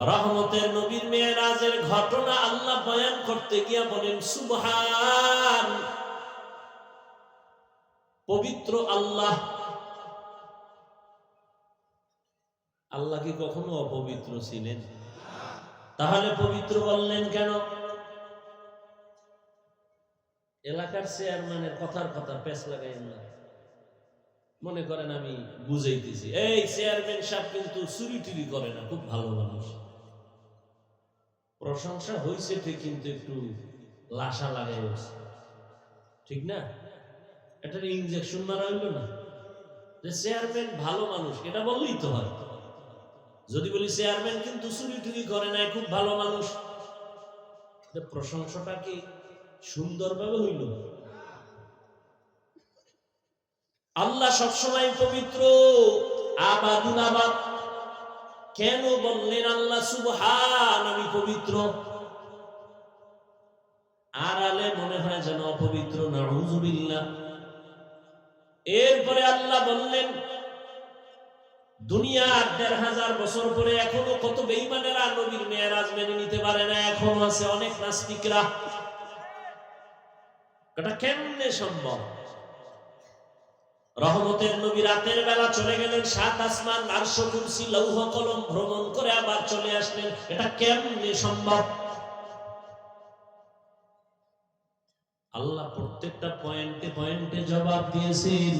রহমতের নবীর মেরাজের ঘটনা আল্লাহ বয়ান করতে গিয়া বলেন সুবহান, পবিত্র আল্লাহ। আল্লাহ কি কখনো অপবিত্র ছিলেন? তাহলে পবিত্র বললেন কেন? এলাকার চেয়ারম্যানের কথার কথা পেছ লাগাইন না। মনে করেন আমি বুঝাইতেছি, এই চেয়ারম্যান সাহেব কিন্তু চুরি টুরি করে না, খুব ভালো মানুষ। প্রশংসা হয়েছে ঠিক, কিন্তু একটু লাশা লাগাই হয়েছে, ঠিক না? এটা ইনজেকশন মারা হইল না যে চেয়ারম্যান ভালো মানুষ, এটা বললেই তো হয়। যদি বলি চেয়ারম্যান কিন্তু চুরি টুরি করে না, খুব ভালো মানুষ, প্রশংসাটা কি সুন্দরভাবে হইল? আল্লাহ সবসময় পবিত্র, আবাদুল আবাদ। কেন বললেন আল্লাহ সুবহান, আমি পবিত্র? আড়ালে মনে হয় যেন অপবিত্র, নাউযুবিল্লাহ। এরপরে আল্লাহ বললেন দুনিয়ার ১৫০০ বছর পরে এখনো কত বেঈমানেরা নবীর মেরাজ মেনে নিতে পারে না, এখনো আছে অনেক নাস্তিকরা। এটা কেমনে সম্ভব? রহমতের নবী রাতের বেলা চলে গেলেন ৭ আসমান, আরশ, কুরসি, লৌহ কলম ভ্রমণ করে আবার চলে আসলেন, এটা কেমনে সম্ভব? আল্লাহ প্রত্যেকটা পয়েন্টে পয়েন্টে জবাব দিয়েছেন।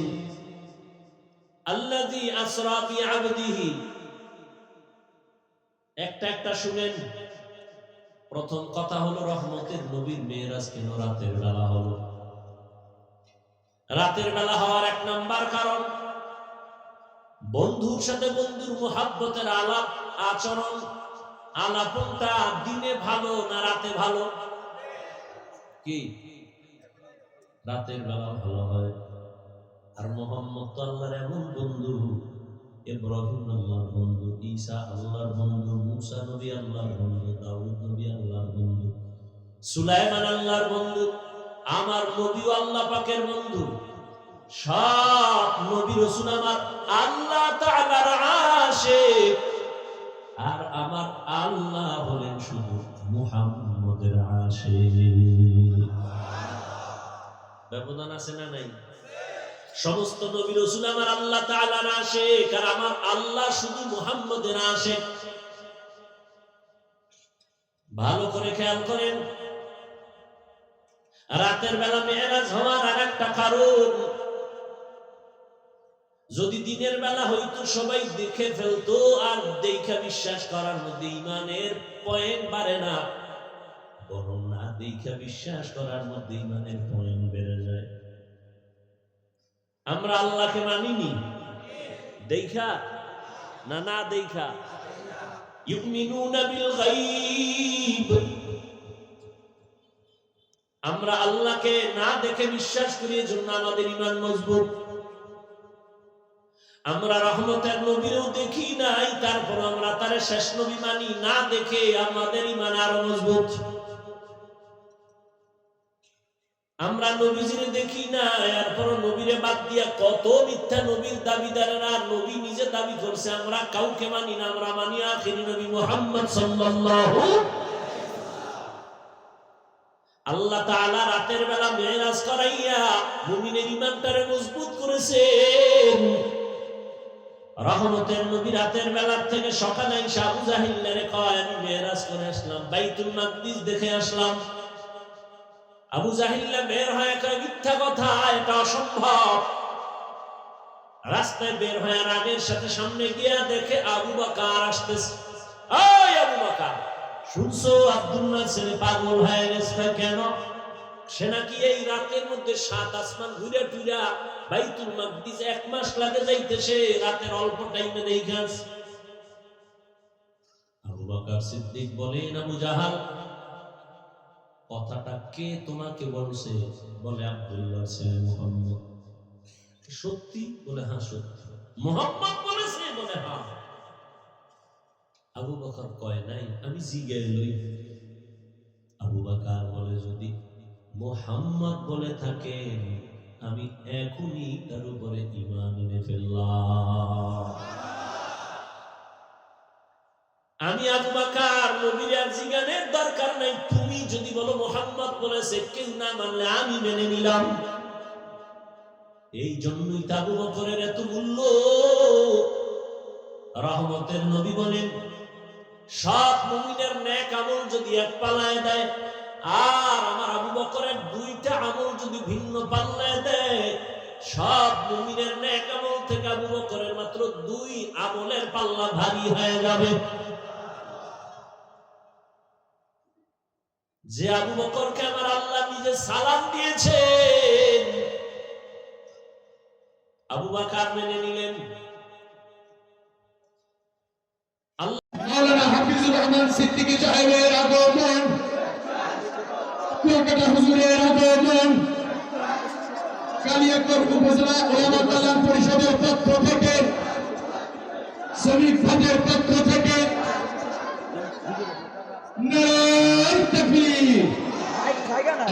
আল্লাযী আসরা বিআবদিহি, একটা একটা শুনেন। প্রথম কথা হলো রহমতের নবীর মেরাজ কেন রাতের বেলা হলো? রাতের বেলা হওয়ার এক নাম্বার কারণ, বন্ধুর সাথে বন্ধুর মুহাব্বতের আলাপ আচরণ। আলাপনটা দিনে ভালো না রাতে ভালো? কি রাতের বেলা ভালো হয়। আর মোহাম্মদ তো আল্লাহর এমন বন্ধু, ইব্রাহিম আল্লাহর বন্ধু, ঈসা আল্লাহর বন্ধু, মুসা নবী আল্লাহর বন্ধু, দাউদ নবী আল্লাহর বন্ধু, সুলাইমান আল্লাহর বন্ধু, আমার নবীও আল্লাহ পাকের বন্ধু। সব নবী রাসূল আমার আল্লাহ তাআলার আশিক, আর আমার আল্লাহ হলেন শুধু মুহাম্মদের আশিক। ব্যবধান আছে না নাই? সমস্ত নবী রাসূল আমার আল্লাহ তাআলার আশিক, আর আমার আল্লাহ শুধু মুহাম্মদের আশিক। ভালো করে খেয়াল করেন, রাতের বেলা মেরাজ হওয়ার আরেকটা কারণ, যদি দিনের বেলা হইতো সবাই দেখে ফেলতো, আর দেখা বিশ্বাস করার মধ্যে ঈমানের পয়েন্ট বাড়ে না, বরং না দেখা বিশ্বাস করার মধ্যে ঈমানের পয়েন্ট বেড়ে যায়। আমরা আল্লাহকে মানিনি দেখা না, না দেখা। ইউমিনুনা বিল গায়ব, আমরা আল্লাহকে না দেখে বিশ্বাস করি, এজন্য আমাদের ঈমান মজবুত। আমরা রহমতের নবীরও দেখি নাই, তারপর আমরা তার শেষ নবী মানি না দেখে, আমাদের ঈমান আরো মজবুত। আমরা নবীজিরে দেখি না, এরপর নবীরে বাদ দিয়া কত মিথ্যা নবীর দাবিদারেরা নবী নিজে দাবি করছে, আমরা কাউকে মানি না, আমরা মানি আখিরি নবী মুহাম্মদ সাল্লাল্লাহু। আল্লাহ তাআলা রাতের বেলা মেরাজ করাইয়া মুমিনের ঈমানটারে মজবুত করেছেন। রহমতের নবী রাতের বেলার থেকে সকালে এসে আবু জাহিলরে কয়, আমি মেরাজ করে আসলাম, বাইতুল মাকদিস দেখে আসলাম। আবু জাহিল্লা বের হয়ে কয়, মিথ্যা কথা, এটা অসম্ভব। রাস্তায় বের হয়ে রাগের সাথে সামনে গিয়া দেখে আবু বকর আসতেছে। ওই আবু বকর, শুনছো আব্দুল্লাহ ছেলে পাগল হয়ে গেছে? কেন? সে নাকি এই রাতের মধ্যে ৭ আসমান ঘুরে টুরা বাইতুল মাকদিস ১ মাস লাগে যাইতেছে, রাতের অল্প টাইমে দেখাস। আবু বকর সিদ্দিক বলেন, আবু জাহাল, কথাটা কে তোমাকে বলছে? বলে আব্দুল্লাহ ছেলে মুহাম্মদ। সত্যি? বলে হ্যাঁ সত্যি। মুহাম্মদ বলেছে? বলে হ্যাঁ। আবু বকর কয় নাই, আমি জিজ্ঞেস লই। আবু বকর বলে, যদি মুহাম্মদ বলে থাকেন, আমি এখনই তার উপরে ঈমান এনে ফেললাম। আমি আবু বকর নবীর আর জিজ্ঞানের দরকার নাই, তুমি যদি বলো মুহাম্মদ বলেছে, কেউ না মানলে আমি মেনে নিলাম। এই জন্যই তো আবু বকরের এত মূল্য। রহমতের নবী বলেন, সব মুমিনের নেক আমল যদি এক পাল্লায় দেয়, আর আমার আবু বকরের দুইটা আমল যদি ভিন্ন পাল্লায় দেয়, সব মুমিনের নেক আমল থেকে আবু বকরের মাত্র দুই আমলের পাল্লা ভারী হয়ে যাবে। যে আবু বকরকে আমার আল্লাহ নিজে সালাম দিয়েছেন, আবু বকর মেনে নিলেন। মাওলানা হাফিজুর রহমান সিদ্দিকী সাহেবের আগমন, কুয়াকাটা হুজুরের আগমন, কালিয়াকৈর উপজেলা ওলামা কল্যাণ পরিষদের পক্ষ থেকে, শ্রমিক ভাইদের পক্ষ থেকে নারায়ে তাকবীর।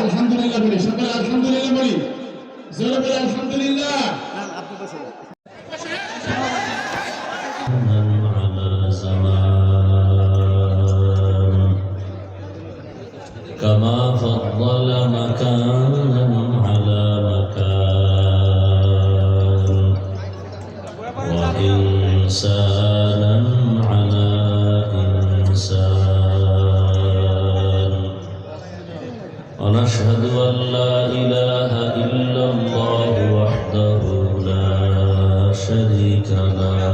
আলহামদুলিল্লাহ বলি, সকলে আলহামদুলিল্লাহ বলি, জোরে বলি আলহামদুলিল্লাহ। كما فضل مكانا على مكان وإنسانا على إنسان ونشهد أن لا إله إلا الله وحده لا شريك له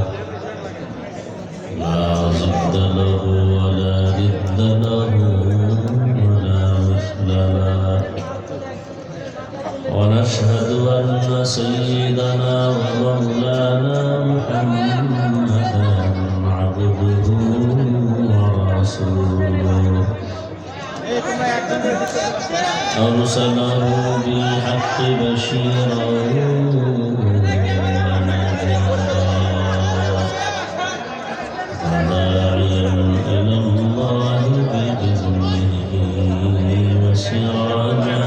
لا ضد له ولا ند له ونشهد أن سيدنا ومولانا محمدا عبده ورسوله أرسله بالحق بشيرا وداعيا إلى الله بإذنه وسراجا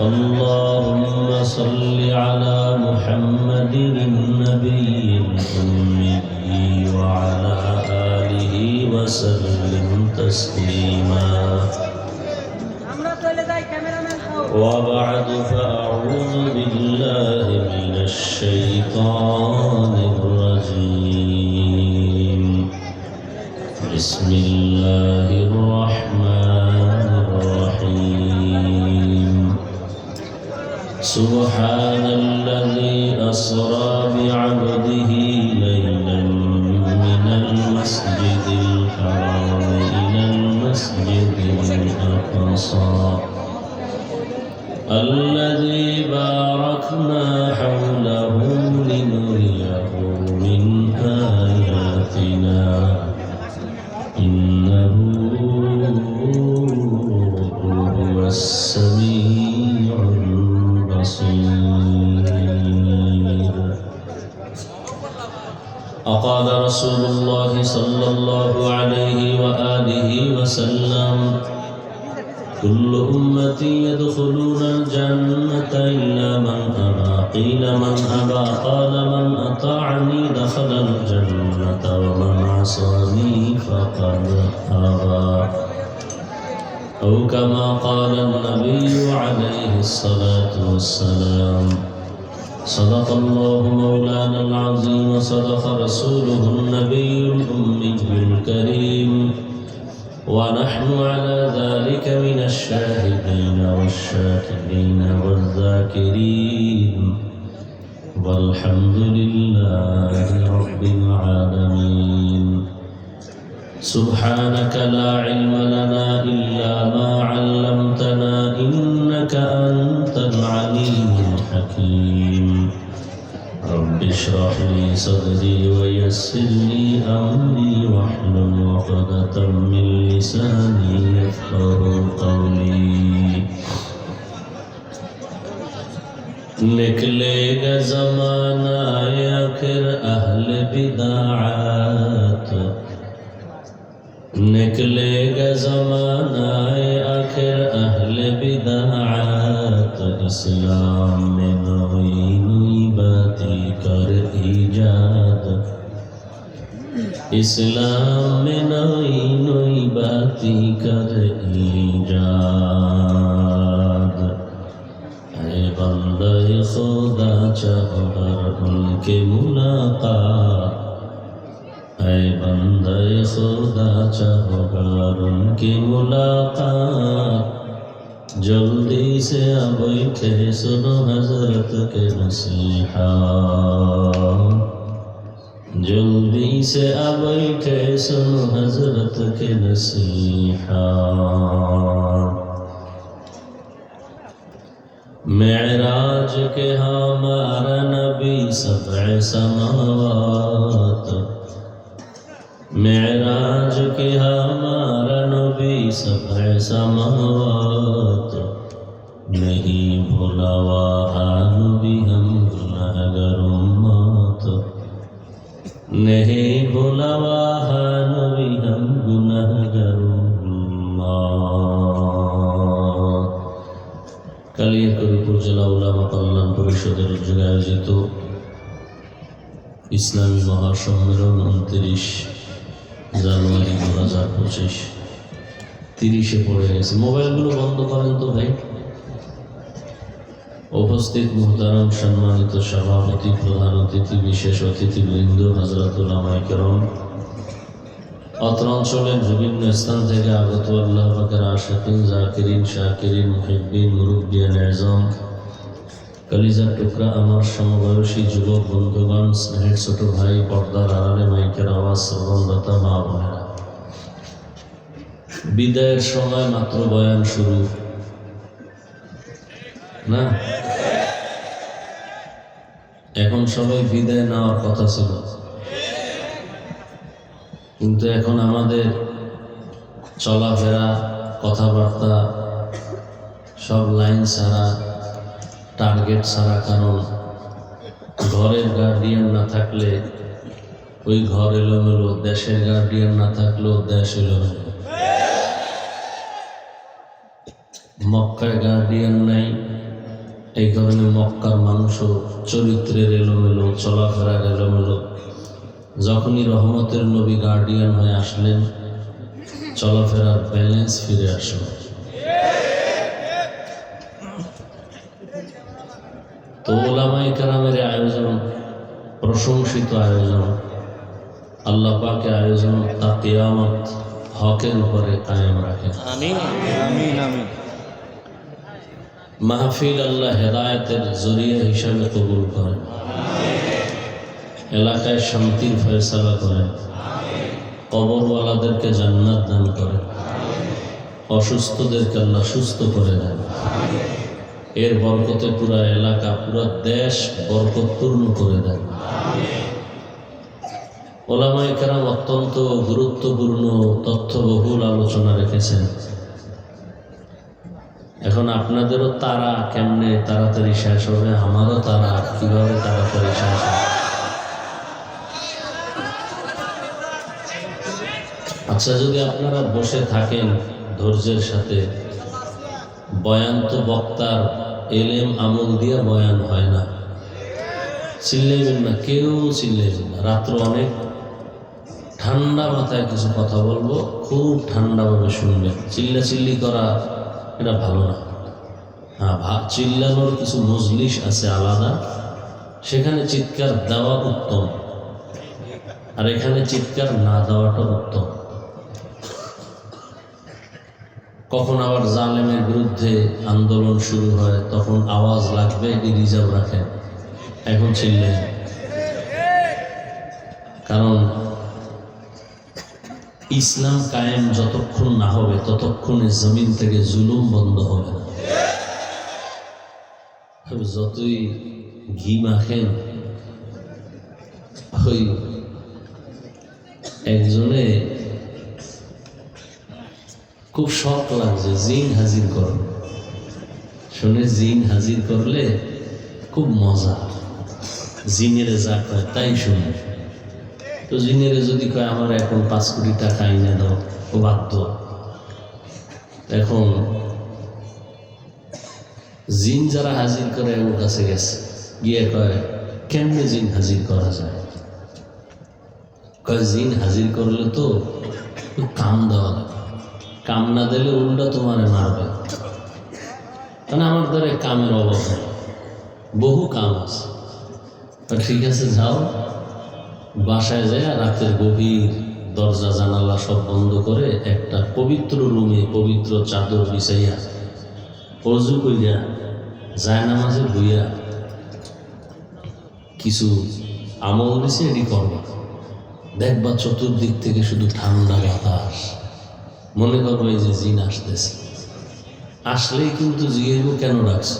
اللهم صل على محمد النبي الأمي وعلى آله وسلم تسليما وبعد فأعوذ بالله من الشيطان الرجيم بسم الله الرحمن الرحيم سبحان الذي أسرى بعبده ليلا من المسجد الحرام إلى المسجد الأقصى الذي باركنا حوله لنريه من آياتنا إنه هو السميع البصير. وقال رسول الله صلى الله عليه وآله وسلم كل أمتي يدخلون الجنة إلا من أبى قيل من أبى قال من أطاعني دخل الجنة ومن عصاني فقد أبى أو كما قال النبي عليه الصلاة والسلام. صدق الله مولانا العظيم وصدق رسوله النبي الأمي الكريم ونحن على ذلك من الشاهدين والشاكرين والذاكرين والحمد لله رب العالمين. سبحانك لا علم لنا إلا ما علمتنا إنك أنت العليم الحكيم. رب اشرح لي صدري ويسر لي أمري واحلل عقدة من لساني يفقهوا قولي. निकलेगा ज़माना आखिर अहल बिदाअत, निकलेगा ज़माना आखिर अहल बिदाअत, इस्लाम में नई नई बाती कर ईजाद इस्लाम में नई नई बाती कर ईजाद ऐ बंदे खुदा चाहो हर उनके मुलाकात ऐ बंदे खुदा चाहो हर उनकी मुलाकात जल्दी से अब बैठे सुनो हजरत के नसीहत जल्दी से अब बैठे सुनो हजरत के नसीहत मेराज के हमारा नबी सबअ समावात मेराज के हमारा नबी सबअ समावात नहीं भूला वहाँ नबी हम गुनहगार उम्मत नहीं भूला वहाँ नबी हम गुनहगार उम्मत কালিয়াকৈর উপজেলা উলামা কল্যাণ পরিষদের উদ্যোগে আয়োজিত ইসলামী মহাসম্মেলন 29 জানুয়ারি 2025 30-এ পড়ে গেছে। মোবাইলগুলো বন্ধ করেন তো ভাই। উপস্থিত মুহতারাম সম্মানিত সভাপতি, প্রধান অতিথি, বিশেষ অতিথিবৃন্দ, হযরত উলামায়ে কেরাম, অত্র অঞ্চলের বিভিন্ন স্থান থেকে আগত আল্লাহ পাকের আশিকিন, জাকিরিন, শাকিরিন, মুহিব্বিন, মুরব্বিয়ান আযম, কলিজার টুকরা আমার সমবয়সী যুবক বন্ধুগণ, স্নেহের ছোট ভাই, পর্দার আড়ালে মাইকের আওয়াজ শ্রবণদাতা মা বোনেরা, বিদায়ের সময় মাত্র বয়ান শুরু না, এখন সবাই বিদায় নেওয়ার কথা ছিল, কিন্তু এখন আমাদের চলাফেরা, কথাবার্তা সব লাইন ছাড়া, টার্গেট ছাড়া। কারণ ঘরের গার্ডিয়ান না থাকলে ওই ঘর এলোমেলো, দেশের গার্ডিয়ান না থাকলেও দেশ এলোমেলো। মক্কায় গার্ডিয়ান নাই, এই কারণে মক্কার মানুষও চরিত্রের এলোমেলো, চলাফেরার এলোমেলো। যখনই রহমতের নবী গার্ডিয়ান হয়ে আসলেন, চলাফেরার ব্যালেন্স ফিরে আসলো। তো উলামায়ে কেরামের আয়োজন, প্রশংসিত আয়োজন, আল্লাহ পাকের আয়োজন, তা কিয়ামত হকের উপরে কায়েম রাখেন। আমিন আমিন আমিন। মাহফিল আল্লাহ হেদায়েতের জরিয়া হিসাবে কবুল করেন, এলাকায় শান্তির ফয়সালা করেন, কবরওয়ালাদেরকে জান্নাত দান করেন, অসুস্থদেরকে আল্লাহ সুস্থ করে দেন। এর বরকতে পুরা এলাকা, পুরা দেশ বরকতপূর্ণ করে দেন। উলামায়ে কেরাম অত্যন্ত গুরুত্বপূর্ণ তথ্যবহুল আলোচনা রেখেছেন। এখন আপনাদেরও তারা কেমনে তাড়াতাড়ি শেষ হবে, আমারও তারা কিভাবে তাড়াতাড়ি শেষ হবে। আচ্ছা, যদি আপনারা বসে থাকেন ধৈর্যের সাথে, বয়ান তো বক্তার এলেম আমল দিয়ে বয়ান হয় না। চিল্লাইবেন না, কেউ চিল্লাইবেন না। রাত্র অনেক ঠান্ডা মাথায় কিছু কথা বলবো, খুব ঠান্ডাভাবে শুনবেন। চিল্লাচিল্লি করা এটা ভালো না। হ্যাঁ, চিল্লানোর কিছু মজলিস আছে আলাদা, সেখানে চিৎকার দেওয়া উত্তম, আর এখানে চিৎকার না দেওয়াটা উত্তম। কখন আবার জালেমের বিরুদ্ধে আন্দোলন শুরু হয়, তখন আওয়াজ লাগবে, এটি রিজার্ভ রাখেন, এখন চিল্লেন। কারণ ইসলাম কায়েম যতক্ষণ না হবে, ততক্ষণে জমিন থেকে জুলুম বন্ধ হবে না। যতই ঘি মাখেন, ওই একজনে খুব শখ লাগছে, জিন হাজির কর, শুনে জিন হাজির করলে খুব মজা, জিনের যা কয় তাই শুনে। তো জিনের যদি কয় আমার এখন 5 কোটি টাকা এনে দাও, ও বাধ্য। এখন জিন যারা হাজির করে ওর কাছে গেছে, গিয়ে কয় কেমনে জিন হাজির করা যায়? কয় জিন হাজির করলে তো কাম দেওয়া লাগে, কাম না দিলে উল্টা তোমারে মারবে। মানে আমার দ্বারা কামের অভাব নেই, বহু কাম আছে। ঠিক আছে, যাও বাসায় যায় রাতের গভীর দরজা জানালা সব বন্ধ করে একটা পবিত্র রুমে পবিত্র চাদর বিছাইয়া অজু কইয়া যায় নামাজে বইয়া কিছু আমল দিছে, এটি করবা। দেখবা চতুর্দিক থেকে শুধু ঠান্ডা বাতাস, মনে করবো এই যে জিন আসতেছে। আসলেই কিন্তু জিজ্ঞেস কেন রাখছো,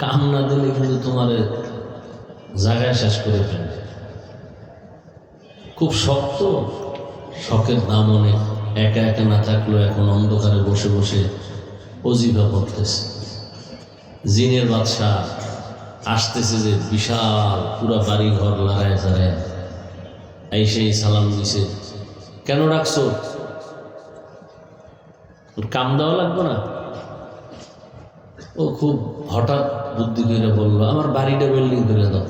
কাম না দিলে কিন্তু তোমার জায়গায় শেষ করে ফেলবে। খুব শক্ত, শখের দাম অনেক। একা একা না থাকলেও এখন অন্ধকারে বসে বসে অজিফা করতেছে। জিনের বাদশা আসতেছে যে বিশাল পুরা বাড়ি ঘর লড়ায় জাড়ায় এই সেই সালাম দিছে, কেন রাখছো? কাম দেওয়া লাগবে না? ও খুব হঠাৎ বুদ্ধি করে বললো, আমার বাড়িটা বিল্ডিং করে দাও।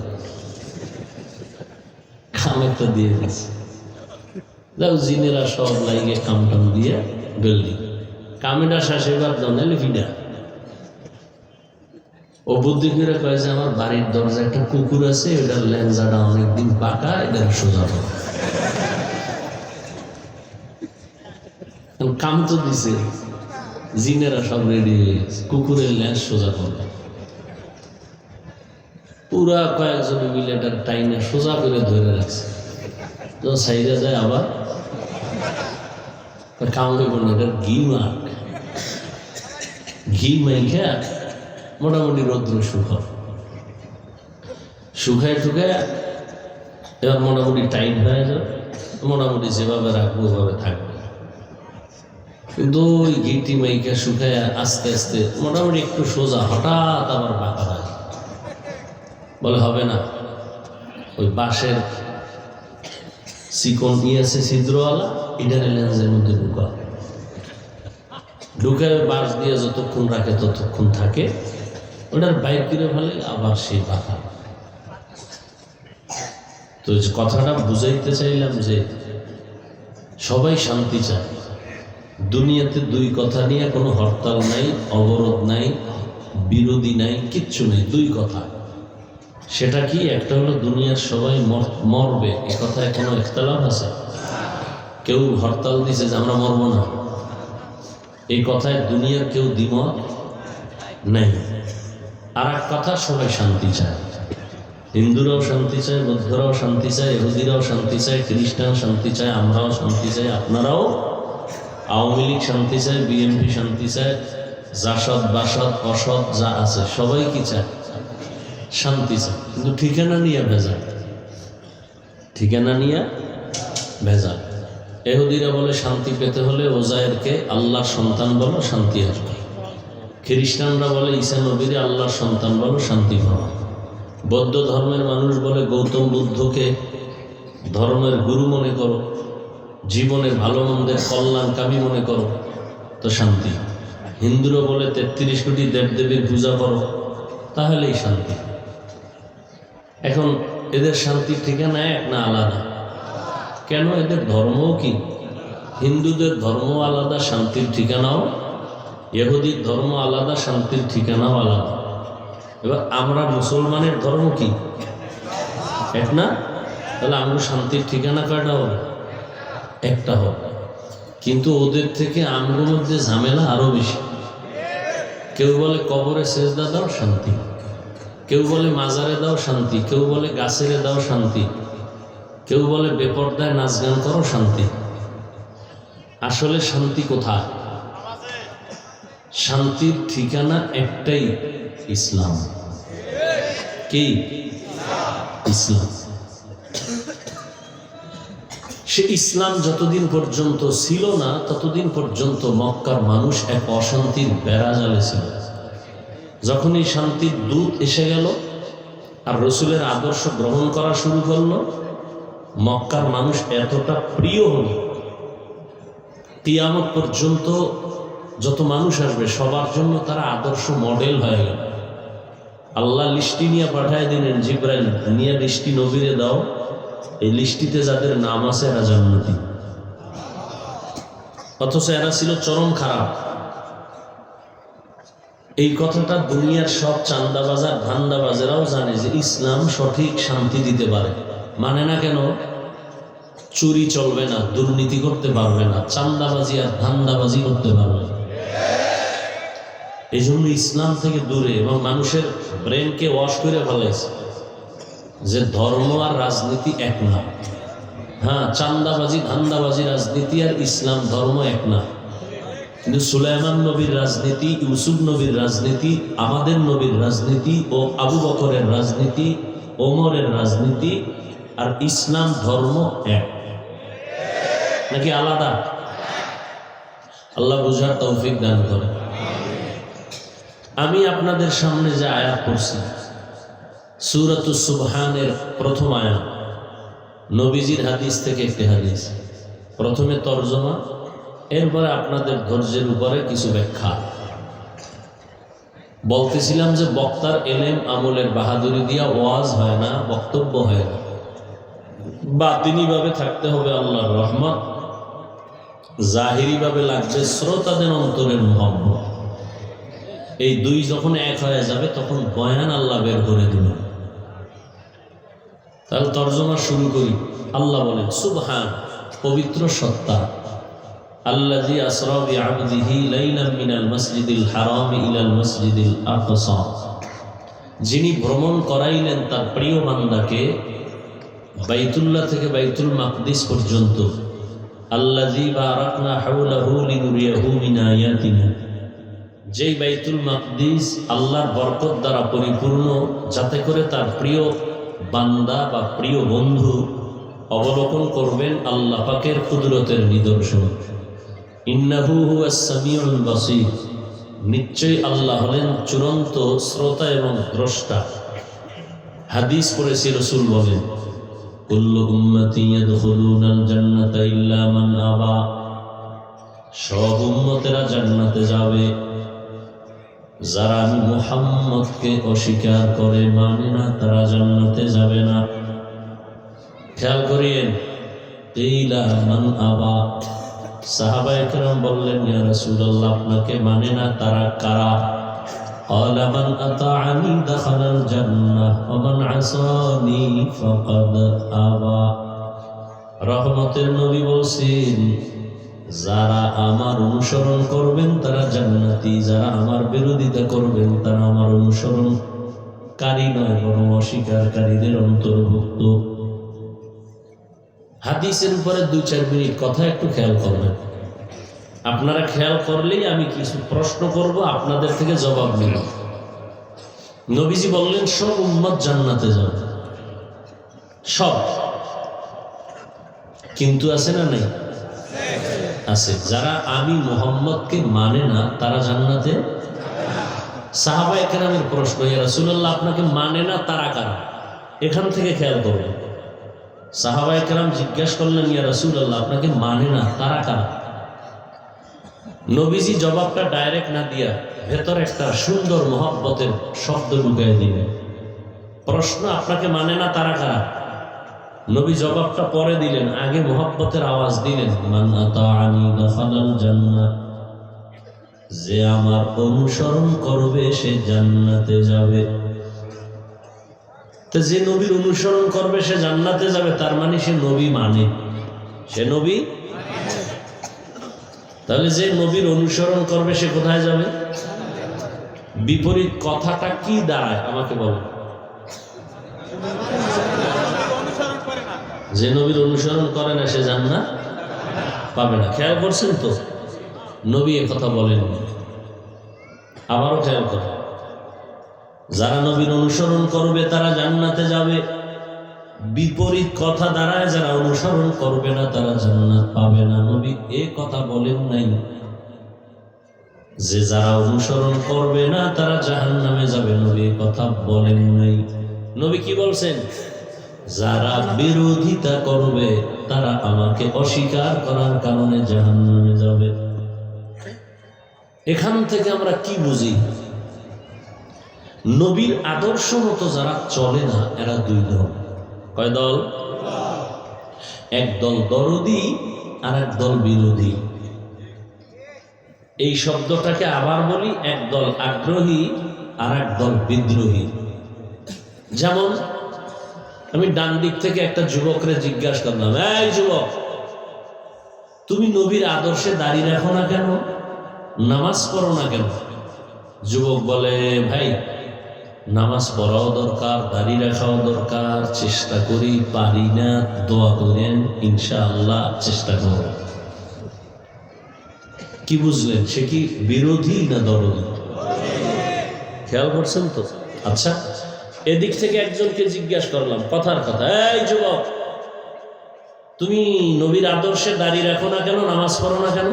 কাম একটা দিয়ে দিচ্ছে, যাও জিনেরা সব লাইগে কাম টাম দিয়ে বিল্ডিং। কামেটা শেষে বাদ দাও, নাহলে ভিডা। ও বুদ্ধি করে কয়ে যে আমার বাড়ির দরজা একটা কুকুর আছে, এটার লেঞ্জাটা অনেকদিন পাকা, এটা সোজা হবে। কাম তো দিছে, জিনেরা সব রেডি হয়ে গেছে, কুকুরের লেজ সোজা করবে। পুরা কয়েকজন মিলে এটার টাইনে সোজা করে ধরে রাখছে। তো সাইডে যায় আবার কাম হইব না, এটার ঘি মাখ, ঘি মেখে মোটামুটি রৌদ্র শুকায় টুকায় এবার মোটামুটি টাইট হয়ে যাবে, মোটামুটি যেভাবে রাখবো ওভাবে থাকবে। কিন্তু ওই ঘিটি মাইকা শুকায় আস্তে আস্তে মোটামুটি একটু সোজা, হঠাৎ আবার বাঁকা হয়। বলে হবে না, ওই বাঁশের চিকন আছে ছিদ্রওয়ালা, এটার লেন্সের মধ্যে ঢুকায় বাঁশ দিয়ে যতক্ষণ রাখে ততক্ষণ থাকে, ওটার বাইর করে ফেলে আবার সেই বাঁকা। তো কথাটা বুঝাইতে চাইলাম যে সবাই শান্তি চায়। দুনিয়াতে দুই কথা নিয়ে কোনো হরতাল নাই, অবরোধ নাই, বিরোধী নাই, কিচ্ছু নেই, দুই কথা। সেটা কি? একটা হলো দুনিয়ার সবাই মরবে, এ কথায় কোনো ইখতিলাফ আছে? কেউ হরতাল দিছে যে আমরা মরবো না, এই কথায় দুনিয়ার কেউ দ্বিমত নেই। আর এক কথা, সবাই শান্তি চায়। হিন্দুরাও শান্তি চায়, বৌদ্ধরাও শান্তি চায়, ইহুদিরাও শান্তি চায়, খ্রিস্টান শান্তি চায়, আমরাও শান্তি চাই, আপনারাও। আওয়ামী লীগ শান্তি চায়, বিএনপি শান্তি চায়, জাসদ বাসদ অসৎ যা আছে সবাই কি চায়? শান্তি চায়। কিন্তু ঠিকানা নিয়ে ভেজাল, ঠিকানা নিয়ে ভেজাল। ইহুদিরা বলে শান্তি পেতে হলে ওজায়েরকে আল্লাহর সন্তান বলো, শান্তি আসবে। খ্রিস্টানরা বলে ঈসা নবীরে আল্লাহর সন্তান বলো, শান্তি পাওয়া। বৌদ্ধ ধর্মের মানুষ বলে গৌতম বুদ্ধকে ধর্মের গুরু মনে করো, জীবনের ভালো মন্দের কল্যাণকামী মনে করো, তো শান্তি। হিন্দুরা বলে ৩৩ কোটি দেবদেবীর পূজা করো, তাহলেই শান্তি। এখন এদের শান্তির ঠিকানা এক না আলাদা? কেন? এদের ধর্মও কি? হিন্দুদের ধর্ম আলাদা, শান্তির ঠিকানাও। ইহুদির ধর্ম আলাদা, শান্তির ঠিকানাও আলাদা। এবার আমরা মুসলমানের ধর্ম কি? এক না? তাহলে আমরা শান্তির ঠিকানা কয়টা হবে? একটা হবে। কিন্তু ওদের থেকে আমগোর মধ্যে ঝামেলা আরো বেশি। কেউ বলে কবরে সেজদা দাও, শান্তি। কেউ বলে মাজারে দাও, শান্তি। কেউ বলে গাছেরে দাও, শান্তি। কেউ বলে বেপরদায় নাচ গান করো, শান্তি। আসলে শান্তি কোথায়? শান্তির ঠিকানা একটাই, ইসলাম। কি? ইসলাম। সে ইসলাম যতদিন পর্যন্ত ছিল না ততদিন পর্যন্ত মক্কার মানুষ এক অশান্তির বেড়াজালে ছিল। যখন এই শান্তির দূত এসে গেল আর রসুলের আদর্শ গ্রহণ করা শুরু করলো, মক্কার মানুষ এতটা প্রিয় হল, কিয়ামত পর্যন্ত যত মানুষ আসবে সবার জন্য তারা আদর্শ মডেল হয়ে গেল। আল্লাহ লিস্টি নিয়ে পাঠায় দিলেন, জিব্রাইল নিয়ে লিস্টি নবীরে দাও, এই লিস্টিতে যাদের নাম আছে এরা জান্নাতি। অথচ এরা ছিল চরম খারাপ। এই কথাটা দুনিয়ার সব চান্দাবাজার ধান্দাবাজেরাও জানে যে ইসলাম সঠিক শান্তি দিতে পারে, মানে না কেন? চুরি চলবে না, দুর্নীতি করতে পারবে না, চান্দাবাজি আর ধান্দাবাজি করতে পারবে না। এই জন্য ইসলাম থেকে দূরে, এবং মানুষের ব্রেনকে ওয়াশ করে ফেলাইছে যে ধর্ম আর রাজনীতি এক না। হ্যাঁ, চান্দাবাজি ধান্দাবাজি রাজনীতি আর ইসলাম ধর্ম এক না। কিন্তু সুলাইমান নবীর রাজনীতি, ইউসুফ নবীর রাজনীতি, আমাদের নবীর রাজনীতি ও আবু বকরের রাজনীতি, ওমরের রাজনীতি আর ইসলাম ধর্ম এক নাকি আলাদা? আল্লাহ বুঝার তৌফিক দান করে। আমি আপনাদের সামনে যে আয়াত পড়ছি সূরাতুস সুবহানের প্রথম আয়াত, নবীজির হাদিস থেকে একটি হাদিস। প্রথমে তরজমা, এরপরে আপনাদের ধৈর্যের উপরে কিছু ব্যাখ্যা। বলতেছিলাম যে বক্তার এলেম আমলের বাহাদুরি দিয়া ওয়াজ হয় না, বক্তব্য হয় না। বাতিনিভাবে থাকতে হবে আল্লাহর রহমত, জাহিরিভাবে লাগবে শ্রোতাদের অন্তরের মহব্বত। এই দুই যখন এক হয়ে যাবে তখন বয়ান আল্লাহ বের করে দিবেন। তাহলে তরজমা শুরু করি। আল্লাহ বলেন, সুবহান, পবিত্র সত্তা, আল্লাযী আসরা বিআবদিহি লাইলাম মিনাল মাসজিদিল হারাম ইলাল মাসজিদিল আকসা, যিনি ভ্রমণ করাইলেন তার প্রিয় বান্দাকে বাইতুল্লাহ থেকে বাইতুল মাকদিস পর্যন্ত। আল্লাযী বারাকনা হাওলাহু লিনুরিয়াহু মিন আয়াতিনা, যেই বাইতুল মাকদিস আল্লাহর বরকত দ্বারা পরিপূর্ণ, যাতে করে তার প্রিয় বান্দা বা প্রিয় বন্ধু অবলোকন করবেন আল্লাহ পাকের কুদরতের নিদর্শন। ইন্নাহু হুয়াস সামিউল বাসীর, নিশ্চয়ই আল্লাহ হলেন চূড়ান্ত শ্রোতা এবং দ্রষ্টা। হাদিস পড়েছি, রাসূল বলেন, কুল্লু উম্মতি ইয়াদখুলুনাল জান্নাতা ইল্লা মান আবা, সব উম্মতেরা জান্নাতে যাবে, যারা আমি মুহাম্মদকে অস্বীকার করে, মানে না, তারা জান্নাতে যাবে না। খেয়াল করিয়েন, কিলা মান আবা, সাহাবায়ে কেরাম বললেন, ইয়া রাসূলুল্লাহ, আপনাকে মানে না তারা কারা? ক্বালা মান আতাআনি দাখালাল জান্নাহ ওয়া মান আসানি ফাকাদ আবা। রহমতের নবী বলছেন, যারা আমার অনুসরণ করবেন তারা জান্নাতি, যারা আমার বিরোধিতা করবেন তারা আমার অনুসরণকারী নয়, বরং অস্বীকারীদের অন্তর্ভুক্ত। হাদিসের উপরে 2-4 মিনিট কথা একটু খেয়াল করবেন। আপনারা খেয়াল করলেই আমি কিছু প্রশ্ন করব, আপনাদের থেকে জবাব নেব। নবীজি বললেন সব উম্মত জান্নাতে যাবে, সব। কিন্তু আছে না নাই? আছে। যারা আমি মুহাম্মদকে মানে না তারা জান্নাতে। সাহাবায়ে কেরামের প্রশ্ন, ইয়া রাসূলুল্লাহ, আপনাকে মানে না তারা কারা? এখান থেকে খেয়াল করবেন। সাহাবায়ে কেরাম জিজ্ঞাসা করলেন, ইয়া রাসূলুল্লাহ, আপনাকে মানে না তারা কারা? নবীজি জবাবটা ডাইরেক্ট না দিয়া ভেতরে একটা সুন্দর মহব্বতের শব্দ ঢুকাই দিলেন। প্রশ্ন, আপনাকে মানে না তারা কারা? নবী জবাবটা পরে দিলেন, আগে মহব্বতের আওয়াজ দিলেন, মান আতাআনি দাখালাল জান্নাহ, যে আমার অনুসরণ করবে সে জান্নাতে যাবে। তো যে নবীর অনুসরণ করবে সে জান্নাতে যাবে, তার মানে সে নবী মানে, সে নবী। তাহলে যে নবীর অনুসরণ করবে সে কোথায় যাবে? বিপরীত কথাটা কি দাঁড়ায় আমাকে বলো। যে নবীর অনুসরণ করে না সে জান্নাত পাবে না। খেয়াল করছেন তো? নবী এ কথা বলেন। আবারও খেয়াল করেন, যারা নবীর অনুসরণ করবে তারা জান্নাতে যাবে। বিপরীত কথা দাঁড়ায়, যারা অনুসরণ করবে না তারা জান্নাত পাবে না। নবী এ কথা বলেন নাই যে যারা অনুসরণ করবে না তারা জাহান্নামে যাবে, নবী এ কথা বলেন নাই। নবী কি বলছেন? যারা বিরোধিতা করবে তারা আমাকে অস্বীকার করার কারণে জাহান্নামে যাবে। এখান থেকে আমরা কি বুঝি? নবীর আদর্শ মতো যারা চলে না এরা দুই দল। কয় দল? এক দল দরদি আর এক দল বিরোধী। এই শব্দটাকে আবার বলি, এক দল আগ্রহী আর এক দল বিদ্রোহী। যেমন আমি ডান দিক থেকে একটা যুবকরে জিজ্ঞাসা করলাম, এই যুবক, তুমি নবীর আদর্শে দাঁড়িয়ে রাখো না কেন, নামাজ পড়ো না কেন? যুবক বলে, ভাই নামাজ পড়াও দরকার, দাঁড়িয়ে রাখাও দরকার, চেষ্টা করি, পারি না, দোয়া করেন, ইনশাআল্লাহ চেষ্টা করব। কি বুঝলেন? সে কি বিরোধী না দরদি? খেয়াল করছেন তো? আচ্ছা, এদিক থেকে একজনকে জিজ্ঞাসা করলাম, কথার কথা, এই যুবক, তুমি নবীর আদর্শে দাঁড়িয়ে রাখো না কেন, নামাজ পড়ো না কেন?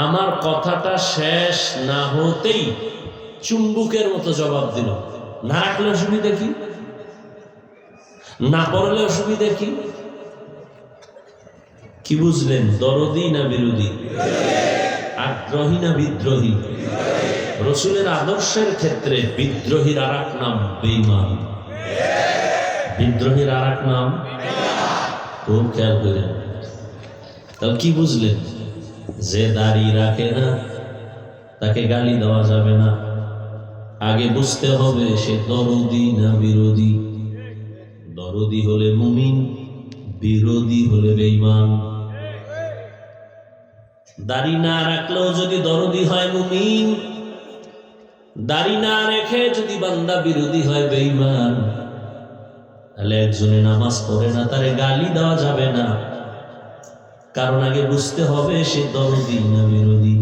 আমার কথাটা শেষ না হতেই চুম্বুকের মতো জবাব দিল, না রাখলে অসুবিধা কি, না পড়লে অসুবিধা কি? কি বুঝলেন? দরদি না বিরোধী? আগ্রহী না বিদ্রোহী? রসুলের আদর্শের ক্ষেত্রে বিদ্রোহীর আর এক নাম বেঈমান। বিদ্রোহীর আর এক নাম, খুব খেয়াল করেন। তাহলে কি বুঝলেন? যে দাঁড়িয়ে রাখে না তাকে গালি দেওয়া যাবে না। আগে বুঝতে হবে সে দরদি না বিরোধী। দরদি হলে মুমিন, বিরোধী হলে বেঈমান। দাড়ি না রাখলেও যদি দরদি হয় মুমিন, দাড়ি না রেখে যদি বান্দা বিরোধী হয় বেঈমান। তাহলে একজনে নামাজ পড়ে না, তারে গালি দেওয়া যাবে না, কারণ আগে বুঝতে হবে সে দরদি না বিরোধী।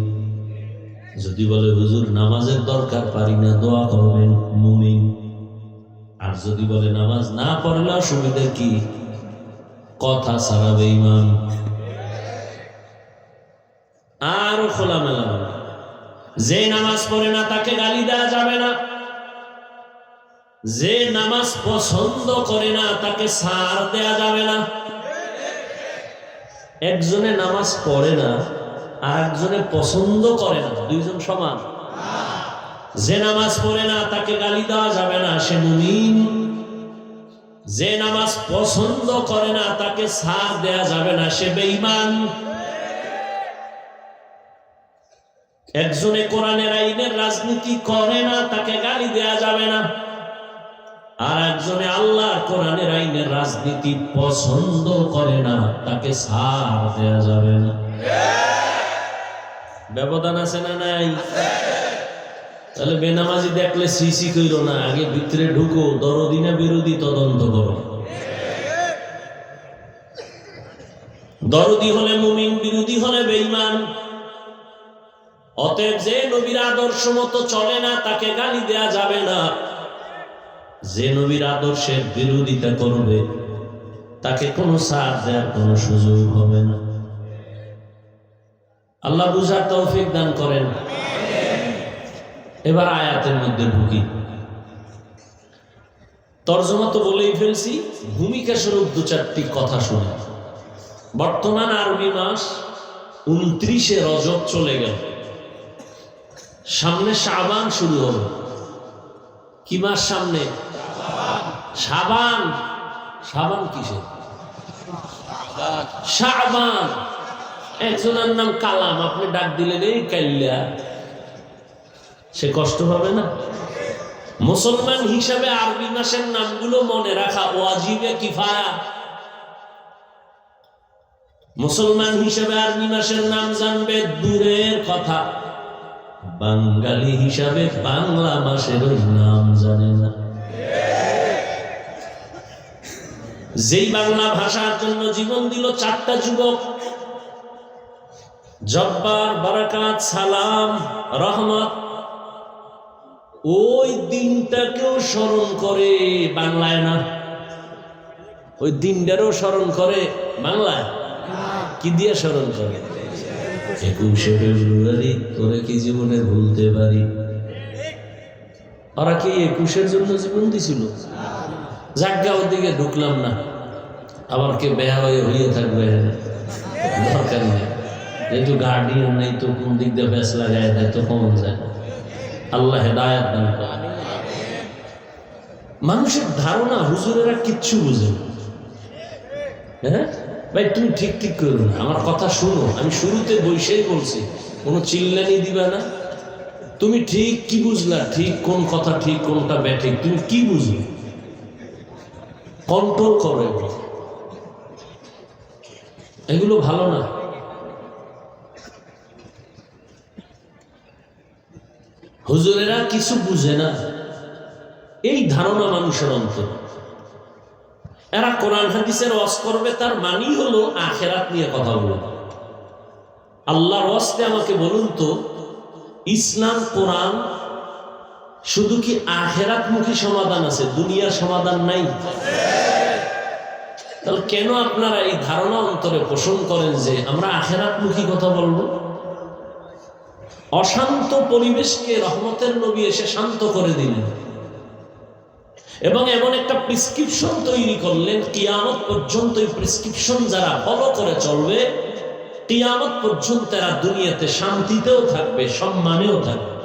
যদি বলে হুজুর নামাজের দরকার, পারি না, দোয়া করবেন, মুমিন। আর যদি বলে নামাজ না পড়লে অসুবিধা কি, কথা ছাড়া বেঈমান। আরো খোলামেলা বলে, যে নামাজ পড়ে না তাকে গালি দেওয়া যাবে না, যে নামাজ পছন্দ করে না তাকে ছাড় দেয়া যাবে না। একজনে নামাজ পড়ে না আর একজনে পছন্দ করে না, দুইজন সমান? যে নামাজ পড়ে না তাকে গালি দেওয়া যাবে না, সে মুমিন। যে নামাজ পছন্দ করে না তাকে ছাড় দেয়া যাবে না, সে বেঈমান। একজনে কোরআনের আইনের রাজনীতি করে না, তাকে গালি দেয়া যাবে না। আর একজনে আল্লাহর কোরআনের আইনের রাজনীতি পছন্দ করে না, তাকে ছাড় দেয়া যাবে না। ব্যবধান আছে না নাই? তাহলে বেনামাজি দেখলে সিসি কইরো না, আগে ভিতরে ঢুকো, দরদি না বিরোধী তদন্ত করো। দরদি হলে মুমিন, বিরোধী হলে বেঈমান। অতএব যে নবীর আদর্শ মতো চলে না তাকে গালি দেয়া যাবে না, যে নবীর আদর্শের বিরোধিতা করবে তাকে কোনো ছাড় দেওয়ার কোনো সুযোগ হবে না। আল্লাহ বুঝার তৌফিক দান করেন। এবার আয়াতের মধ্যে ঢুকি। তরজমা তো বলেই ফেলছি, ভূমিকা স্বরূপ দু চারটি কথা শুনে। বর্তমান আরবি মাস 29 রজব চলে গেল, সামনে শাবান শুরু হবে। কি মাস সামনে? শাবান। শাবান কিসে? শাবান। একজনের নাম কালাম, আপনি ডাক দিলেন এই কাইল্লা, সে কষ্ট পাবে না? মুসলমান হিসাবে আরবি মাসের নামগুলো মনে রাখা ওয়াজিবে কিফায়া। মুসলমান হিসাবে আরবি মাসের নাম জানবে দূরের কথা, বাঙালি হিসাবে বাংলা মাসের নাম জানে না। যেই বাংলা ভাষার জন্য জীবন দিল 4টা যুবক, জব্বার, বারাকাত, সালাম, রহমত, ওই দিনটাকেও স্মরণ করে বাংলায় না, ওই দিনটারও স্মরণ করে বাংলায়। কি দিয়ে স্মরণ করে? 21শে ফেব্রুয়ারি তোরে কি জীবনে ভুলতে পারি? ওরা কি 21-এর জন্য জীবন দিছিল? জায়গা ওদিকে ঢুকলাম না, আবার কে বেহা হয়ে থাকবে, দরকার নেই। যেহেতু গার্ডিয়ান নেই তো কোন দিক দিয়ে বেশ লাগায় দেয় তো কমন যায়। আল্লাহ হেদায়েত দান করে। মানুষের ধারণা হুজুরেরা কিচ্ছু বুঝে না। হ্যাঁ ভাই, তুমি ঠিক ঠিক করো না, আমার কথা শুনো, আমি শুরুতে বসেই বলছি, কোনো চিল্লানি দিবা না। তুমি ঠিক কি বুঝলা, ঠিক কোন কথা ঠিক কোনটা ব্যাঠিক, তুমি কি বুঝলে কন্ট্রোল করো এগুলো, এগুলো ভালো না। হুজুরেরা কিছু বুঝে না, এই ধারণা মানুষের অন্তর। এরা কোরআন হাদিসের ওয়াজ করবে, তার মানেই হলো আখেরাত নিয়ে কথা বলবে। আল্লাহর ওয়াস্তে আমাকে বলুন তো, ইসলাম কোরআন শুধু কি আখেরাতমুখী সমাধান আছে, দুনিয়ার সমাধান নাই? তাহলে কেন আপনারা এই ধারণা অন্তরে পোষণ করেন যে আমরা আখেরাতমুখী কথা বলবো? অশান্ত পরিবেশকে রহমতের নবী এসে শান্ত করে দিলেন এবং এমন একটা প্রেসক্রিপশন তৈরি করলেন, কিয়ামত পর্যন্ত এই প্রেসক্রিপশন যারা ফলো করে চলবে, কিয়ামত পর্যন্ত এরা দুনিয়াতে শান্তিতেও থাকবে, সম্মানেও থাকবে।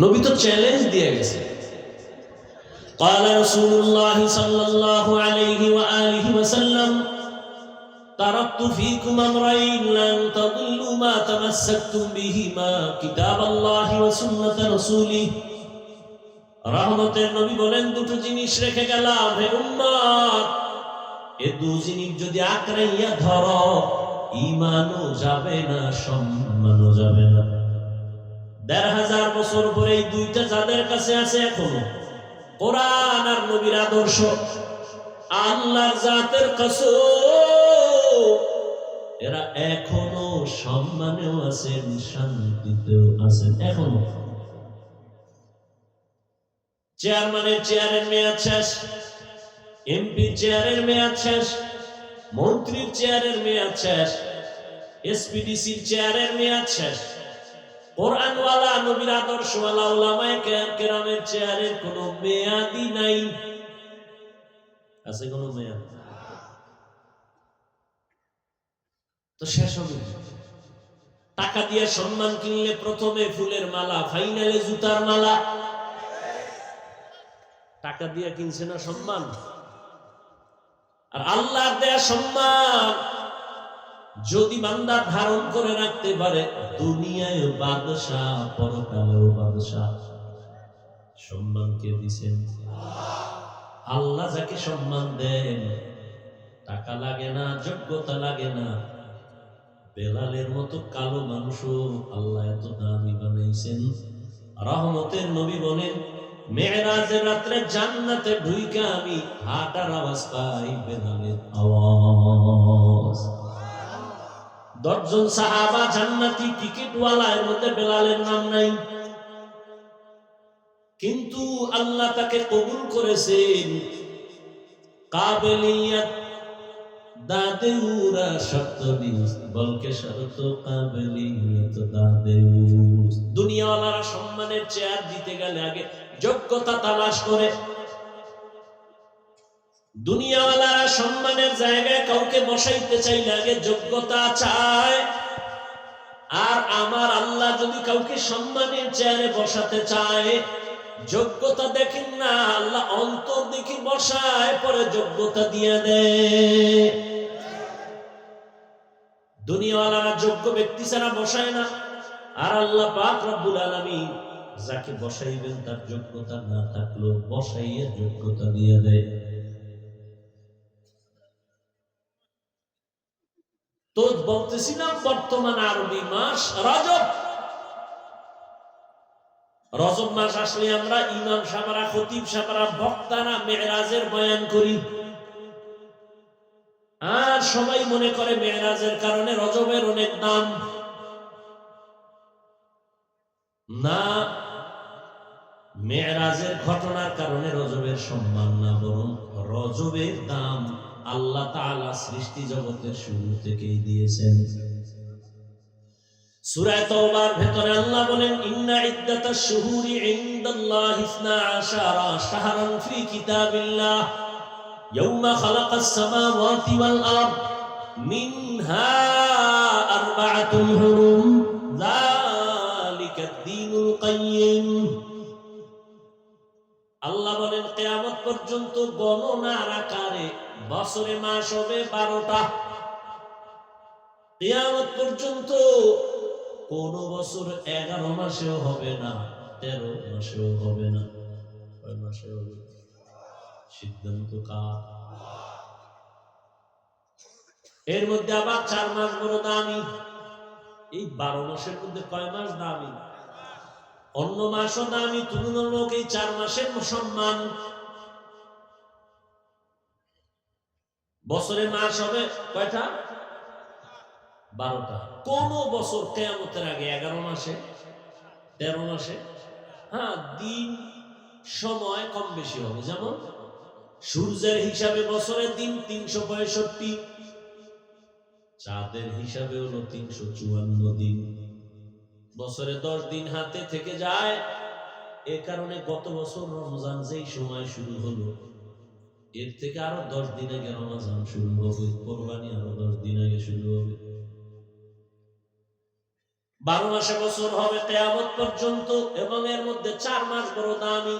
নবী তো চ্যালেঞ্জ দিয়ে গেছে। قال رسول الله صلى الله عليه وآله وسلم تركت فيكم أمرين لن تضلوا ما تمسكتم بهما كتاب الله وسنة رسوله। রহমতের নবী বলেন, দুটো জিনিস রেখে গেলাম হে উম্মত, এই দুই জিনিস যদি আঁকড়াইয়া ধরো, ঈমানও যাবে না, সম্মানও যাবে না। ১৫০০ বছর পরে এই দুইটা যাদের কাছে আছে এখনো, কোরআন আর নবীর আদর্শ, আল্লাহর জাতের কসম, এরা এখনো সম্মানেও আছেন, শান্তিতেও আছেন। এখনো চেয়ারম্যানের চেয়ারের মেয়াদ শেষ, এমপি চেয়ারের মেয়াদ শেষ, মন্ত্রীর চেয়ারের মেয়াদ শেষ, এসপিডিসির চেয়ারের মেয়াদ শেষ, কোরআনওয়ালা নবীর আদর্শওয়ালা উলামায়ে কেরামের চেয়ারের কোনো মেয়াদই নাই। আছে কোনো মেয়াদ? তো শেষ হবে। টাকা দিয়ে সম্মান কিনলে প্রথমে ফুলের মালা, ফাইনালে জুতার মালা। টাকা দিয়ে কিনছে না সম্মান? আর আল্লাহর দেয়া সম্মান যদি বান্দা ধারণ করে রাখতে পারে, দুনিয়ায় বাদশাহ, পরকালেও বাদশাহ। সম্মান কে দিছেন? আল্লাহ যাকে সম্মান দেন, টাকা লাগে না, যোগ্যতা লাগে না। বেলালের মতো কালো মানুষও আল্লাহ এত দামি বানাইছেন। রহমতের নবী বলেন, মেরাজের রাত্রে জান্নাতে ঢুইকা আমি হাঁটার আওয়াজ পাই, বেলালের আওয়াজ। ১০ জন সাহাবা জান্নাতি টিকিটওয়ালা, এর মধ্যে বেলালের নাম নাই, কিন্তু আল্লাহ তাকে কবুল করেছেন। কাবেলিয়াত দাদেউরা শর্ত দিস, বলকে শরত কাবেলিয়াত দাদেউস। দুনিয়াওয়ালারা সম্মানের চেয়ার দিতে গেলে আগে যোগ্যতা তালাশ করে। দুনিয়াওয়ালারা সম্মানের জায়গায় কাউকে বসাইতে চাইলে আগে যোগ্যতা চায়। আর আমার আল্লাহ যদি কাউকে সম্মানের চেয়ারে বসাতে চায়, যোগ্যতা দেখেন না, আল্লাহ অন্তর দেখে বসায়, পরে যোগ্যতা দিয়ে দেয়। দুনিয়াওয়ালারা যোগ্য ব্যক্তি ছাড়া বসায় না, আর আল্লাহ পাক রব্বুল আলামিন যাকে বসাইবেন তার যোগ্যতা না থাকলেও বসাইয়ে যোগ্যতা দিয়ে দেয়। তো বলতেছিলাম, বর্তমান আরবি মাস রজব। রজব মাস আসলে আমরা ইমাম সাহেবরা, খতিব সাহেবরা, বক্তারা মেরাজের বয়ান করি, আর সবাই মনে করে মেরাজের কারণে রজবের অনেক দাম। না, মেরাজের ঘটনার কারণে রজবের সম্মান না, বরং রজবের দাম আল্লাহ তাআলা সৃষ্টি জগতের শুরু থেকেই দিয়েছেন। সূরা তাওবার ভেতরে আল্লাহ বলেন, ইন্না ইদ্দাতাশ শুহুরি ইনদাল্লাহি 12 শাহরান ফি কিতাবিল্লাহ ইয়াওমা খালাকাস সামাওয়াতি ওয়াল আরদ মিনহা আরবাআতুন হুরুম যালিকাদ দীনুল কাইয়্যিম। আল্লাহ বলেন কিয়ামত পর্যন্ত গণনার আকারে বছরে মাস হবে 12টা। কিয়ামত পর্যন্ত কোন বছর 11 মাসেও হবে না, 13 মাসেও হবে না। কয় মাসে হবে? সিদ্ধান্ত কার? এর মধ্যে আবার 4 মাস বড় দামি। এই 12 মাসের মধ্যে কয় মাস দামি? অন্য মাসও দামি, তুলনামূলক এই 4 মাসের সম্মান। বছরে মাস হবে কয়টা? 12টা। কোন বছর কিয়ামতের আগে 11 মাসে 13 মাসে? হ্যাঁ, দিন সময় কম বেশি হবে। যেমন সূর্যের হিসাবে বছরের দিন 365, চাঁদের হিসাবে হলো 354 দিন। বছরে 10 দিন হাতে থেকে যায়। এ কারণে গত বছর রমজান যেই সময় শুরু হলো, এর থেকে আরো 10 দিন আগে রমজান শুরু হবে, কোরবানি আরো 10 দিন আগে শুরু হবে। 12 মাসে বছর হবে কিয়ামত পর্যন্ত, এবং এর মধ্যে 4 মাস বড় দামি।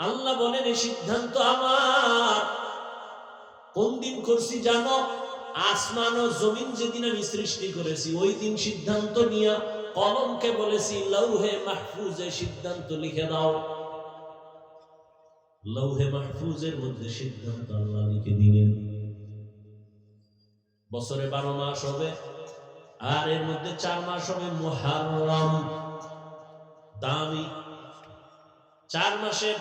আল্লাহ বলেন এই সিদ্ধান্ত আমার। কোন দিন করছি জানো? আসমান ও জমিন যেদিন আমি সৃষ্টি করেছি ওই দিন সিদ্ধান্ত নিয়ে কলমকে বলেছি লৌহে মাহফুজে সিদ্ধান্ত লিখে দাও। লৌহে মাহফুজের মধ্যে সিদ্ধান্ত আল্লাহ লিখে দিলেন। বছরে 12 মাস হবে, আর এর মধ্যে 4 মাস হবে মুহররম, দামি। 4 মাসে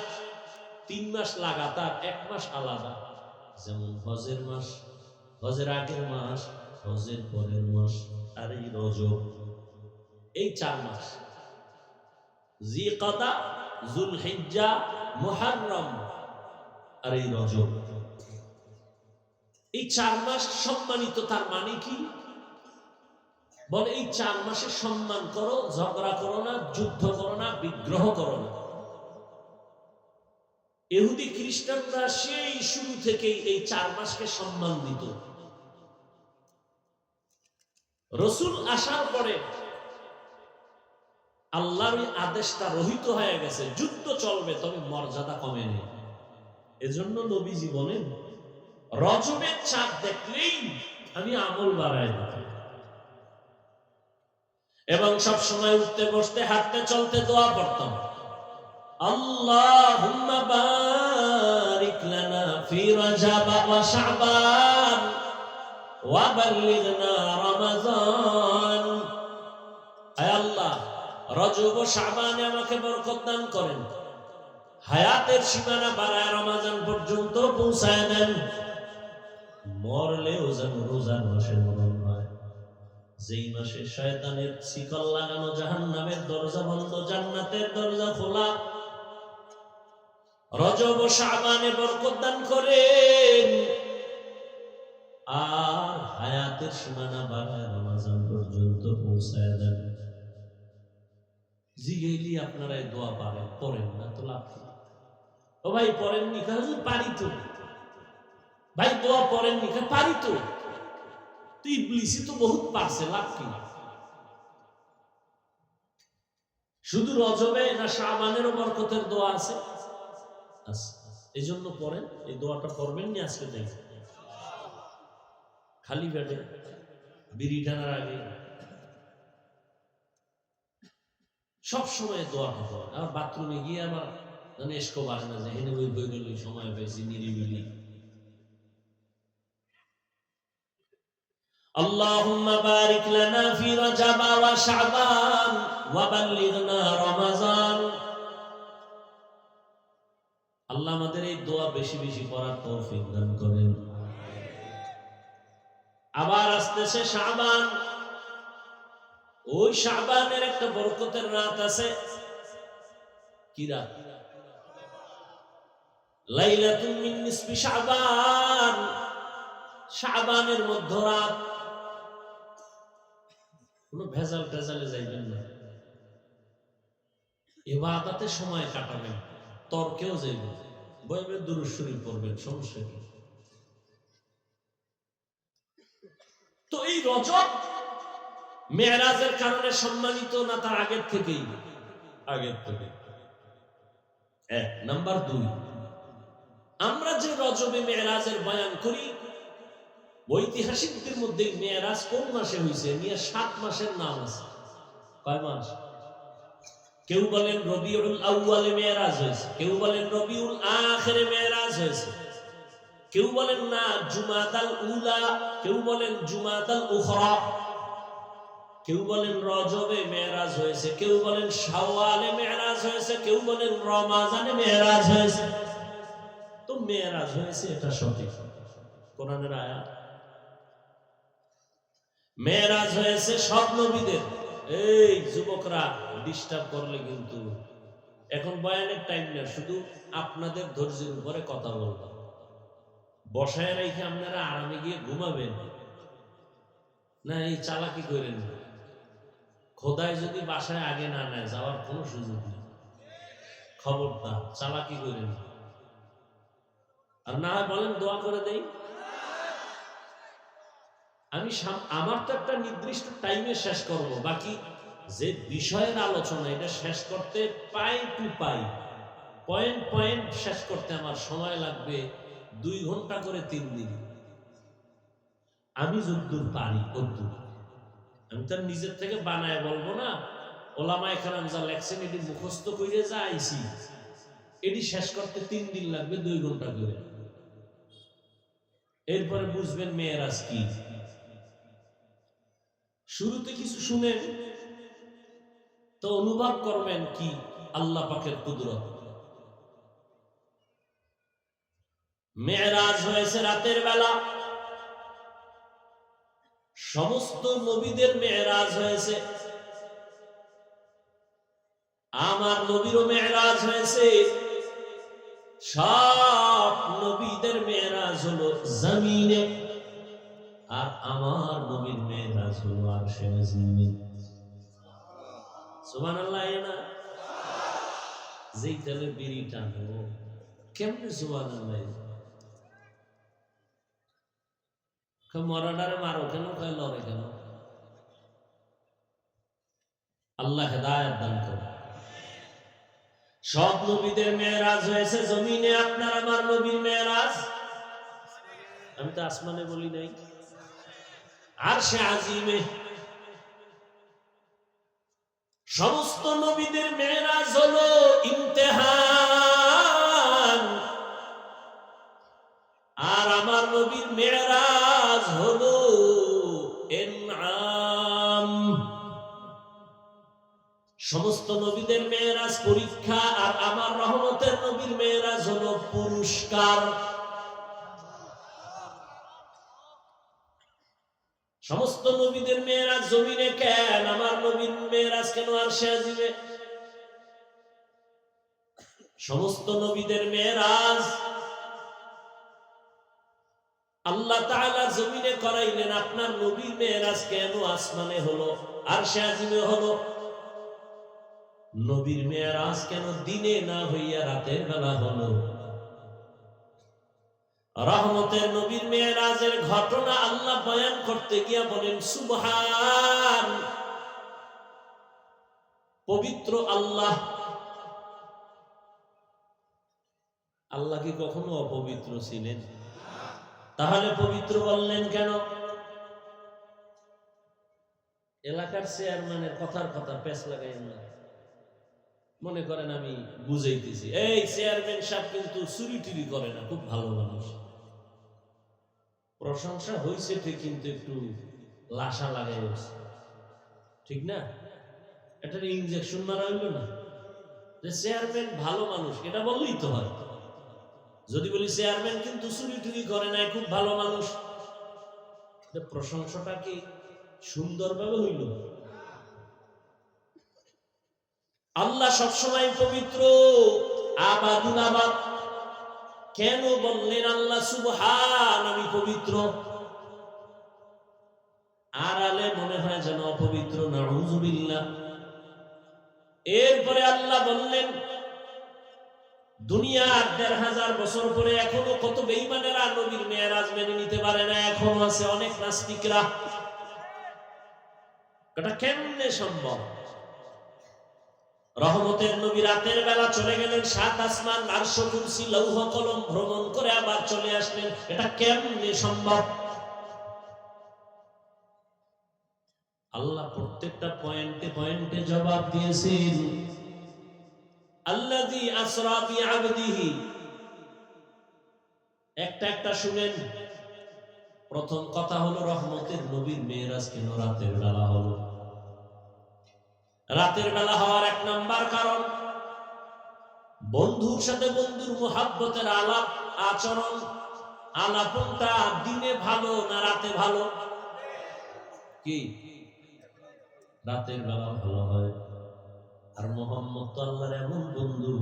3 মাস লাগাতার, 1 মাস আলাদা। যেমন হজের মাস, হজের আগের মাস, হজের পরের মাস, আর এই রজব। এই 4 মাস জিকাদা, যুলহিজ্জা, মুহররম আর এই রজব। এই 4 মাস সম্মানিত। তার মানে কি? বলে এই 4 মাসে সম্মান করো, ঝগড়া করো না, যুদ্ধ করো না, বিগ্রহ করো না। ইহুদি খ্রিস্টানরা সেই শুরু থেকেই এই 4 মাসকে সম্মান দিত। রাসূল আসার পরে আল্লাহর আদেশটা রহিত হয়ে গেছে। যুদ্ধ চলবে, তবে মর্যাদা কমে নেই। এজন্য নবীজি বলেন রজবের চাঁদ দেখলেই আমি আমল বাড়াই দিতাম, এবং সব সময় উঠতে বসতে হাঁটতে চলতে দোয়া পড়তাম, আল্লাহুম্মা বারিক লানা ফি রজব ওয়া শাবান ওয়া বাল্লিগনা রমাজান। আয় আল্লাহ, রজব ও শাবানে আমাকে বরকত দান করেন, হায়াতের সীমানা বাড়ায় রমজান পর্যন্ত পৌঁছায় দেন। মরলেও যেন রোজার মাসে মরণ হয়, যেই মাসে শয়তানের শিকল লাগানো, জাহান্নামের দরজা বন্ধ, জান্নাতের দরজা খোলা। রজব ও শাবানে বরকত দান করেন, আর হায়াতের সীমানা বাড়ায় রমজান পর্যন্ত পৌঁছায় দেন। জিগেলি আপনারা এই দোয়া পারেন, পড়েন না তো লাভ কি? ও ভাই পড়েননি? হুজুর পারি তো। ভাই দোয়া পড়েননি? পারি তো। তুই ইবলিসি তো বহুত পারছে, লাভ কি? শুধু রজবে না শাবানেরও বরকতের দোয়া আছে? এই জন্য পড়েন। এই দোয়াটা পড়বেন নি আজকে নেই, খালি পেটে বিড়ি টানার আগে সব সময় দোয়াটা পড়েন। আর বাথরুমে গিয়ে আমার মানে এসকো বাড়ে না যে হেনে বই বই গেল সময় পেয়েছি নিরিবিলি। আল্লাহুম্মা বারিক লানা ফি রজব ওয়া শাবান ওয়া বাল্লিগনা রমাজান। আল্লাহ আমাদের এই দোয়া বেশি বেশি পড়ার তৌফিক দান করেন। আবার আসতেছে শাবান। ওই শাবানের একটা বরকতের রাত আছে। কি রাত? লাইলাতুন মিন নিসফি শাবান, শাবানের মধ্যরাত। কোনো ভেজাল টেজালে যাইবেন না, ইবাদতে সময় কাটাবেন, তর্কেও যাইবেন, বইবে দুরূদ শরীফ পড়বেন, সমস্যা কি? তো এই রজব মেরাজের কারণে সম্মানিত না তার আগের থেকেই? আগের থেকে। এক। নাম্বার 2, আমরা যে রজবে মেরাজের বয়ান করি, ঐতিহাসিকদের মধ্যে মেরাজ কোন মাসে হয়েছে নিয়ে 7 মাসের নাম আছে। কয় মাস? কেউ বলেন রবিউল আউয়ালে মেরাজ হয়েছে, কেউ বলেন রবিউল আখিরে মেরাজ হয়েছে, কেউ বলেন না জুমাদাল উলা, কেউ বলেন জুমাদাল উখরা, কেউ বলেন রজবে মেরাজ হয়েছে, কেউ বলেন শাওয়ালে মেরাজ হয়েছে, কেউ বলেন রমাজানে মেরাজ হয়েছে। তো মেরাজ হয়েছে এটা সঠিক, কোরআনের আয়াত। মেরাজ হয়েছে সব নবীদের। এই যুবকরা ডিস্টার্ব করলে কিন্তু এখন বয়ানের টাইম না, শুধু আপনাদের ধৈর্যের উপরে কথা বলবো। বসায় রেখে আপনারা আরামে গিয়ে ঘুমাবেন না, এই চালাকি করেন না। খোদায় যদি বাসায় আগে না নেয় যাওয়ার কোনো সুযোগ নেই, খবরদার চালাকি করেন না। আর না হয় বলেন দোয়া করে দেই। আমি আমার তো একটা নির্দিষ্ট টাইমে শেষ করব, বাকি যে বিষয়ের আলোচনা এটা শেষ করতে পাই টু পাই, পয়েন্ট পয়েন্ট শেষ করতে আমার সময় লাগবে 2 ঘন্টা করে 3 দিন। আমি যদ্দূর পারি তদ্দূর, আমি তার নিজের থেকে বানায় বলবো না। ওলামায়ে কেরাম যা লেখছেন এটি মুখস্থ করে যা আইছি, এটি শেষ করতে 3 দিন লাগবে 2 ঘন্টা করে। এরপরে বুঝবেন মেরাজ কি। শুরুতে কিছু শুনেন তো অনুভব করবেন কি আল্লাহ পাকের কুদরত। মেরাজ হয়েছে রাতের বেলা, সমস্ত নবীদের মেরাজ হয়েছে, আমার নবীরও মেরাজ হয়েছে। সব নবীদের মেরাজ হলো জমিনে, আর আমার নবীর মেরাজ হলো আরশে আজিমে। সুবহানাল্লাহ। না যেই তালে বিড়ি টানবো কেমনে সুবহানাল্লাহ। মরাডারে মারো কেন, কয় লড়ে কেন? আল্লাহ হেদায়েত দান করে। সব নবীদের মেরাজ হয়েছে জমিনে, আপনার আমার নবীর মেরাজ, আমি তো আসমানে বলি নাই, আরশে আজিমে। সমস্ত নবীদের মেরাজ হলো ইমতিহান, আর আমার নবীর মেরাজ হলো ইনআম। সমস্ত নবীদের মেরাজ পরীক্ষা, আর আমার রহমতের নবীর মেরাজ হলো পুরস্কার। সমস্ত নবীদের মেরাজ জমিনে কেন, আমার নবীর মেরাজ কেন আরশে আজিমে? সমস্ত নবীদের মেরাজ আল্লাহ তাআলা জমিনে করাইলেন, আপনার নবীর মেরাজ কেন আসমানে হলো, আরশে আজিমে হলো? নবীর মেরাজ কেন দিনে না হইয়া রাতের বেলা হলো? রহমতের নবীর মেরাজের ঘটনা আল্লাহ বয়ান করতে গিয়া বলেন সুবহান, পবিত্র আল্লাহ। আল্লাহ কি কখনো অপবিত্র ছিলেন? তাহলে পবিত্র বললেন কেন? এলাকার চেয়ারম্যানের কথার কথা পেছ লাগাইন না, মনে করেন আমি বুঝাইতেছি। এই চেয়ারম্যান সাহেব কিন্তু চুরি টুরি করে না, খুব ভালো মানুষ। প্রশংসা হয়েছে ঠিক, কিন্তু একটু লাশা লাগাই হয়েছে, ঠিক না? এটা ইনজেকশন মারা হইল না যে চেয়ারম্যান ভালো মানুষ, এটা বললেই তো হয়। যদি বলি চেয়ারম্যান কিন্তু চুরি টুরি করে না, খুব ভালো মানুষ, প্রশংসাটা কি সুন্দরভাবে হইল? আল্লাহ সবসময় পবিত্র, আবাদুল আবাদ। কেন বললেন আল্লাহ সুবহান, আমি পবিত্র? আড়ালে মনে হয় যেন অপবিত্র, নাউযুবিল্লাহ। এরপরে আল্লাহ বললেন দুনিয়ার ১৫০০ বছর পরে এখনো কত বেঈমানেরা নবীর মেরাজ মেনে নিতে পারে না, এখনো আছে অনেক নাস্তিকরা। এটা কেমনে সম্ভব? রহমতের নবী রাতের বেলা চলে গেলেন 7 আসমান, আরশ, কুরসি, লৌহ কলম ভ্রমণ করে আবার চলে আসলেন। এটা কেমনে সম্ভব? আল্লাহ প্রত্যেকটা পয়েন্টে পয়েন্টে জবাব দিয়েছেন। আল্লাযী আসরা বিআবদিহি, একটা একটা শুনেন। প্রথম কথা হলো রহমতের নবীর মেরাজ কেন রাতের বেলা হলো? রাতের বেলা হওয়ার এক নাম্বার কারণ, বন্ধুর সাথে বন্ধুর মুহাব্বতের আলাপ আচরণ, আলাপনটা দিনে ভালো না রাতে ভালো? কি রাতের বেলা ভালো হয়। আর মুহাম্মদ তো আল্লাহর এমন বন্ধু,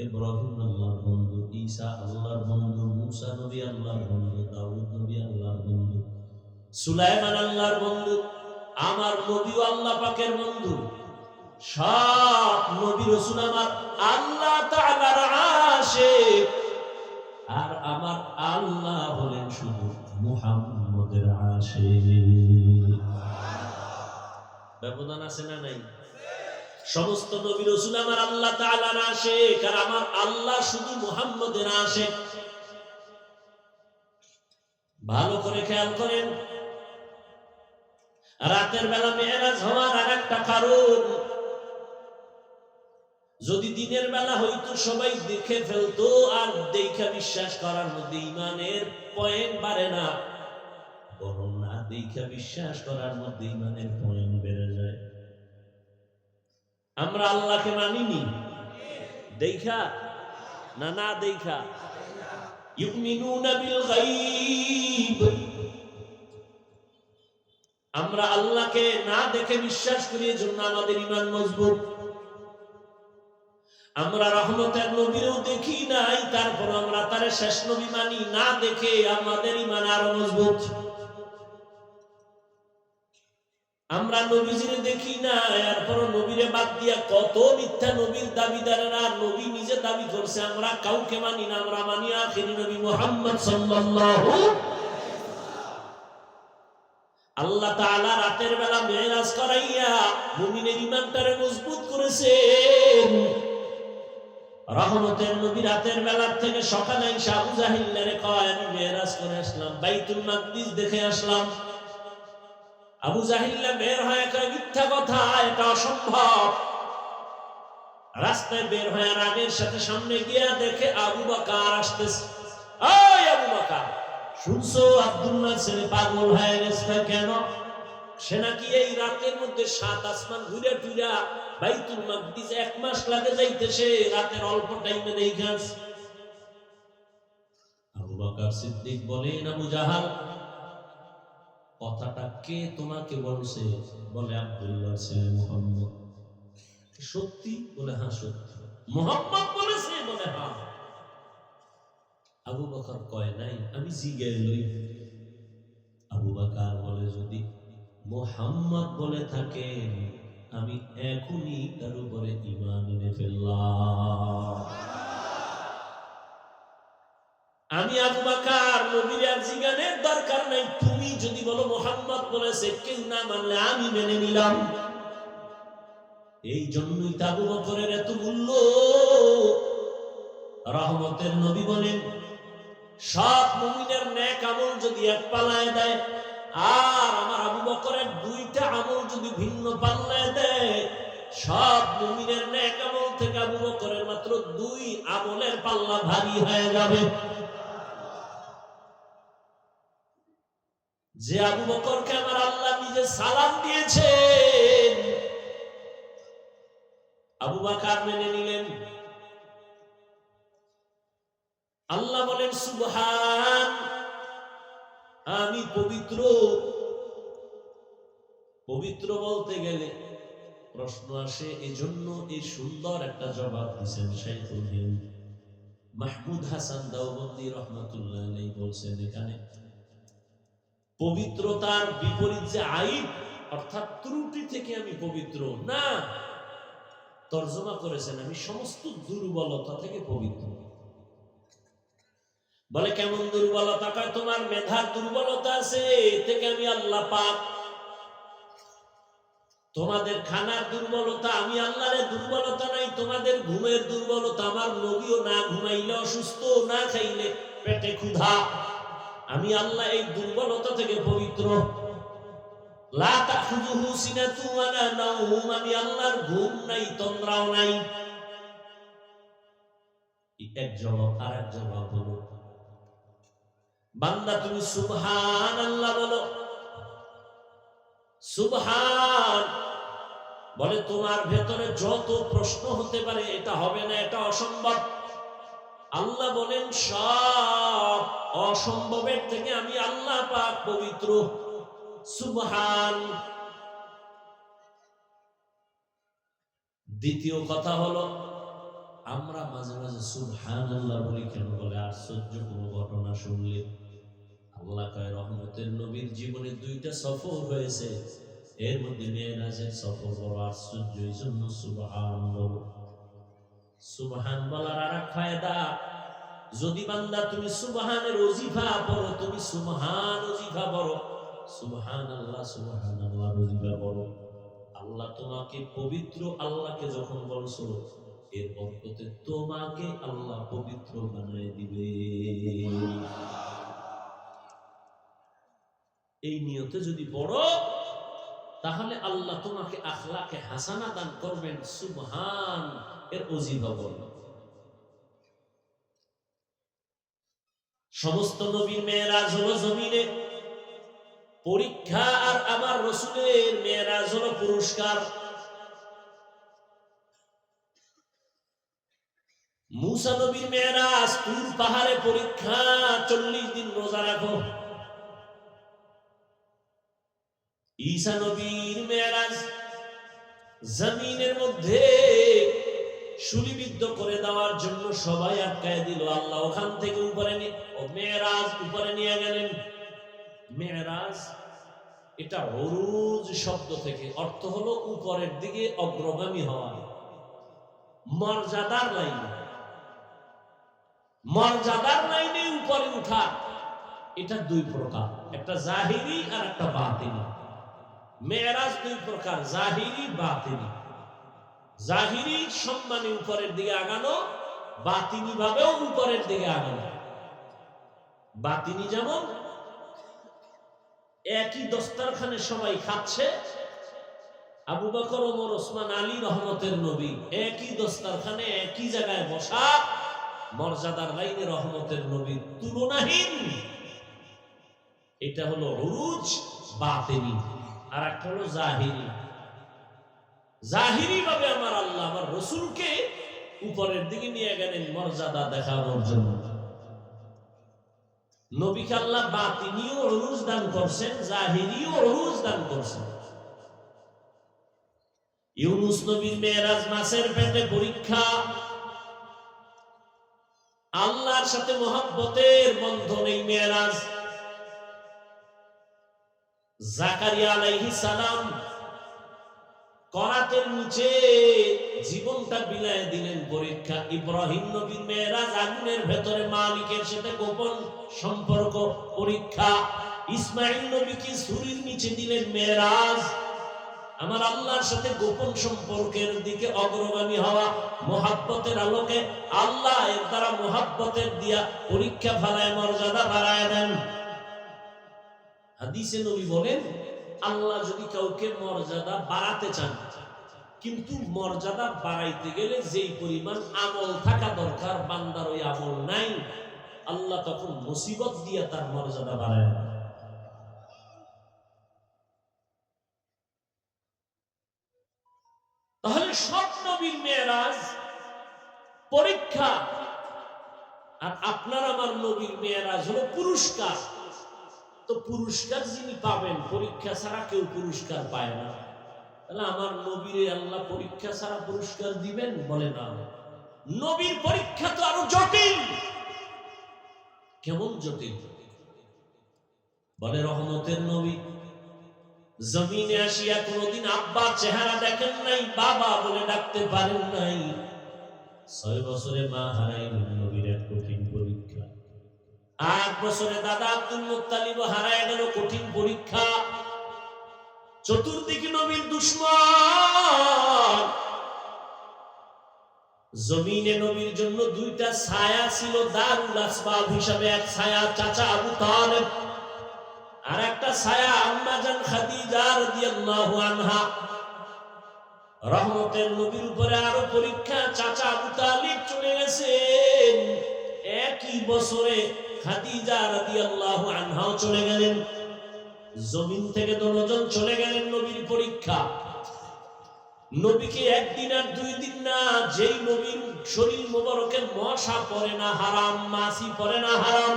ইব্রাহিম আল্লাহর বন্ধু, ঈসা আল্লাহর বন্ধু, মুসা নবী আল্লাহর বন্ধু, দাউদ নবী আল্লাহর বন্ধু, সুলাইমান আল্লাহর বন্ধু, আমার নবীও আল্লাহ পাকের বন্ধু। সব নবী রাসূল আমার আল্লাহ তাআলার আশিক, আর আমার আল্লাহ হলেন শুধু মুহাম্মদের আশিক। ব্যবধান আছে না নাই? সমস্ত নবী রাসূল আমার আল্লাহ তাআলার আশিক, আর আমার আল্লাহ শুধু মুহাম্মদের আশিক। ভালো করে খেয়াল করেন, রাতের বেলা মেরাজ হওয়ার আরেকটা কারণ, যদি দিনের বেলা হইতো সবাই দেখে ফেলতো, আর দেখা বিশ্বাস করার মধ্যে ঈমানের পয়েন্ট বাড়ে না, বরং না দেখা বিশ্বাস করার মধ্যে ঈমানের পয়েন্ট বেড়ে যায়। আমরা আল্লাহকে মানিনি দেখা না, না দেখা। ইউমিনুনা বিল গায়ব, আমরা আল্লাহকে না দেখে বিশ্বাস করি, এজন্য আমাদের ঈমান মজবুত। আমরা রহমতের নবীরও দেখি নাই, তারপর আমরা তার শেষ নবী মানি না দেখে, আমাদের ঈমান আরো মজবুত। আমরা নবীজিরে দেখি না, এরপর নবীরে বাদ দিয়া কত মিথ্যা নবীর দাবিদারেরা নবী নিজে দাবি করছে, আমরা কাউকে মানি না, আমরা মানি আখিরি নবী মুহাম্মদ সাল্লাল্লাহু। আল্লাহ তাআলা রাতের বেলা মেরাজ করাইয়া মুমিনের ঈমানটারে মজবুত করেছেন। রহমতের নবী রাতের বেলার থেকে সকালে এসে আবু জাহিলরে কয়, আমি মেরাজ করে আসলাম, বাইতুল মাকদিস দেখে আসলাম। আবু জাহিল বের হয়ে কয়, মিথ্যা কথা, এটা অসম্ভব। রাস্তায় বের হয়ে রাগের সাথে সামনে গিয়া দেখে আবু বকর আসতেছে। ওই আবু বকর, শুনছো আব্দুল্লাহর ছেলে পাগল হয়ে গেছে কেন? সে নাকি এই রাতের মধ্যে 7 আসমান ঘুরে টুরা বাইতুল মাকদিস 1 মাস লাগে যাইতেছে, রাতের অল্প টাইমে দেখে আসে। আবু বকর সিদ্দিক বলেন, আবু জাহাল, কথাটা কে তোমাকে বলছে? বলে আব্দুল্লাহর ছেলে মুহাম্মদ। সত্যি? বলে হ্যাঁ সত্যি। মুহাম্মদ বলেছে? বলে হ্যাঁ। আবু বকর কয় নাই, আমি জিজ্ঞাসা লই। আবু বকর বলে, যদি মুহাম্মদ বলে থাকে, আমি এখনই তার উপরে ঈমান এনে ফেললাম। আমি আবু বকর নবীর আর জিজ্ঞানের দরকার নাই, তুমি যদি বলো মুহাম্মদ বলেছে, কেউ না মানলে আমি মেনে নিলাম। এই জন্যই তো আবু বকরের এত মূল্য। রহমতের নবী বলেন, সব মুমিনের নেক আমল যদি এক পাল্লায় দেয়, আর আমার আবু বকরের 2টা আমল যদি ভিন্ন পাল্লায় দেয়, সব মুমিনের নেক আমল থেকে আবু বকরের মাত্র 2 আমলের পাল্লা ভারী হয়ে যাবে। যে আবু বকরকে আমার আল্লাহ নিজে সালাম দিয়েছেন, আবু বকর মেনে নিলেন। আল্লাহ বলেন, সুবহান, আমি পবিত্র। পবিত্র বলতে গেলে প্রশ্ন আসে, এজন্য এই সুন্দর একটা জবাব দিয়েছেন শাইখুল হিন্দ মাহমুদ হাসান দেওবন্দি রহমাতুল্লাহ আলাইহি বলছেন, এখানে পবিত্রতার বিপরীত যে আইব, অর্থাৎ ত্রুটি থেকে আমি পবিত্র না, তর্জমা করেছেন আমি সমস্ত দুর্বলতা থেকে পবিত্র। বলে কেমন দুর্বলতা? কয় তোমার মেধার দুর্বলতা আছে, এ থেকে আমি আল্লাহ পাক। তোমাদের খানার দুর্বলতা আমি আল্লাহর দুর্বলতা নাই, তোমাদের ঘুমের দুর্বলতা আমার নবীও না ঘুমাইলে অসুস্থ, না খাইলে পেটে ক্ষুধা, আমি আল্লাহ এই দুর্বলতা থেকে পবিত্র। লা তাখুযুহু সিনাতু ওয়ালা নাওম, আমি আল্লাহর ঘুম নাই, তন্দ্রাও নাই। এক জবাব। আর এক জবাব হলো, বান্দা তুমি সুবহানাল্লাহ বলো। সুবহান বলে তোমার ভেতরে যত প্রশ্ন হতে পারে এটা হবে না, এটা অসম্ভব। আল্লাহ বলেন সব অসম্ভবের থেকে আমি আল্লাহ পাক পবিত্র। সুবহান। দ্বিতীয় কথা হলো, আমরা মাঝে মাঝে সুবহানাল্লাহ বলি কেন? বলে আশ্চর্য কোনো ঘটনা শুনলে। আল্লাহ কয় রহমতের নবীর জীবনে 2টা সফর হয়েছে, এর মধ্যে মেরাজের সফর বড় আশ্চর্য, এই জন্য সুবহান বলো। সুবহান বলার আর এক ফায়দা, যদি বান্দা তুমি সুবহানের ওজিফা পড়ো, তুমি সুবহান ওজিফা পড়ো, সুবহানাল্লাহ সুবহানাল্লাহ ওজিফা পড়ো, আল্লাহ তোমাকে পবিত্র, আল্লাহকে যখন বলছো এর বরকতে তোমাকে আল্লাহ পবিত্র বানায় দিবে। এই নিয়তে যদি পড়ো তাহলে আল্লাহ তোমাকে আখলাকে হাসানা দান করবেন। সুবহান এর ওজিফা বলো। সমস্ত নবীর মেরাজ হলো জমিনে পরীক্ষা, আর আমার রাসূলের মেরাজ হলো পুরস্কার। মুসা নবীর মেরাজ তুর পাহাড়ে পরীক্ষা, 40 দিন রোজা রাখো। ঈসা নবীর মেরাজ জমিনের মধ্যে শুলিবিদ্ধ করে দেওয়ার জন্য সবাই আটকায় দিল, আল্লাহ ওখান থেকে উপরে মেরাজ উপরে নিয়ে গেলেন। মেরাজ এটা উরুজ শব্দ থেকে, অর্থ হলো উপরের দিকে অগ্রগামী হওয়া, মর্যাদার লাইনে, মর্যাদার লাইনে উপরে উঠা। এটা 2 প্রকার, একটা জাহিরি আর একটা বাতিনি। মেরাজ 2 প্রকার, জাহিরি বাতিনি। জাহিরি সম্মানে উপরের দিকে আগানো, বাতিনি ভাবেও উপরের দিকে আগানো। বাতিনি যেমন একই দস্তরখানে সবাই খাচ্ছে, আবু বকর, ওমর, ওসমান, আলী রহমতের নবী একই দস্তরখানে একই জায়গায় বসা, মর্যাদার লাইনে রহমতের নবী তুলনাহীন। এটা হলো উরুজ বাতিনি। আর একটা হলো জাহিরি। জাহিরি ভাবে আমার আল্লাহ আমার রাসূলকে উপরের দিকে নিয়ে গেলেন মর্যাদা দেখানোর জন্য। নবীকে আল্লাহ বাতিনিও উরুজ দান করছেন, জাহিরিও উরুজ দান করছেন। ইউনুস নবীর মেরাজ মাছের পেটে পরীক্ষা, আল্লাহর সাথে মহব্বতের বন্ধন এই মেরাজ। জাকারিয়া আলাইহিস সালাম করাতের নিচে জীবনটা বিলায় দিলেন, পরীক্ষা। ইব্রাহিম নবীর মেরাজ আগুনের ভেতরে মালিকের সাথে গোপন সম্পর্ক, পরীক্ষা। ইসমাইল নবীকে ছুরির নিচে দিলেন, মেরাজ। আমার আল্লাহর সাথে গোপন সম্পর্কের দিকে অগ্রগামী হওয়া, মুহাব্বতের আলোকে আল্লাহ এর দ্বারা মুহাব্বতের দিয়া পরীক্ষা ফলায় মর্যাদা বাড়ায় দেন। হাদিসে নবী বলেন, আল্লাহ যদি কাউকে মর্যাদা বাড়াতে চান, কিন্তু মর্যাদা বাড়াইতে গেলে যেই পরিমাণ আমল থাকা দরকার বান্দার ওই আমল নাই, আল্লাহ তখন মুসিবত দিয়া তার মর্যাদা বাড়ায় না। তাহলে সব নবীর মেরাজ পরীক্ষা, আর আপনার আমার নবীর মেরাজ হলো পুরস্কার। তো পুরস্কার যিনি পাবেন, পরীক্ষা ছাড়া কেউ পুরস্কার পায় না। তাহলে আমার নবীরে আল্লাহ পরীক্ষা ছাড়া পুরস্কার দিবেন? বলে না। নবীর পরীক্ষা তো আরো জটিল। কেমন জটিল? বলে রহমতের নবী জমিনে আসিয়া কোনদিন আব্বা চেহারা দেখেন নাই, বাবা বলে ডাকতে পারেন নাই। 6 বছরে মা হারাইলেন, নবীর এক কঠিন পরীক্ষা। 8 বছরে দাদা আব্দুল মুত্তালিব হারায় গেল, কঠিন পরীক্ষা। চতুর্দিকে নবীর দুশমন। জমিনে নবীর জন্য দুইটা ছায়া ছিল দারুল আসবাব হিসাবে, এক ছায়া চাচা আবু তালেব, আর একটা ছায়া আম্মা জান খাদিজা রাদিয়াল্লাহু আনহা। রহমতের নবীর উপরে আরো পরীক্ষা, চাচা আবু তালিব চলে গেছেন, একই বছরে খাদিজা রাদিয়াল্লাহু আনহাও চলে গেলেন। জমিন থেকে দুজন চলে গেলেন, নবীর পরীক্ষা। নবীকে একদিন আর 2 দিন না, যেই নবীর শরীর মোবারকে মশা পড়ে না হারাম, মাছি পড়ে না হারাম,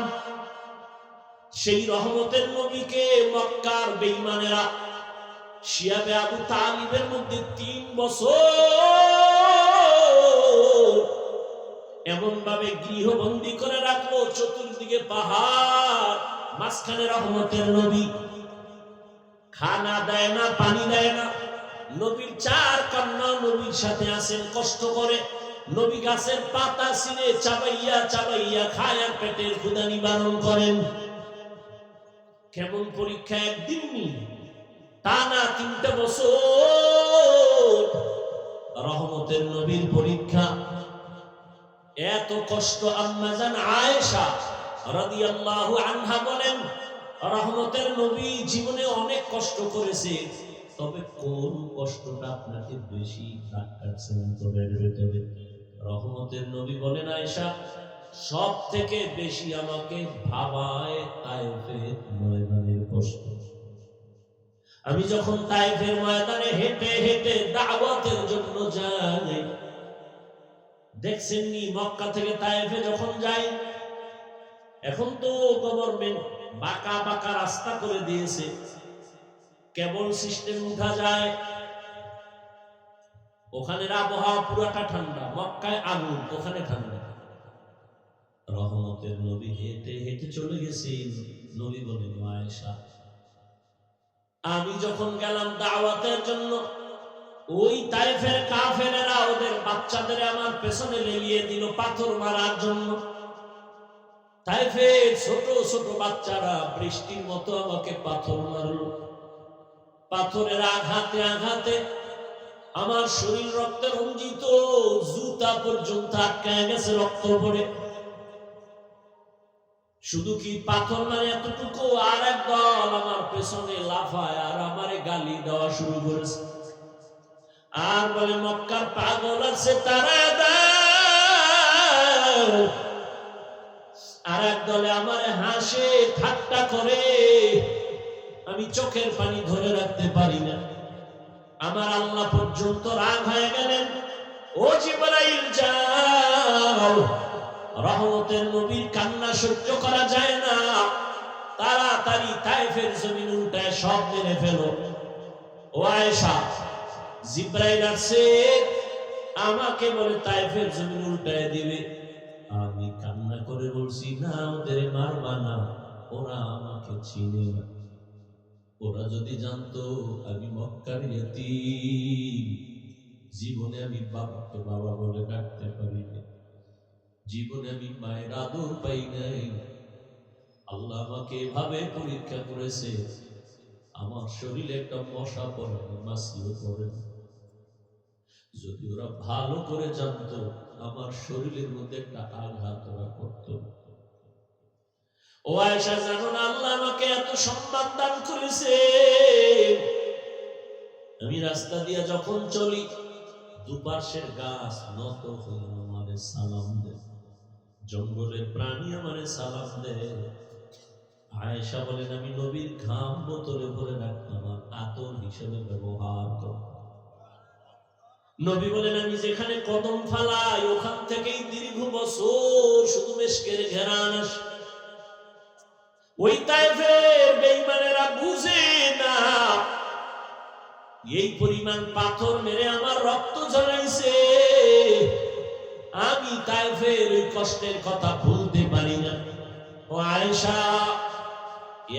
সেই রহমতের নবীকে মক্কার বেঈমানেরা শিয়াবে আবু তালিবের মধ্যে 3 বছর এমন ভাবে গৃহবন্দী করে রাখলো, চতুর্দিকে পাহাড়, মাঝখানে রহমতের নবী। খানা দেয় না, পানি দেয় না। নবীর 4 কন্যা নবীর সাথে আছেন, কষ্ট করে নবী গাছের পাতা ছিঁড়ে চাবাইয়া চাবাইয়া খায় আর পেটের ক্ষুধা নিবারণ করেন। কেমন পরীক্ষা! একদিন নি, টানা 3 বছর রহমতের নবীর পরীক্ষা। এত কষ্ট আম্মা জান আয়েশা রাদিয়াল্লাহু আনহা বলেন, রহমতের নবী জীবনে অনেক কষ্ট করেছে, তবে কোন কষ্টটা আপনাকে বেশি দাগ কাটছে অন্তরের ভেতরে? রহমতের নবী বলেন, আয়েশা, সব থেকে বেশি আমাকে ভাবায় তায়েফের ময়দানের কষ্ট। আমি যখন তায়েফের ময়দানে হেঁটে হেঁটে দাওয়াতের জন্য যাই, দেখছেননি মক্কা থেকে তায়েফে যখন যাই, এখন তো গভর্নমেন্ট বাঁকা বাঁকা রাস্তা করে দিয়েছে, কেবল সিস্টেম উঠা যায়। ওখানের আবহাওয়া পুরাটা ঠান্ডা, মক্কায় আগুন, ওখানে ঠান্ডা। রহমতের নবী হেঁটে হেঁটে চলে গেছেন। নবী বলেন, আয়েশা, আমি যখন গেলাম দাওয়াতের জন্য, ওই তায়েফের কাফেরেরা ওদের বাচ্চাদের আমার পেছনে লেলিয়ে দিল পাথর মারার জন্য। তায়েফের ছোট ছোট বাচ্চারা বৃষ্টির মতো আমাকে পাথর মারল। পাথরের আঘাতে আঘাতে আমার শরীর রক্তে রঞ্জিত, জুতা পর্যন্ত আটকায় গেছে রক্ত পড়ে। শুধু কি পাথর মানে এতটুকু, আর এক দল আমার পেছনে লাফায় আর আমারে গালি দেওয়া শুরু করেছে, আর বলে, মক্কার পাগল আছে তারা দাও। আর এক দলে আমারে হাসে ঠাট্টা করে, আমি চোখের পানি ধরে রাখতে পারি না। আমার আল্লাহ পর্যন্ত রাগ হয়ে গেলেন, ও জিবরাইল যাও, রহমতের নবীর কান্না সহ্য করা যায় না, তাড়াতাড়ি তায়েফের জমিন উল্টায় সব মেরে ফেলো। ও আয়েশা, জিবরাইল আসছে, আমাকে বলে তায়েফের জমিন উল্টায় দিবে। আমি কান্না করে বলছি, না, ওদের মারবা না, ওরা আমাকে চিনে না। ওরা যদি জানতো আমি মক্কার ইয়তীম, জীবনে আমি বাবাকে বাবা বলে ডাকতে পারি না, জীবনে আমি মায়ের আদর পাই নাই। আল্লাহ আমাকে এভাবে পরীক্ষা করেছে, আমার শরীরে একটা মশা পড়ে না, মাছিও পড়ে না। যদি ওরা ভালো করে জানতো আমার শরীরের মধ্যে একটা আঘাত ওরা করতো। ও আয়েশা, জানো না আল্লাহ আমাকে এত সম্মান দান করেছে, আমি রাস্তা দিয়ে যখন চলি দুপাশের গাছ নত হয়ে আমারে সালাম দেয়, জঙ্গলের প্রাণী আমারে সালাম দেয়। আয়েশা বলেন, আমি নবীর ঘাম বোতলে ভরে রাখতাম আর আতর হিসেবে ব্যবহার করতাম। নবী বলেন, আমি যেখানে কদম ফালাই ওখান থেকেই দীর্ঘ বছর শুধু মেশকের ঘেরান আসে। ওই তায়েফের বেঈমানেরা বুঝে না, এই পরিমাণ পাথর মেরে আমার রক্ত ঝরাইছে, আমি তায়েফের ওই কষ্টের কথা ভুলতে পারি না। ও আয়েশা,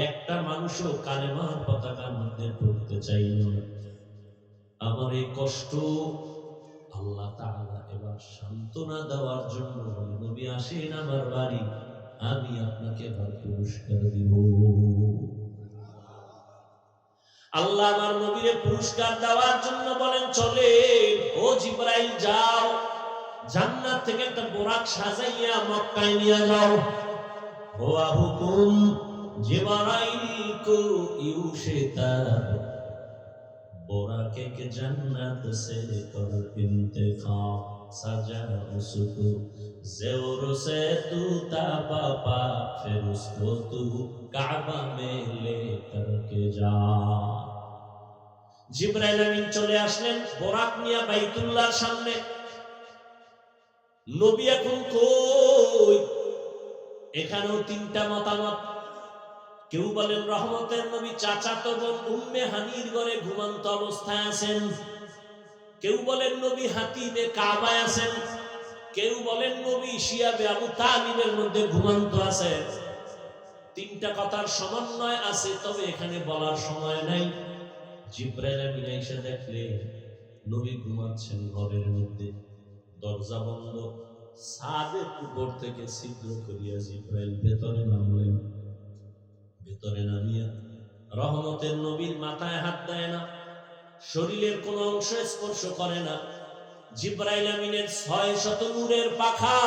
একটা মানুষও কালেমার পতাকার মধ্যে পড়তে চাইল না। আমার এই কষ্ট আল্লাহ তাআলা এবার সান্ত্বনা দেওয়ার জন্য বলে, নবী আসেন আমার বাড়ি, আমি আপনাকে এবার পুরস্কার দিব। আল্লাহ আমার নবীরে পুরস্কার দেওয়ার জন্য বলেন, চলে ও জিবরাইল যাও, জান্নাত থেকে একটা বোরাক সাজাইয়া মক্কায় নিয়ে যাও। হুয়া হুকুম জিবরাইল কো ইউশিতাব, बोराके के जन्नत से कर इंतखाब, सजा उसको ज़ेवर से तू ताबा, फिर उसको तू काबा में ले करके जा। জিবরাইল আমিন চলে আসলেন বোরাক নিয়ে বাইতুল্লাহর সামনে। নবী এখন কই? এখানেও তিনটা মতামত। কেউ বলেন রহমতের নবী চাচাতো বোন উম্মে হানির ঘরে ঘুমন্ত অবস্থায় আছেন, কেউ বলেন নবী হাতিমে কাবায় আছেন, কেউ বলেন নবী শিয়াবে আবু তালিবের মধ্যে ঘুমন্ত আছেন। তিনটা কথার সমন্বয় আছে, তবে এখানে বলার সময় নাই। জিবরাইল আমিন এসে দেখলে নবী ঘুমাচ্ছেন ঘরের মধ্যে, দরজা বন্ধ। ছাদের উপর থেকে ছিদ্র করিয়া জিবরাইল ভেতরে নামলেন। ভেতরে নামিয়া রহমতের নবীর মাথায় হাত দেয় না, শরীরের কোন অংশ স্পর্শ করে না। জিবরাইল আমিনের 600 নূরের পাখা,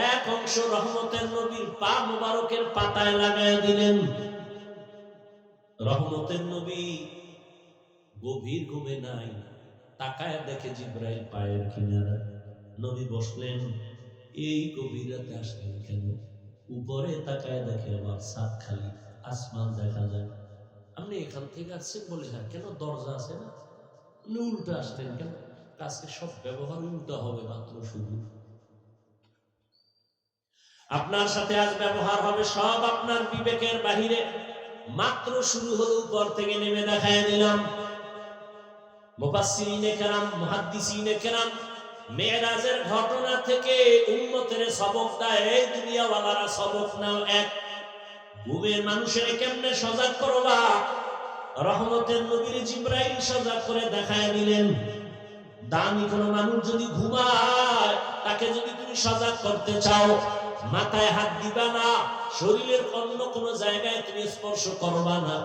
এক অংশ রহমতের নবীর পা মুবারকের পাতায় লাগায় দিলেন। রহমতের নবী গভীর ঘুমে নাই, তাকায় দেখে জিবরাইল পায়ের কিনারা। নবী বসলেন, এই গভীর রাতে আসলেন কেন? উপরে তাকায় দেখে আবার ছাদ খালি, আসমান দেখা যায়। আপনি এখান থেকে আসছেন বলে, হ্যাঁ কেন দরজা আছে না? আপনি উল্টো আসলেন কেন? আজকে সব ব্যবহার উল্টো হবে, মাত্র শুরু। আপনার সাথে আজ ব্যবহার হবে সব আপনার বিবেকের বাহিরে, মাত্র শুরু হলো। উপর থেকে নেমে দেখায় দিলাম। মুফাসসিরিনে কেরাম, মুহাদ্দিসিনে কেরাম মেরাজের ঘটনা থেকে উম্মতের সবক দেয়, এই দুনিয়াওয়ালারা সবক নাও। এক, ঘুমের মানুষের কেমনে সজাগ করবা? রহমতের নবীর জিবরাইল সজাগ করে দেখায় দিলেন। দামি কোন মানুষ যদি ঘুমায়, তাকে যদি তুমি সজাগ করতে চাও, মাথায় হাত দিবা না, শরীরের অন্য কোন জায়গায় তুমি স্পর্শ করবা না,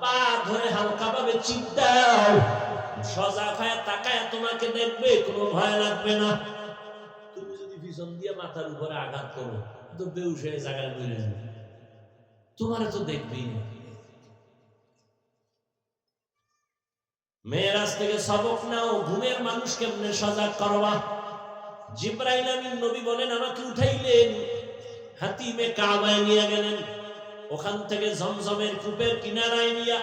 পা ধরে হালকা ভাবে চিপ দাও, সজাগ হয়ে তাকায় তোমাকে দেখবে, কোনো ভয় লাগবে না। তুমি যদি পিছন দিয়ে মাথার উপরে আঘাত করো, তো বেউস হয়ে জায়গায় মিলে যাবে, তোমার তো দেখবেই না। মেরাজ থেকে সবক নাও, ঘুমের মানুষ কেমনে সজাগ করবা। জিবরাইল আমিন নবী বলেন, আমাকে উঠাইলেন, হাতিমে কাবায় নিয়ে গেলেন। ওখান থেকে জমজমের কূপের কিনারায় নিয়ে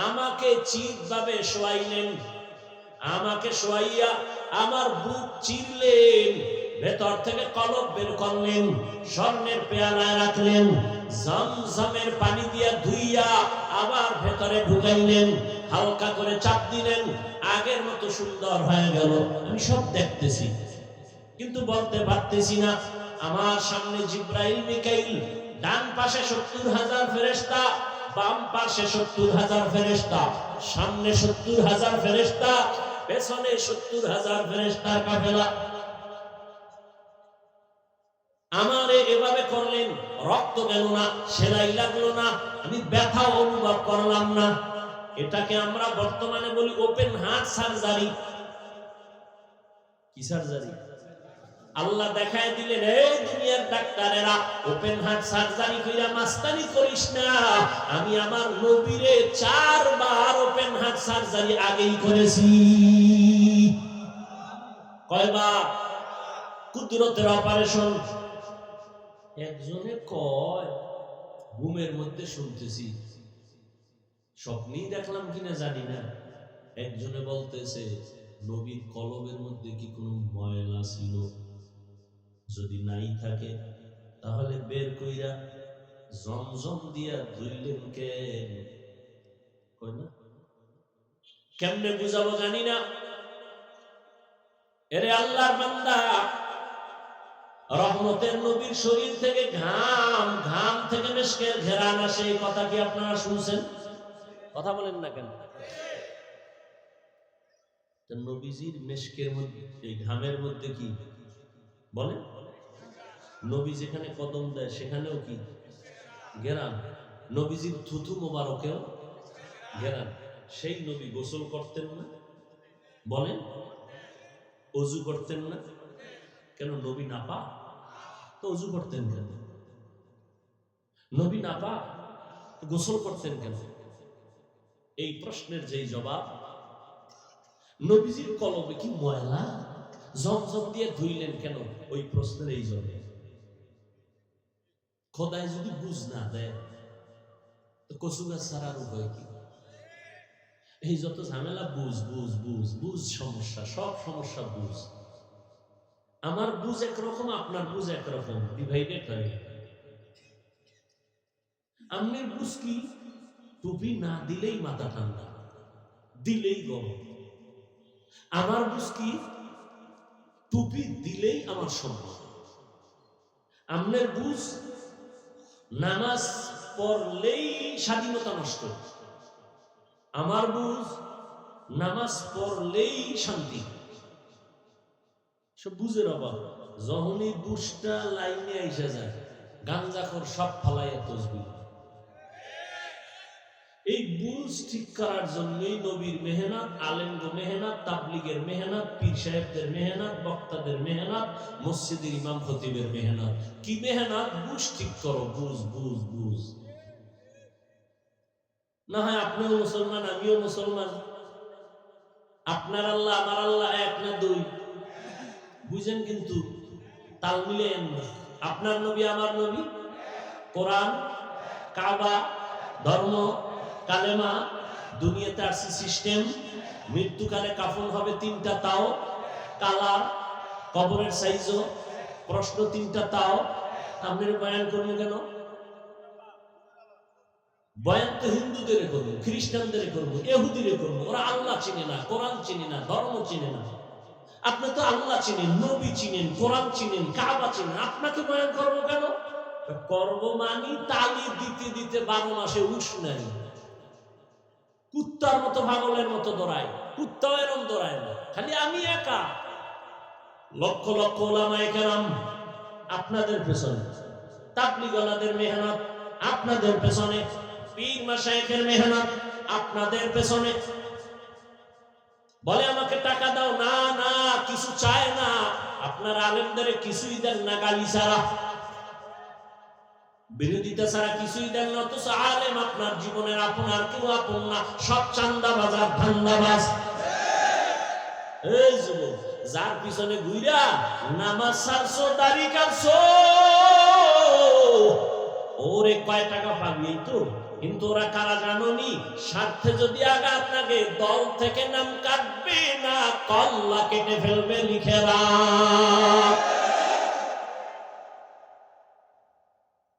আমাকে চিৎভাবে শোয়াইলেন। আমাকে শোয়াইয়া আমার বুক চিরলেন, ভেতর থেকে কলব বের করলেন, স্বর্ণের পেয়ালায় রাখলেন, জমজমের পানি দিয়া ধুইয়া আবার ভেতরে ঢুকাইলেন, হালকা করে চাপ দিলেন, আগের মতো সুন্দর হয়ে গেল। আমি সব দেখতেছি কিন্তু বলতে পারতেছি না। আমার সামনে জিবরাইল মিকাইল, ডান পাশে 70,000 ফেরেশতা, বাম পাশে 70,000 ফেরেশতা, সামনে 70,000 ফেরেশতা, পেছনে 70,000 ফেরেশতার কাফেলা। আমারে এভাবে করলেন, রক্ত গেল না, সেলাই লাগলো না, আমি ব্যথা অনুভব করলাম না। এটাকে আমরা বর্তমানে বলি ওপেন হার্ট সার্জারি। কি সার্জারি? আল্লাহ দেখায় দিলেন, এই দুনিয়ার ডাক্তারেরা ওপেন হার্ট সার্জারি কইরা মাস্তানি করিস না। আমি আমার নবীরে 4 বার ওপেন হার্ট সার্জারি আগেই করেছি। কয়বার? কুদরতের অপারেশন। একজনে কয়, ঘুমের মধ্যে শুনতেছি, স্বপ্নেই দেখলাম কিনা জানি না। একজনে বলতেছে, নবীর কলবের মধ্যে কি কোনো ময়লা ছিল? যদি নাই থাকে তাহলে বের কইরা জমজম দিয়া ধুইলেন কেন? কই না? কেমনে বুঝাবো জানি না। এরে আল্লাহর বান্দা, রহমতের নবীর শরীর থেকে ঘাম, ঘাম থেকে মিশকের ঘেরান আসে, এই কথা কি আপনারা শুনছেন? কথা বলেন না কেন? নবীজির মিশকের মধ্যে, এই ঘামের মধ্যে কি বলেন? নবী যেখানে কদম দেয় সেখানেও কি ঘেরান? নবীজির থুথু মোবারকেও ঘেরান। সেই নবী গোসল করতেন না? বলেন, অজু করতেন না? কেন? নবী নাপাক? তো অজু করতেন কেন? নবী নাপাক, তো গোসল করতেন কেন? এই প্রশ্নের যেই জবাব, নবীজির কলবে কি ময়লা? জমজম দিয়ে ধুইলেন কেন? ওই প্রশ্নের এই জবাব। খোদায় যদি বুঝ না দেয় তো কচু গাছ ছাড়ার উপায় কি? এই যত ঝামেলা, বুঝ বুঝ বুঝ বুঝ, সমস্যা, সব সমস্যা বুঝ। আমার বুঝ একরকম, আপনার বুঝ একরকম, ডিভাইডেড হয়ে গেল। আপনার বুঝ কি? টুপি না দিলেই মাথা ঠান্ডা, দিলেই গরম। আমার বুঝ কি? টুপি দিলেই আমার সম্মান। আপনার বুঝ নামাজ পড়লেই স্বাধীনতা নষ্ট। আমার বুঝ নামাজ পড়লেই শান্তি। সব বুঝের অভাব। যখনই বুঝটা লাইনে আইসা যায়, গাঞ্জাখোর সব ফালাইয়া তসবিহ। এই বুঝ ঠিক করার জন্যই নবীর মেহনত, আলেমগো মেহনত, তাবলিগের মেহনত, পীর সাহেবদের মেহনত, বক্তাদের মেহনত, মসজিদের ইমাম খতিবের মেহনত। কি মেহনত? বুঝ ঠিক করো, বুঝ বুঝ বুঝ। না হয় আপনিও মুসলমান, আমিও মুসলমান, আপনার আল্লাহ আমার আল্লাহ এক না দুই, বুঝেন, কিন্তু তাল মিলেন না। আপনার নবী আমার নবী, কোরআন, কাবা, ধর্ম, কালেমা, দুনিয়াতে আসছে সিস্টেম, মৃত্যুকালে কাফন হবে তিনটা, তাও কালার, কবরের সাইজও, প্রশ্ন তিনটা, তাও আপনার বয়ান করবো কেন? বয়ান তো হিন্দুদের করবো, খ্রিস্টানদের করবো, ইহুদিরে করবো। ওরা আল্লাহ চিনে না, কোরআন চিনে না, ধর্ম চিনে না। আপনি তো আল্লাহ চিনেন, নবী চিনেন, কোরআন চিনেন, কাবা চিনেন, আপনাকে বয়ান করবো কেন? করব মানি তালি দিতে দিতে 12 মাসে উঠ নাই। কুত্তার মতো, পাগলের মতো দৌড়ায়, কুত্তাও এরম দৌড়ায় না। খালি আমি একা, লক্ষ লক্ষ ওলামায়ে কেরাম আপনাদের পেছনে, তাবলীগওয়ালাদের মেহনত আপনাদের পেছনে, পীর মাশায়েখের মেহনত আপনাদের পেছনে। বলে আমাকে টাকা দাও, না না, কিছু চায় না। আপনার আলেমদের কিছুই দেন না, গালি ছাড়া, বিরোধিতা ছাড়া কিছুই দেন না। অথচ আলেম আপনার জীবনের আপন, আর কেউ আপন না, সব চান্দাবাজ আর ধান্দাবাজ। এই যুবক, যার পিছনে ঘুইরা নামাজ ছাড়ছো, দাড়ি কাটছো, ওরে কয় টাকা পাবি এই তো। কিন্তু ওরা কারা জানোনি? স্বার্থে যদি আঘাত লাগে দল থেকে নাম কাটবে না, কল্লা কেটে ফেলবে, লিখে রাখ।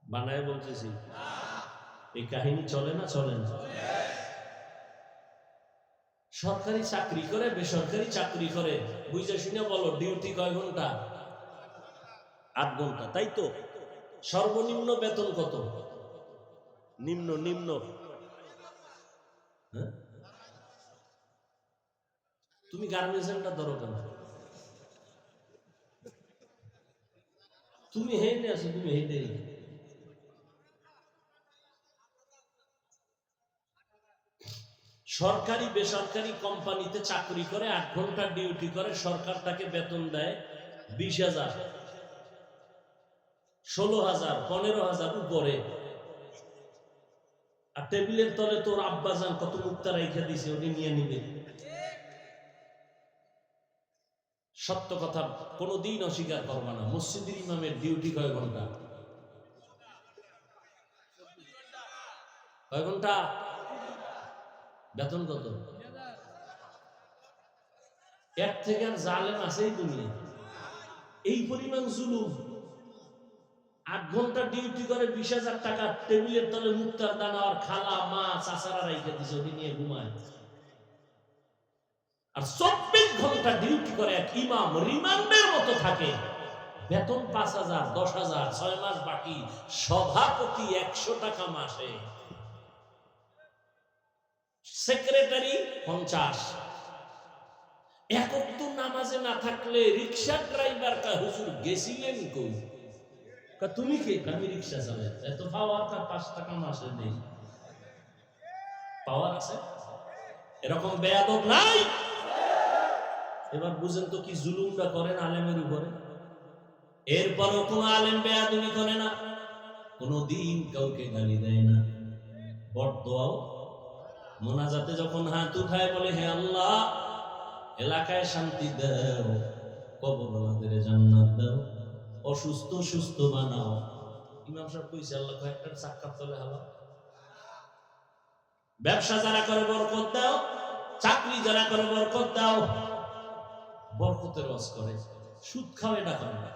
বানায় বলতেছি, এই কাহিনী চলে না? চলে না? সরকারি চাকরি করে, বেসরকারি চাকরি করে, বুঝে শুনে বলো, ডিউটি কয় ঘন্টা? 8 ঘন্টা, তাই তো? সর্বনিম্ন বেতন কত? নিম্ন নিম্ন, হ্যাঁ? তুমি গার্মেন্টসটা ধরো কেন? তুমি হেঁটে আসো, তুমি হেঁটে। সরকারি বেসরকারি কোম্পানিতে চাকরি করে, 8 ঘন্টা ডিউটি করে, সরকার তাকে বেতন দেয় 20,000, 16,000, 15,000 উপরে। আর টেবিলের তলে তোর আব্বাজান কত মুক্তা রাইখা দিছে, ওটি নিয়ে নিবে। সত্য কথা কোনোদিন অস্বীকার করবা না। মসজিদের ইমামের ডিউটি কয় ঘন্টা? কয় ঘন্টা? বেতন কত? এর থেকে আর জালেম আছেই দুনিয়া? এই পরিমাণ জুলুম। 8 ঘন্টা ডিউটি করে 20,000 টাকা, টেবিলের তলে মুক্তার দানা আর খালা মা চাচারা রাইখা দিছে, ওটি নিয়ে ঘুমায়। আর 24 ঘন্টা ডিউটি করে এক ইমাম, রিমান্ডের মতো থাকে, বেতন 5,000, 10,000, 6 মাস বাকি, সভাপতি 100 টাকা মাসে, সেক্রেটারি 50। একক তো নামাজে না থাকলে রিক্সা ড্রাইভার কা হুজুর গেছিলেন কই? তুমি কে? আমি রিক্সা চালাই। এত পাওয়ার 5 টাকা মাসে নেই। পাওয়ার আছে? এরকম বেয়াদব নাই? এবার বুঝেন তো কি জুলুমটা করেন আলেমের উপরে। এরপরও কোন আলেম বেয়াদবি করে না, কোনদিন কাউকে গালি দেয় না। বড়দোয়াও মোনাজাতে যখন হাত উঠায় বলে, হে আল্লাহ এলাকায় শান্তি দাও, কবরওয়ালাদের জান্নাত দাও, অসুস্থ সুস্থ বানাও। ইমাম সাহেব কইছে আল্লাহ কয়েকটার সাক্ষাৎ তলে হালা। ব্যবসা যারা করে বরকত দাও, চাকরি যারা করে বরকত দাও। বরকতের ওয়াজ করে, সুদ খাও এটা করে না।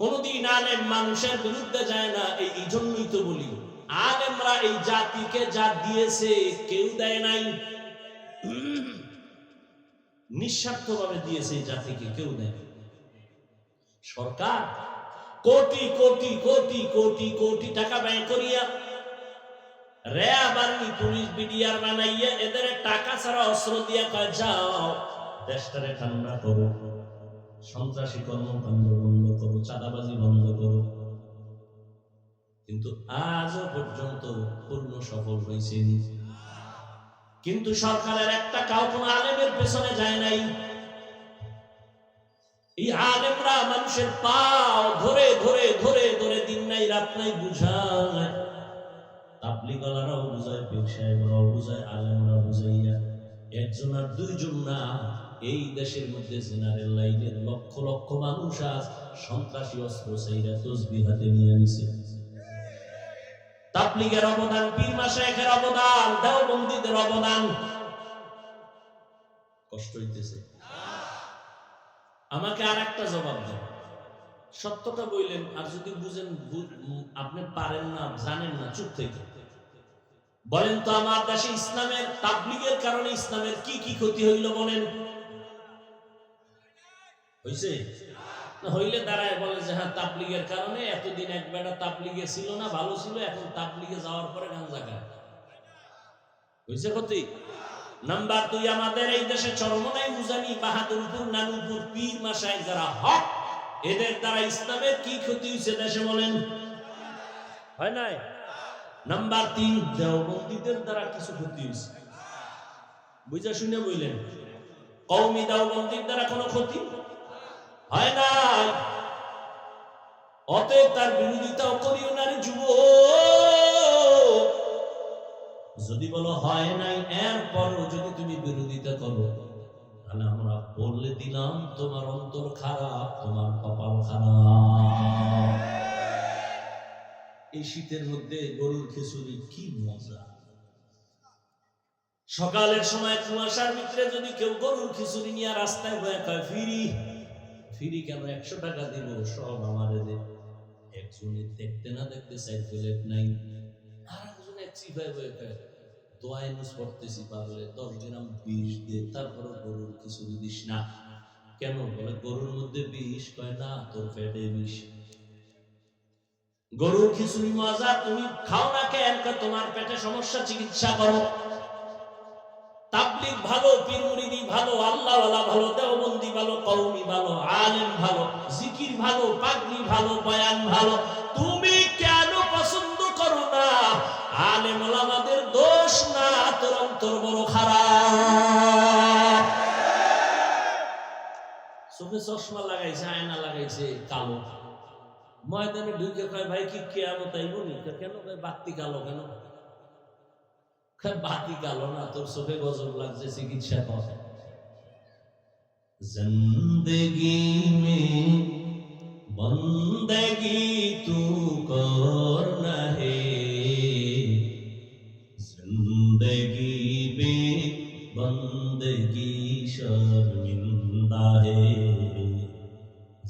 কোনদিন আলেম মানুষের বিরুদ্ধে যায় না। এই জন্যই তো বলি আলেমরা এই জাতিকে যা দিয়েছে কেউ দেয় নাই, নিঃস্বার্থভাবে দিয়েছে এই জাতিকে, কেউ দেয়। সরকার কোটি কোটি কোটি কোটি কোটি টাকা ব্যয় করিয়া র্যাব আর্মি পুলিশ বিডিআর বানাইয়া এদের টাকা ছাড়া অস্ত্র দিয়া কয় যাও দেশটারে ঠান্ডা করো, সন্ত্রাসী কর্মকাণ্ড বন্ধ করো, চাঁদাবাজি বন্ধ করো। কিন্তু আজও পর্যন্ত পূর্ণ সফল হয়েছেনি। কিন্তু সরকারের একটা কাউ কোন আলেমের পেছনে যায় নাই। এই আলেমরা মানুষের পাও ধরে ধরে ধরে ধরে দিন নাই রাত নাই বুঝায়। তাবলীগওয়ালারাও বুঝায়, পীর সাহেবরাও বুঝায়, আলেমরা বুঝাইয়া একজন আর দুইজন না, এই দেশের মধ্যে জেনারেল লাইনের লক্ষ লক্ষ মানুষ আজ সন্ত্রাসী অস্ত্র চাইরা তসবিহ হাতে নিয়ে নিছে। তাবলীগের অবদান, পীর মাশায়েখের অবদান, দেওবন্দীদের অবদান। কষ্ট হইতেছে? আমাকে আর একটা জবাব দেন, সত্যটা বললেন। আর যদি বুঝেন আপনি পারেন না, জানেন না, চুপ থেকে বলেন তো আমার দেশে ইসলামের তাবলীগের কারণে ইসলামের কি কি ক্ষতি হইল বলেন? হইছে না? হইলে দাঁড়ায় বলে যে হ্যাঁ তাবলীগের কারণে এতদিন এক বেটা তাবলীগে ছিল না, ভালো ছিল, এখন তাবলীগে যাওয়ার পরে গাঁজা খায়। হইছে ক্ষতি? নাম্বার 2, আমাদের এই দেশে চরমনাই, উজানি, বাহাদুরপুর, নানুপুর পীর মাশায়েখ যারা হক, এদের দ্বারা ইসলামের কি ক্ষতি হয়েছে দেশে বলেন? হয় নাই? নাম্বার 3, দেওবন্দীদের দ্বারা কিছু ক্ষতি হয়েছে। বুঝা শুনে বললেন, কওমি দেওবন্দীর দ্বারা কোনো ক্ষতি হয় নাই। অতএব তার বিরোধিতাও করিও না রে যুবক। যদি বলো হয় নাই, এরপরও যদি তুমি বিরোধিতা করো, তাহলে আমরা বললে দিলাম তোমার অন্তর খারাপ, তোমার কপাল খারাপ। এই শীতের মধ্যে গরুর খিচুড়ি কি মজা! সকালের সময় কুয়াশার ভিতরে যদি কেউ গরুর খিচুড়ি নিয়ে রাস্তায় বয়ে কয় ফিরি ফিরি, কেন 100 টাকা দিব, সব আমারে দে। একজনে দেখতে না দেখতে সাইড প্লেট নাই, আর একজনে চিপায় বয়ে কয় দোয়ায় নুস পড়তেছি, পারলে 10 গ্রাম বিষ দে, তারপরে গরুর খিচুড়ি দিস না। কেন? বলে গরুর মধ্যে বিষ। কয় না, তোর পেটে বিষ। গরুর খিচুড়ি মজা, তুমি খাও না কেন? তোমার পেটে সমস্যা, চিকিৎসা করো। তাবলীগ ভালো, পীর মুরিদি ভালো, আল্লাহওয়ালা ভালো, দেওবন্দি ভালো, কওমি ভালো, আলেম ভালো, জিকির ভালো, পাগড়ি ভালো, বয়ান ভালো, তুমি কেন পছন্দ করো না? আলেম ওলামাদের দোষ না, তোর অন্তর বড় খারাপ। চোখে চশমা লাগাইছে, আয়না লাগাইছে কালো, ময়দানে ঢুকে কয় ভাই কি কিয়ামত আইব নি? কেন? বাতি কালো কেন? বাতি কালো না, তোর চোখে গজব লাগছে, চিকিৎসা কর। জিন্দেগি মে বন্দেগি তু করনা হে, জিন্দেগি মে বন্দেগি শর্মিন্দা হে,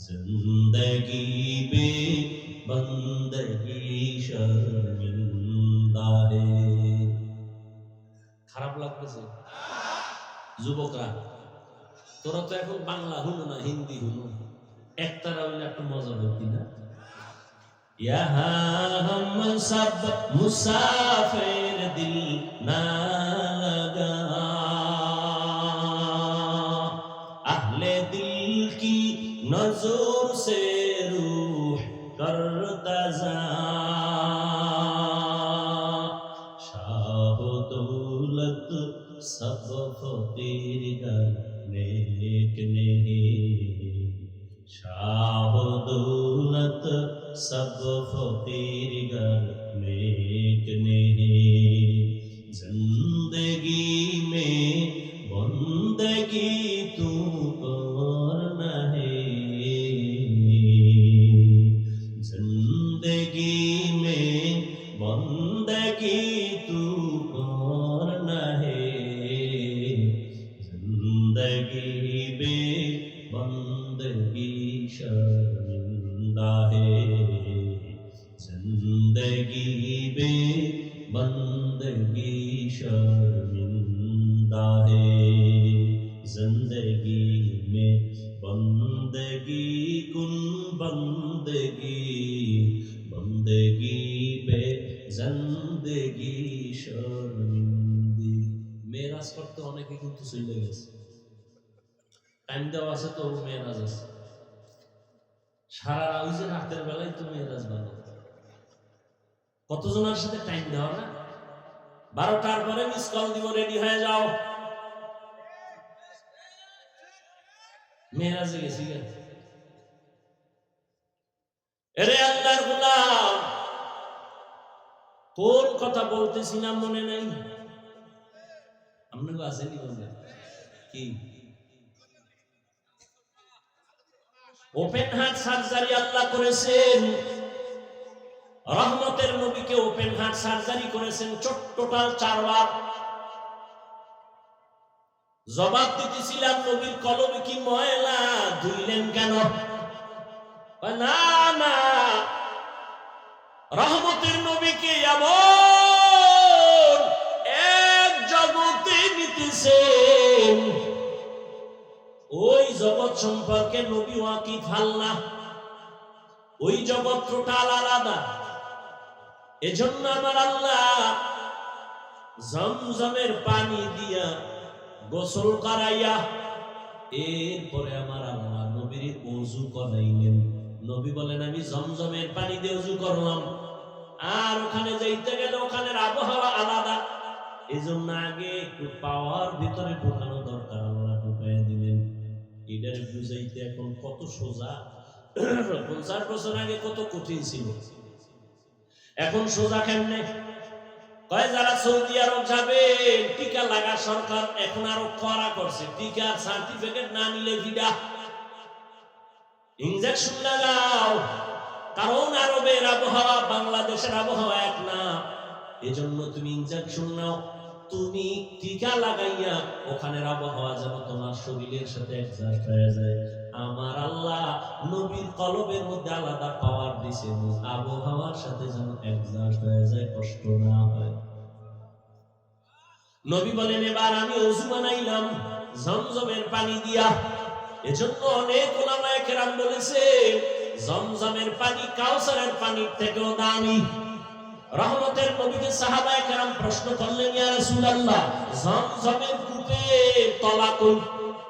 জিন্দেগি মে বন্দেগি শর্মিন্দা হে। খারাপ লাগতেছে? যুবকরা তোরা তো এখন বাংলা হুনো না, হিন্দি হুনো, একতারা হইলে একটু মজা হতি না? ইহা হাম সব মুসাফির দিল না লাগা, আহলে দিল কি নজর সে রূহ করতা যা, फिर घर लेकने जिंदगी में बंदगी तू करना है जिंदगी में बंदगी तू करना है जिंदगी बे बंदगी शर्मिंदा है जिंदगी बे बंदगी शर्मिंदा है जिंदगी में बंदगी कुन बंदगी बंदगी बे जिंदगी शर्मिंदी মেরাজ করতে অনেকে কিন্তু চলে গেছে টাইম দেওয়া আছে তো মেরাজ আছে সারা ওই যে রাতের বেলায় তো মেরাজ বানো কতজনের সাথে টাইম দেওয়া না 12টার পরে মিস কল দিব রেডি হয়ে যাও মেরাজে গেছি এরে আল্লাহর গোলাম কোন কথা বলতেছি না মনে নাই আপনাকে আসেনি মনে কি ওপেন হার্ট সার্জারি আল্লাহ করেছেন রহমতের নবীকে ওপেন হার্ট সার্জারি করেছেন টোটাল 4 বার জবাব দিতেছিলাম নবীর কলবে কি ময়লা ধুইলেন কেন না না রহমতের নবীকে এমন এক জগতে নিতেছেন ওই জগৎ সম্পর্কে নবী ওয়াকিফ না ওই জগৎ টোটাল আলাদা এজন্য আমার আল্লাহ জমজমের পানি দিয়া গোসল করাইয়া এরপরে আমার আল্লাহ নবীর ওযু করাইলেন নবী বলেন আমি জমজমের পানি দিয়ে ওযু করলাম আর ওখানে যাইতে গেলে ওখানের আবহাওয়া আলাদা এজন্য আগে একটু পাওয়ার ভিতরে ঢোকানো দরকার আল্লাহ ঢুকাইয়া দিলেন এটার বুঝাইতে এখন কত সোজা 50 বছর আগে কত কঠিন ছিল এখন সোজা কেমনে কয় যারা সৌদি আরব যাবে টিকা লাগা সরকার এখন আরো কড়া করছে টিকার সার্টিফিকেট না নিলে ভিডা ইনজেকশন লাগাও কারণ আরবের আবহাওয়া বাংলাদেশের আবহাওয়া এক না এজন্য তুমি ইনজেকশন নাও তুমি টিকা লাগাইয়া ওখানের আবহাওয়া যেন তোমার শরীরের সাথে অ্যাডজাস্ট হয়ে যায় আমার আল্লাহ নবীর কলবের মধ্যে আলাদা পাওয়ার দিয়েছেন আবহাওয়ার সাথে যেন অ্যাডজাস্ট হয়ে যায় কষ্ট না হয় নবী বলেন এবার আমি ওযু বানাইলাম জমজমের পানি দিয়া এজন্য অনেক উলামায়ে কেরাম বলেছে জমজমের পানি কাউসারের পানির থেকেও দামি রহমতের নবীকে সাহাবায়ে কেরাম প্রশ্ন করলেন ইয়া রাসূলুল্লাহ জমজমের কূপের তলা কই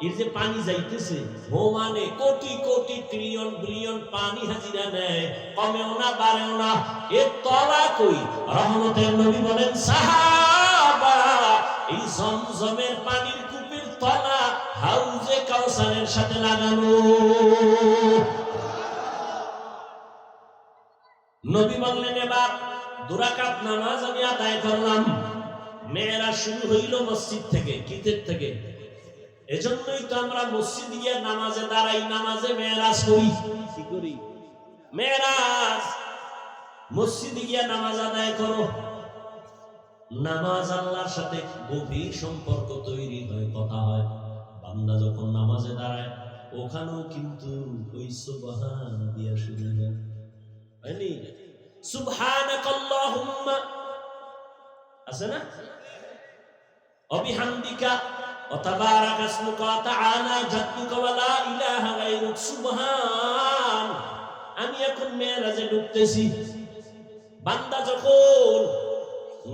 এর যে পানি যাইতেছে ও মানে কোটি কোটি ট্রিলিয়ন বিলিয়ন পানি হাজিরা নেয় কমেও না বাড়েও না এর তলা কই রহমতের নবী বলেন সাহাবা এই জমজমের পানির কূপের তলা হাউজে কাউসারের সাথে লাগানো নবী বললেন এবার 2 রাকাত নামাজ আমি আদায় করলাম মেয়েরাজ শুরু হইল মসজিদ থেকে কিতের থেকে এজন্যই তো আমরা মসজিদ গিয়ে নামাজে দাঁড়াই নামাজে মেয়েরাজ করি কি করি মেয়েরাজ মসজিদে গিয়ে নামাজ আদায় করো নামাজ আল্লাহর সাথে গভীর সম্পর্ক তৈরি হয় কথা হয় বান্দা যখন নামাজে দাঁড়ায় ওখানেও কিন্তু ওই সুবহান দিয়া শুরু হয় হয়নি সুবহানাকাল্লাহুম্মা আছে না অবিহামদিকা ওয়া তাবারাকা ইসমুকা ওয়া তাআলা জাদ্দুকা ওয়া লা ইলাহা গায়রুক সুবহান আমি এখন মেরাজে ঢুকতেছি বান্দা যখন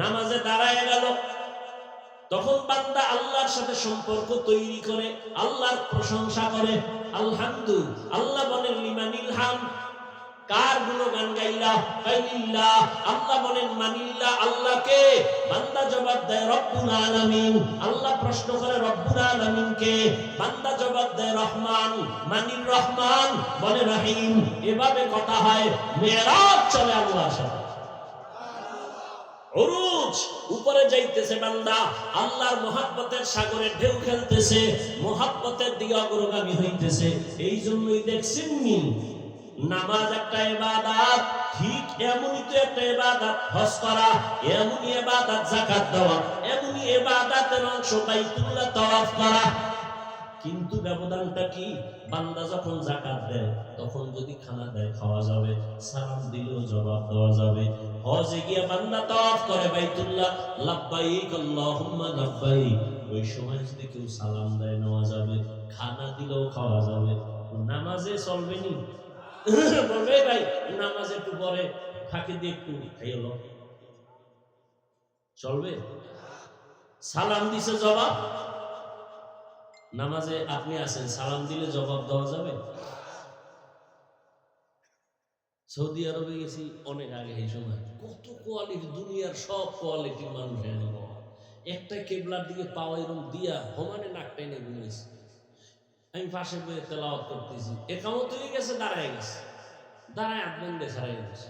নামাজে দাঁড়ায় গেল তখন বান্দা আল্লাহর সাথে সম্পর্ক তৈরি করে আল্লাহর প্রশংসা করে আলহামদুলিল্লাহ আল্লাহ বলেন লিমানিল হাম কার গুণগান গাইলা? কাইলিল্লাহ। আল্লাহ বলেন মানিল্লাহ, আল্লাহকে। বান্দা জবাব দেয় রব্বুল আলামিন। আল্লাহ প্রশ্ন করে রব্বুল আলামিন কে? বান্দা জবাব দেয় রহমান। মানির রহমান, বলে রহিম। এভাবে কথা হয়, মেরাজ চলে আল্লাহর সাথে। উরুজ, উপরে যাইতেছে বান্দা, আল্লাহর মহব্বতের সাগরে ঢেউ খেলতেছে, মহব্বতের দিকে অগ্রগামী হইতেছে। এই জন্যই দেখছেন নামাজ একটা ইবাদত, ঠিক এমনই তো একটা ইবাদত হজ করা, এমনই ইবাদত যাকাত দেওয়া, এমনই ইবাদতের অংশ বাইতুল্লাহ তাওয়াফ করা। কিন্তু ব্যবধানটা কি? বান্দা যখন যাকাত দেয় তখন যদি খানা দেয় খাওয়া যাবে, সালাম দিলেও জবাব দেওয়া যাবে। হজে গিয়ে বান্দা তাওয়াফ করে বাইতুল্লাহ, লাব্বাইক আল্লাহুম্মা লাব্বাইক, ওই সময় যদি কেউ সালাম দেয় নেওয়া যাবে, খানা দিলেও খাওয়া যাবে। নামাজে চলবে নি? বলবে ভাই নামাজ একটু পরে ফাঁকি দিয়ে একটু খাইলো, চলবে? সালাম দিছে জবাব, নামাজে আপনি আছেন, সালাম দিলে জবাব দেওয়া যাবে? সৌদি আরবে গেছি অনেক আগে, এই সময় কত কোয়ালিটি, দুনিয়ার সব কোয়ালিটির মানুষ এনে একটা কেবলার দিকে পাওয়া এরকম দিয়া সমানে নাক টেনে ঘুমিয়েছি। আমি পাশে বয়ে তেলাওয়াত করতেছি, একামত হয়ে গেছে, দাঁড়ায় গেছে, দাঁড়ায় আপনি দেখারাই গেছে।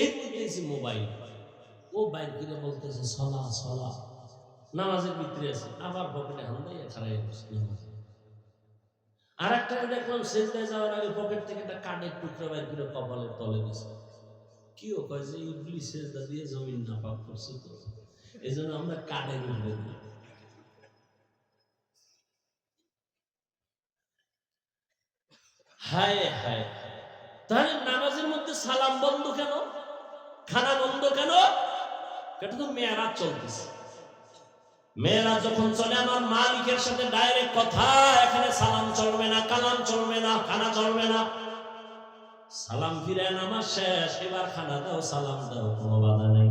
এর মধ্যে মোবাইল, ও বাইর করে বলতেছে সলা সলা, নামাজের ভিতরে আছে, আবার পকেটে হান দিয়ে খারাই গেছে। আর একটা দেখলাম সেজদায় যাওয়ার আগে পকেট থেকে একটা কাঠের টুকরা বাইর করে কপালের তলে দিছে। কি ও কয় যে ইবলিস সেজদা দিয়ে জমিন নাপাক করছে, তো এই জন্য আমরা কাঠের উপরে দিই। হায় হায়, তাহলে নামাজের মধ্যে সালাম বন্ধ কেন? খানা বন্ধ কেন? এটা তো মেরাজ চলতেছে। মেয়েরা যখন চলে আমার মালিকের সাথে ডাইরেক্ট কথা, এখানে সালাম চলবে না, কালাম চলবে না, খানা চলবে না। সালাম ফিরে নামাজ শেষ, এবার খানা দাও, সালাম দাও, কোনো বাধা নেই।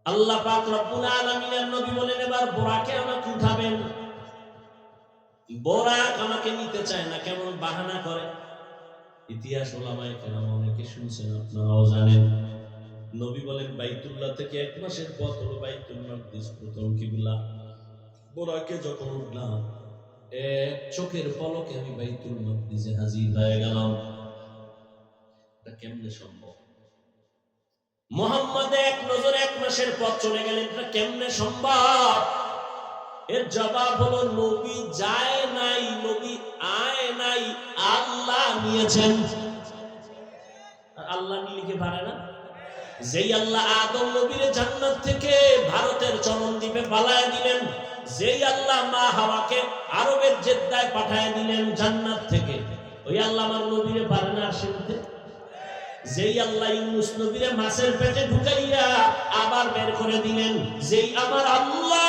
আল্লাহ পাক রব্বুল আলামিনের নবী বলেন এবার বোরাকে আমাকে উঠাবেন। বোরাক আমাকে নিতে চায় না, কেমন বাহানা করে। ইতিহাস ওলামায়ে কেরাম অনেকে শুনছেন, আপনারাও জানেন। নবী বলেন বাইতুল্লাহ থেকে 1 মাসের পথ হলো বাইতুল মাকদিস, প্রথম কিবলা। বোরাকে যখন উঠলাম, এক চোখের পলকে আমি বাইতুল মাকদিসে হাজির হয়ে গেলাম। এটা কেমনে সম্ভব? মুহাম্মদ এক নজরে 1 মাসের পথ চলে গেলেন, এটা কেমনে সম্ভব? এর জবাব হলো নবী যায় নাই, নবী আয় নাই, আল্লাহ নিয়েছেন। আল্লাহ নিলে কি পারে না? যেই আল্লাহ আদম নবীরে জান্নাত থেকে ভারতের চরণ দ্বীপে পালায় দিলেন, যেই আল্লাহ মা হাওয়াকে আরবের জেদ্দায় পাঠায় দিলেন জান্নাত থেকে, ওই আল্লাহ আমার নবীরে পারে না আসিতে? যেই আল্লাহ ইউনূস নবীরে মাছের পেটে ঢুকাইয়া আবার বের করে দিলেন, যেই আমার আল্লাহ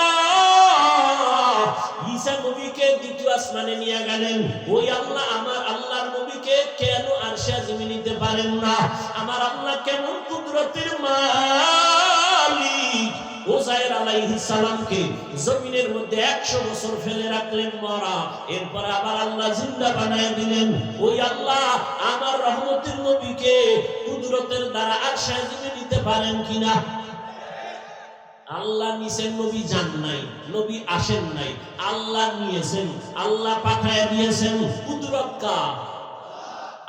ঈসা নবীকে দ্বিতীয় আসমানে নিয়ে গেলেন, ওই আল্লাহ আমার আল্লাহর নবীকে কেন আরশে আজিমে নিতে পারেন না? আমার আল্লাহ কেমন কুদরতের মালিক! উযাইর আলাইহিস সালামকে জমিনের মধ্যে 100 বছর ফেলে রাখলেন মরা, এরপরে আবার আল্লাহ জিন্দা বানায় দিলেন। ওই আল্লাহ আমার রহমতের নবীকে কুদরতের দ্বারা আরশে আজিমে নিতে পারেন কিনা? আল্লাহ নিছেন, নবী যান নাই, নবী আসেন নাই, আল্লাহ নিয়েছেন, আল্লাহ পাঠায় দিয়েছেন। কুদরত কার?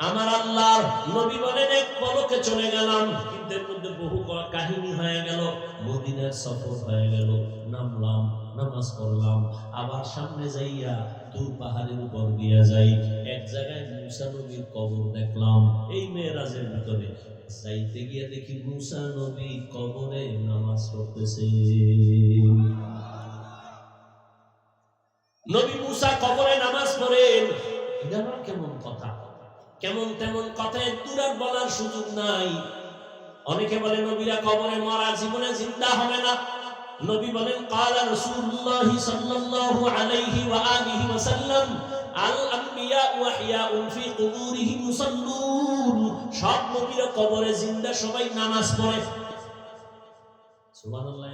আমার আল্লাহর। নবী বলেন এক পলকে চলে গেলাম, কিন্তু এর মধ্যে বহু কাহিনী হয়ে গেল। মদিনার সফর হয়ে গেল, নামলাম, নামাজ পড়লাম, আবার সামনে যাইয়া দূর পাহাড়ের উপর দিয়া যাই, এক জায়গায় মুসা নবীর কবর দেখলাম। এই মেরাজের ভিতরে যাইতে গিয়ে দেখি মুসা নবী কবরে নামাজ পড়তেছে। নবী মুসা কবরে নামাজ পড়েন, এটা আবার কেমন কথা? কেমন তেমন কথা একটু আর বলার সুযোগ নাই। অনেকে বলে নবীরা কবরে মরা, জীবনে জিন্দা হবে না। নবী বলেন ক্বালা রাসূলুল্লাহ সাল্লাল্লাহু আলাইহি ওয়া আলিহি ওয়াসাল্লাম আল আম্বিয়া ওয়া হিয়াউন ফি কুবুরিহিম মুসাল্লুন। সব নবীরা কবরে জিন্দা, সবাই নামাজ পড়ে। সুবহানাল্লাহ।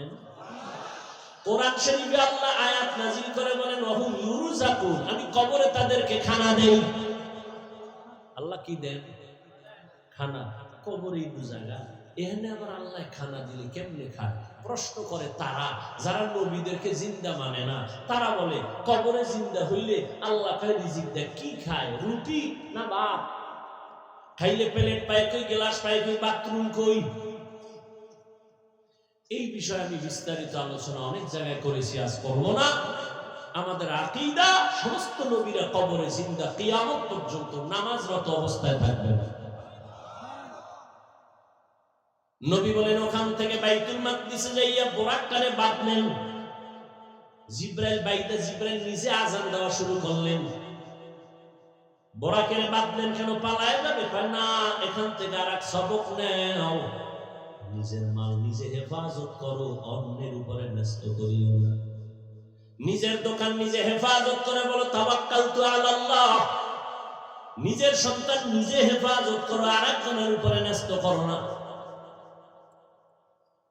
কোরআন শরীফে আল্লাহ আয়াত নাযিল করে বলেন ওয়াহুম ইউরযাকুন, আমি কবরে তাদেরকে খানা দেই। আল্লাহ কি দেন? খানা কবরেই বুঝাগা, এখানে আবার আল্লাহ খানা দিলে কেমনে খায়? প্রশ্ন করে তারা যারা নবীদেরকে জিন্দা মানে না। তারা বলে কবরে জিন্দা হইলে আল্লাহ খায় রিজিক দেয়, কি খায়? রুটি না ভাত? খাইলে প্লেট পায় কই, গ্লাস পায় কই, বাথরুম কই? এই বিষয়ে আমি বিস্তারিত আলোচনা অনেক জায়গায় করেছি, আজ করবো না। আমাদের আকীদা, সমস্ত নবীরা কবরে জিন্দা, কিয়ামত পর্যন্ত নামাজরত অবস্থায় থাকবেন। নবী বলেন ওখান থেকে বাইতুল মাকদিসে যাইয়া বোরাকটারে বাঁধলেন। জিব্রাইল বাইতে, জিব্রাইল নিজে আজান দেওয়া শুরু করলেন। বোরাকের বাঁধলেন কেন? পালায় যাবে? কয় না, এখান থেকে আর এক সবক নেও, নিজের মাল নিজে হেফাজত করো, অন্যের উপরে ন্যস্ত করিও না। নিজের দোকান নিজে হেফাজত করে বলো তাওয়াক্কালতু আলাল্লাহ। নিজের সন্তান নিজে হেফাজত করো, আরেকজনের উপরে ন্যস্ত করো না।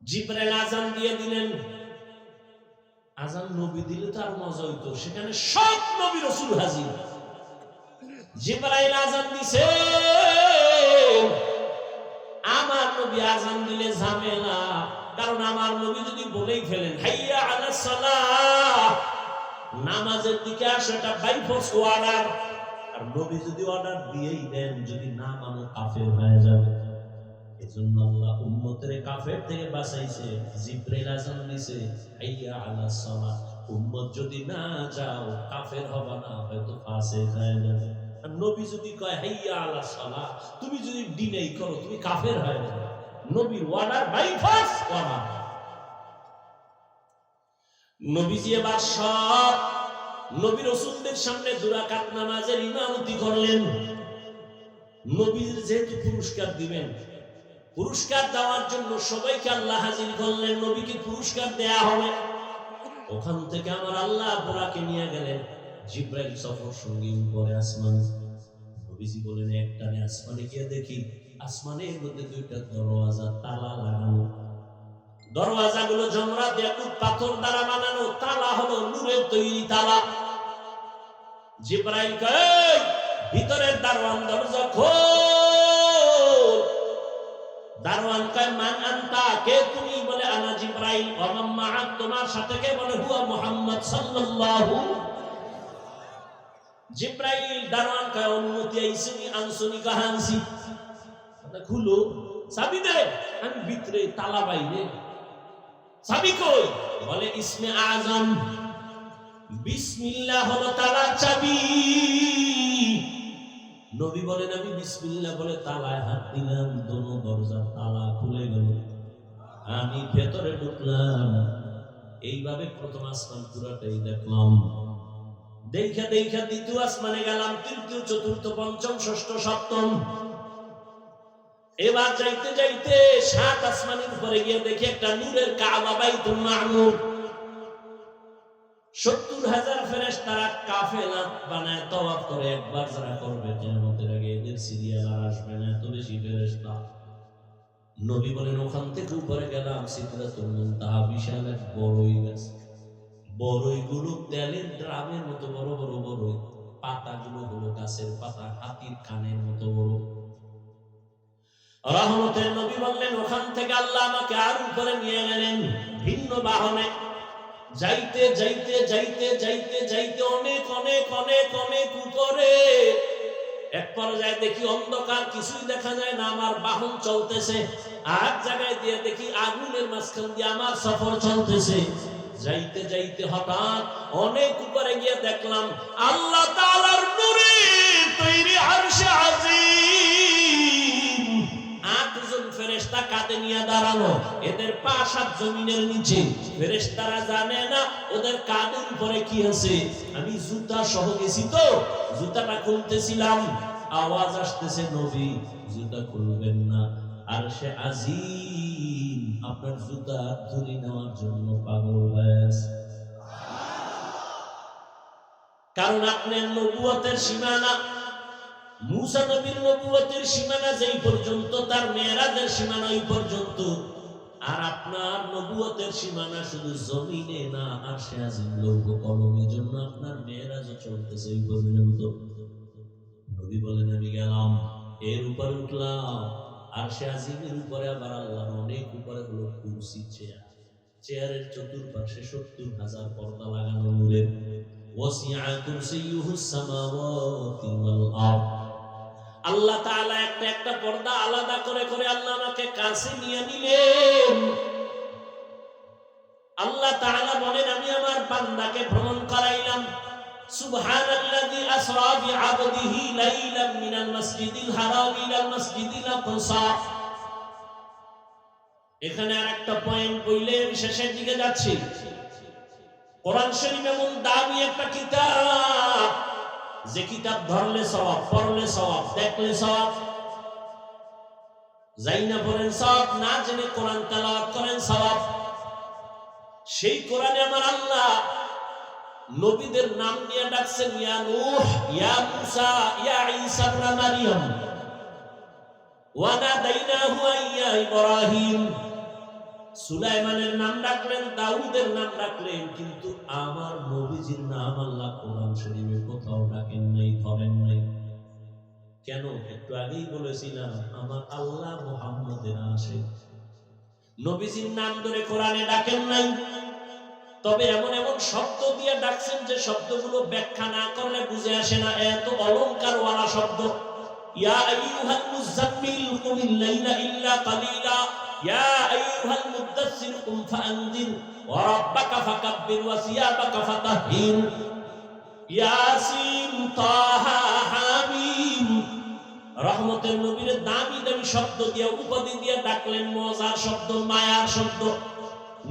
জিব্রাইল আজান দিয়ে দিলেন। আজান নবী দিলে তো আর মজা হইতো, সেখানে সব নবী রাসূল হাজির। জিব্রাইল আজান দিছে, আমার নবী আজান দিলে ঝামেলা, কারণ আমার নবী যদি বলেই ফেলেন হাইয়া আলাস সালাহ, নামাজের দিকে আসো, এটা বাই ফোর্স অর্ডার। আর নবী যদি অর্ডার দিয়েই দেন, যদি না মানো কাফের হয়ে যাবে। এজন্য আল্লাহ উম্মতের কাফের থেকে বাঁচাইছে। জিব্রাইল আজান দিছে হাইয়া আলাস সালাহ, উম্মত যদি না যাও কাফের হবে না, হয়তো ফাসিক হয়ে যাবে। আর নবী যদি কয় হাইয়া আলাস সালাহ, তুমি যদি ডিনাই করো, তুমি কাফের হয়ে যাবে। নবীর অর্ডার বাই ফোর্স অর্ডার। নবীজি এবার সব নবী রাসূলদের সামনে দুরাকাত নামাজের ইমামতি করলেন। নবীর যেহেতু পুরস্কার দিবেন, পুরস্কার দেওয়ার জন্য সবাইকে আল্লাহ হাজির করলেন। নবীকে পুরস্কার দেয়া হবে। ওখান থেকে আমার আল্লাহ বোরাকে নিয়ে গেলেন। জিব্রাইল সফর সঙ্গী উপরে আসমান। নবীজি বলেন একটানে আসমানে গিয়ে দেখি আসমানের মধ্যে দুইটা দরওয়াজা, তালা লাগানো। দরওয়াজাগুলো জমরাত ইয়াকুত পাথর দ্বারা বানানো, তালা হলো নূরের তৈরি তালা। জিব্রাইল কয় ভিতরের দারওয়ান দরজা খোল। দারওয়ান কয় মান আনতা, কে তুমি? বলে আনা জিব্রাইল। ওয়া মান মা'আক, তোমার সাথে কে? বলে হুয়া মুহাম্মদ সাল্লাল্লাহু। জিব্রাইল দারওয়ান কয় অনুমতি আইসুনি, আনসুনি, কাহানসি। খুলো, চাবি দে। আমি ভিতরে, তালা বাইরে। চাবি কই? বলে ইসমে আজম, বিসমিল্লাহ হলো তালার চাবি। নবী বলেন আমি বিসমিল্লাহ বলে তালায় হাত দিলাম, দোনো দরজার তালা খুলে গেল। আমি ভেতরে ঢুকলাম। এইভাবে প্রথম আসমান পুরাটাই দেখলাম। দেখা দেখা দ্বিতীয় আসমানে গেলাম, তৃতীয়, চতুর্থ, পঞ্চম, ষষ্ঠ, সপ্তম। এবার যাইতে যাইতে সাত আসমানের উপরে গিয়ে দেখি একটা নূরের কাবা, বাইতুল মামুর। ৭০,০০০ ফেরেশতারা কাফেলা বানায় তওয়াফ করে। একবার যারা করবে কিয়ামতের আগে এদের সিরিয়াল আর আসবে না, এত বেশি ফেরেশতা। নবী বলেন ওখান থেকে উপরে গেলাম সিদরাতুল মুনতাহা, বিশাল এক বড়ই গাছ। বড়ইগুলো তেলের ড্রামের মতো বড় বড় বড়ই। পাতাগুলো হলো গাছের পাতা, হাতির কানের মতো বড়। রহমতের নবী বললেন ওখান থেকে আল্লাহ আমাকে আর উপরে নিয়ে গেলেন ভিন্ন বাহনে। যাইতে যাইতে যাইতে যাইতে যাইতে অনেক অনেক অনেক অনেক উপরে এক পর্যায়ে দেখি অন্ধকার, কিছুই দেখা যায় না। আমার বাহন চলতেছে। আর জায়গায় দিয়ে দেখি আগুনের মাঝখান দিয়ে আমার সফর চলতেছে। যাইতে যাইতে হঠাৎ অনেক উপরে গিয়ে দেখলাম আল্লাহ তাআলার নূরে তৈরি আরশে আজিম। ৮ জন ফেরেশতা কাঁধে নিয়ে দাঁড়ানো, এদের পা ৭ জমিনের নিচে। ফেরেশতারা জানে না ওদের কাঁধের উপরে কি আছে। আমি জুতা সহ গেছি তো, জুতাটা খুলতেছিলাম, আওয়াজ আসতেছে নবী জুতা খুলবেন না, আরশে আজিম আপনার জুতা ধরে নেওয়ার জন্য পাগল হয়ে আছে। কারণ আপনার নবুয়তের সীমানা, মুসা নবীর নবুয়তের সীমানা যেই পর্যন্ত, তার মেরাজের সীমানা ওই পর্যন্ত। আর আপনার নবুয়তের সীমানা শুধু জমিনে না, আরশে আজিম লৌহ কলমের জন্য আপনার মেরাজও চলতেছে ওই পর্যন্ত। নবী বলেন আমি গেলাম, এর উপরে উঠলাম, আর সে আজিমের উপরে আবার আল্লাহর অনেক উপরে হলো কুরসি, চেয়ার। চেয়ারের চতুর্পাশে 70,000 পর্দা লাগানো নূরের। ওয়াসিআ কুরসিয়ুহুস সামাওয়াতি ওয়াল আরদ। আল্লাহ তাআলা একটা একটা পর্দা আলাদা করে করে আল্লাহ আমাকে কাছে নিয়ে নিলেন। আল্লাহ তাআলা বলেন, আমি আমার বান্দাকে ভ্রমণ করাইলাম। সুবহানাল্লাযী আসরা বিআবদিহি লাইলাম মিনাল মাসজিদিল হারাম ইলাল মাসজিদিল আকসা। এখানে আরেকটা পয়েন্ট বললে আমি শেষের দিকে যাচ্ছি। কোরআন শরীফ এমন দামি একটা কিতাব, যে কিতাব ধরলে সওয়াব, পড়লে সওয়াব, দেখলে সওয়াব। যাই না পড়েন সওয়াব, না জেনে কোরআন তেলাওয়াত করেন সওয়াব। সেই কোরআনে আমার আল্লাহ নবীদের নাম নিয়ে ডাকছেন, ইয়া নূহ, ইয়া মূসা, ইয়া ঈসা ইবনে মারইয়াম, ওয়া নাদাইনাহু ইয়া ইব্রাহিম। সুলাইমানের নাম ডাকলেন, দাউদের নাম ডাকলেন, কিন্তু আমার নবীজির নাম আল্লাহ কোরআন শরীফে কোথাও ডাকেন নাই, ধরেন নাই। কেন? একটু আগেই বলেছিলাম, আমার আল্লাহ মুহাম্মদের আসে, নবীজির নাম ধরে কোরআনে ডাকেন নাই। তবে এমন এমন শব্দ দিয়ে ডাকছেন যে শব্দগুলো ব্যাখ্যা না করলে বুঝে আসে না, এত অলংকার ওয়ালা শব্দ। ইয়া আইয়ুহাল মুযাম্মিল কুমিল লাইলা ইল্লা কালিলা, ইয়া আইয়ুহাল মুদ্দাসসির কুম ফাআনজির ওয়া রাব্বাকা ফাকাব্বির ওয়া সিয়াবাকা ফাতাহহির। ইয়াসিন, তাহা, হামিম। রহমতের নবীর দামি দামি শব্দ দিয়ে, উপাধি দিয়ে ডাকলেন, মজার শব্দ, মায়ার শব্দ।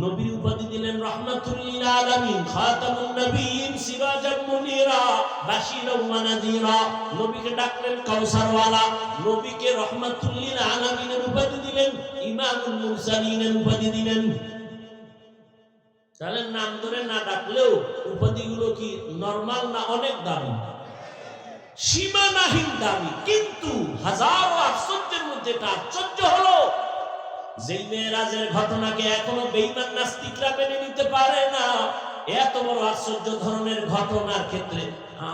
নবীর উপাধি দিলেন রাহমাতুল লিল আলামিন, খাতামুন নবিয়্যিন, সিরাজাম মুনীরা, বাশীরাও ওয়া নাযীরা। নবীকে ডাকলেন কাউসার ওয়ালা। নবীকে রাহমাতুল লিল আলামিনের উপাধি দিলেন, ইমামুল মুরসালিনের উপাধি দিলেন। তাহলে নাম ধরে না ডাকলেও উপাধিগুলো কি নরমাল না অনেক দামি? সীমানাহীন দামি। কিন্তু হাজারো আশ্চর্যের মধ্যে একটা আশ্চর্য হলো, যেই মেরাজের ঘটনাকে এখনো বেঈমান নাস্তিকরা মেনে নিতে পারে না, এত বড় আশ্চর্য ধরনের ঘটনার ক্ষেত্রে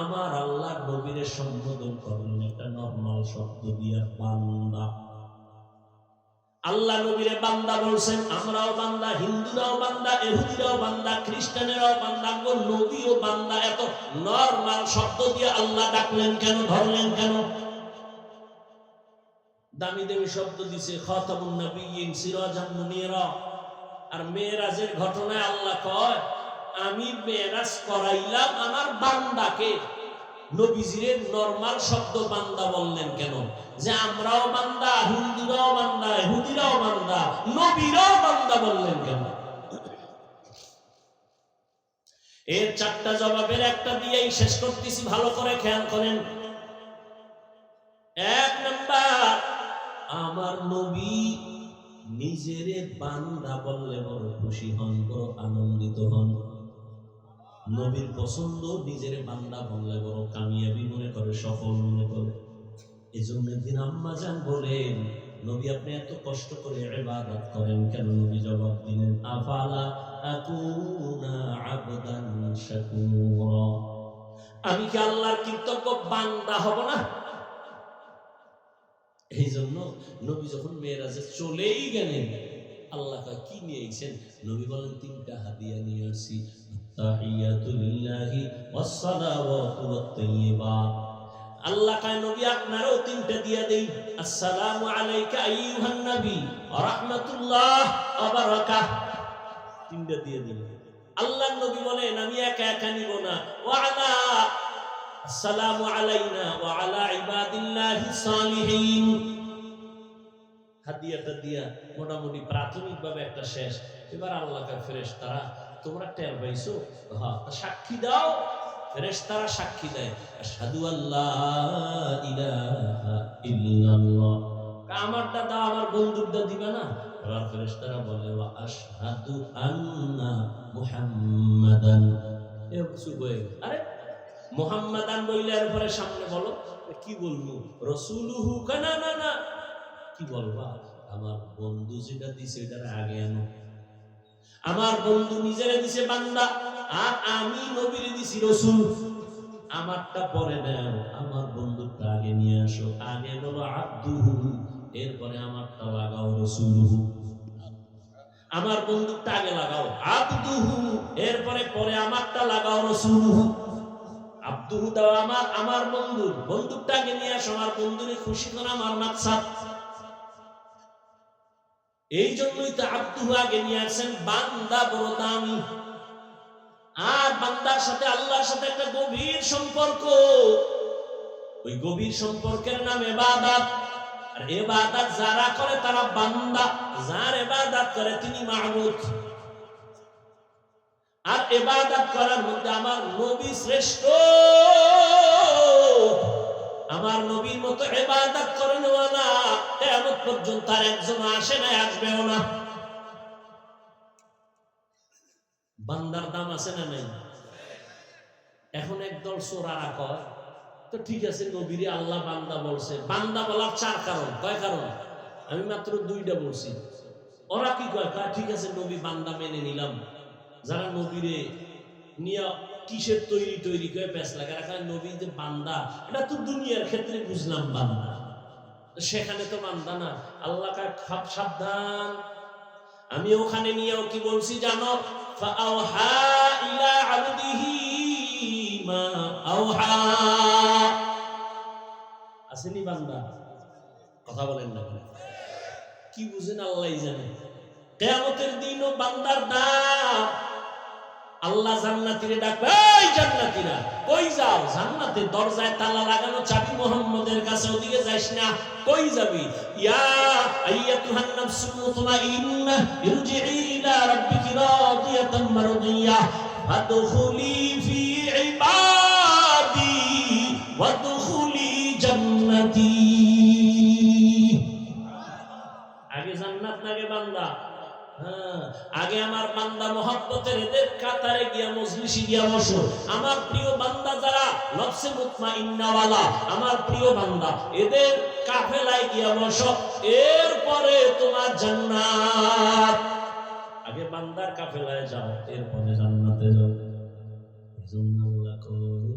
আমার আল্লাহ নবীর সম্বোধন করলেন একটা নরমাল শব্দ দিয়ে, বান্দা। আল্লাহ নবীরে বান্দা বলছেন। আমরাও বান্দা, হিন্দুরাও বান্দা, ইহুদিরাও বান্দা, খ্রিস্টানেরাও বান্দা, নবীও বান্দা। এত নরমাল শব্দ দিয়ে আল্লাহ ডাকলেন কেন, ধরলেন কেন? দামি দামি শব্দ দিছে, খাতামুন নবিয়্যিন, সিরাজাম মুনীরা। আর মেরাজের ঘটনায় আল্লাহ কয়, আমি মেরাজ করাইলাম আমার বান্দাকে। নবীজির নরমাল শব্দ বান্দা বললেন কেন? যে আমরাও বান্দা, হিন্দুরাও বান্দা, ইহুদিরাও বান্দা, নবীরাও বান্দা বললেন কেন? এর চারটা জবাবের একটা দিয়েই শেষ করতেছি, ভালো করে খেয়াল করেন। এক নাম্বার, আমার নবী নিজেরে বান্দা বললে বড় খুশি হন, বড় আনন্দিত হন। নবীর পছন্দ, নিজের বান্দা বললে বড় কামিয়াবি মনে করে, সফল মনে করে। এজন্য একদিন আম্মা জান বলেন, নবী আপনি এত কষ্ট করে ইবাদত করেন কেন? নবী জবাব দিলেন, আফালা আকুনা আবদান শাকুরা। আমি কি আল্লাহর কৃতজ্ঞ বান্দা হব না? এই জন্য নবী যখন মেরাজে চলেই গেলেন, আল্লাহ কি নিয়ে এসেছেন? নবী বলেন, তিনটা হাদিয়া নিয়ে আসছি। তাহিয়াতু লিল্লাহি ওয়াস সালাওয়াতু ওয়াত তাইয়্যিবাত। আল্লাহ কয়, নবী আপনারও তিনটা দিয়া দেই। আসসালামু আলাইকা আইয়ুহান নবী ওয়া রাহমাতুল্লাহ ওয়া বারাকাতুহু। তিনটা দিয়ে দিন। আল্লাহর নবী বলেন, আমি একা একা নিব না। ওয়া আলা আসসালামু আলাইনা ওয়া আলা ইবাদিল্লাহিস সালিহিন। হাদিয়াটা দিয়া মোটামুটি প্রাথমিকভাবে একটা শেষ। এবার আল্লাহ কয়, ফেরেশতারা তোমরা টের পাইছো? হ্যাঁ, সাক্ষী দাও। ফেরেশতারা সাক্ষী দেয়, আশহাদু আল্লা ইলাহা ইল্লাল্লাহ। আমারটা দাও, আমার বন্ধুরটা দিবা না? এবার ফেরেশতারা বলে, ওয়া আশহাদু আন্না মুহাম্মাদান। আরে মুহাম্মাদান বইলে এর পরে সামনে বলো, কি বলবো? রাসূলুহু। না না না, কি বলবা? আমার বন্ধু যেটা দিছে এটার আগে আনো। আমার বন্ধু নিজেরে দিছে বান্দা, আর আমি নবীরে দিছি রাসূল। আমারটা পরে নাও, আমার বন্ধুটা আগে নিয়ে আসো। আগে বলো আব্দুহু, এরপরে আমারটা লাগাও রাসূলুহু। আমার বন্দুকটা আগে লাগাও আব্দুহু, এরপরে পরে আমারটা লাগাও রাসূলুহু। আব্দুহু দাও আমার বন্ধুর বন্দুকটা আগে নিয়ে আসো, আমার বন্ধুরে খুশি করা আমার মাকসাদ। এই জন্যই তো আব্দুহু আগে নিয়ে আসেন। বান্দা বড় দামি, আর বান্দার সাথে আল্লাহর সাথে একটা গভীর সম্পর্ক। ওই গভীর সম্পর্কের নাম ইবাদত। আর ইবাদত যারা করে তারা বান্দা, যার ইবাদত করে তিনি মাবুদ। আর ইবাদত করার মধ্যে আমার নবী শ্রেষ্ঠ। আমার নবীর মতো ইবাদত করেন ওয়ালা কিয়ামত পর্যন্ত আর একজন আসে না, আসবেও না। বান্দার দাম আছে না নাই? এখন একদল চোরারা কয় তো ঠিক আছে, নবীরে আল্লাহ বান্দা বলছে। বান্দা বলার 4 কারণ, কয় কারণ? আমি মাত্র 2টা বলছি। ওরা কি কয়? ঠিক আছে নবী বান্দা মেনে নিলাম। যারা নবীরে নিয়ে কিসের তৈরি করে পেছ লাগে রাখা, নবী যে বান্দা এটা তো দুনিয়ার ক্ষেত্রে বুঝলাম বান্দা, সেখানে তো বান্দা না। আল্লাহ কার খাপ সাবধান। আমি ওখানে নিয়েও কি বলছি জানো? ফাআওহা ইলা আবদিহি মা আওহা। আসেনি বান্দা? কথা বলেন না, কি বুঝেন আল্লাহই জানে। কিয়ামতের দিনও বান্দার দাম। আল্লাহ জান্নাতীরে ডাকবে, এই জান্নাতীরা কই যাও? জান্নাতের দরজায় তালা লাগানো, চাবি মুহাম্মদের কাছে, ওদিকে যাইস না। কই যাবি? ইয়া আইয়াতুহান নাফসুল মুতমাইন্নাহ ইরজিই ইলা রাব্বিকি রাদিয়াতাম মারদিয়াহ ফাদখুলি ফি ইবাদি ওয়াদখুলি জান্নাতি। আগে জান্নাত নাগে বান্দা? আগে আমার বান্দা মোহাব্বতের এদের কাতারে গিয়া মজলিসে গিয়া বসো। আমার প্রিয় বান্দা যারা নফসে মুতমাইন্না ওয়ালা, আমার প্রিয় বান্দা, এদের কাফেলায় গিয়া বসো, এরপরে তোমার জান্নাত। আগে বান্দার কাফেলায় যাও, এরপরে জান্নাতে যাও। এজন্য আল্লাহ কয়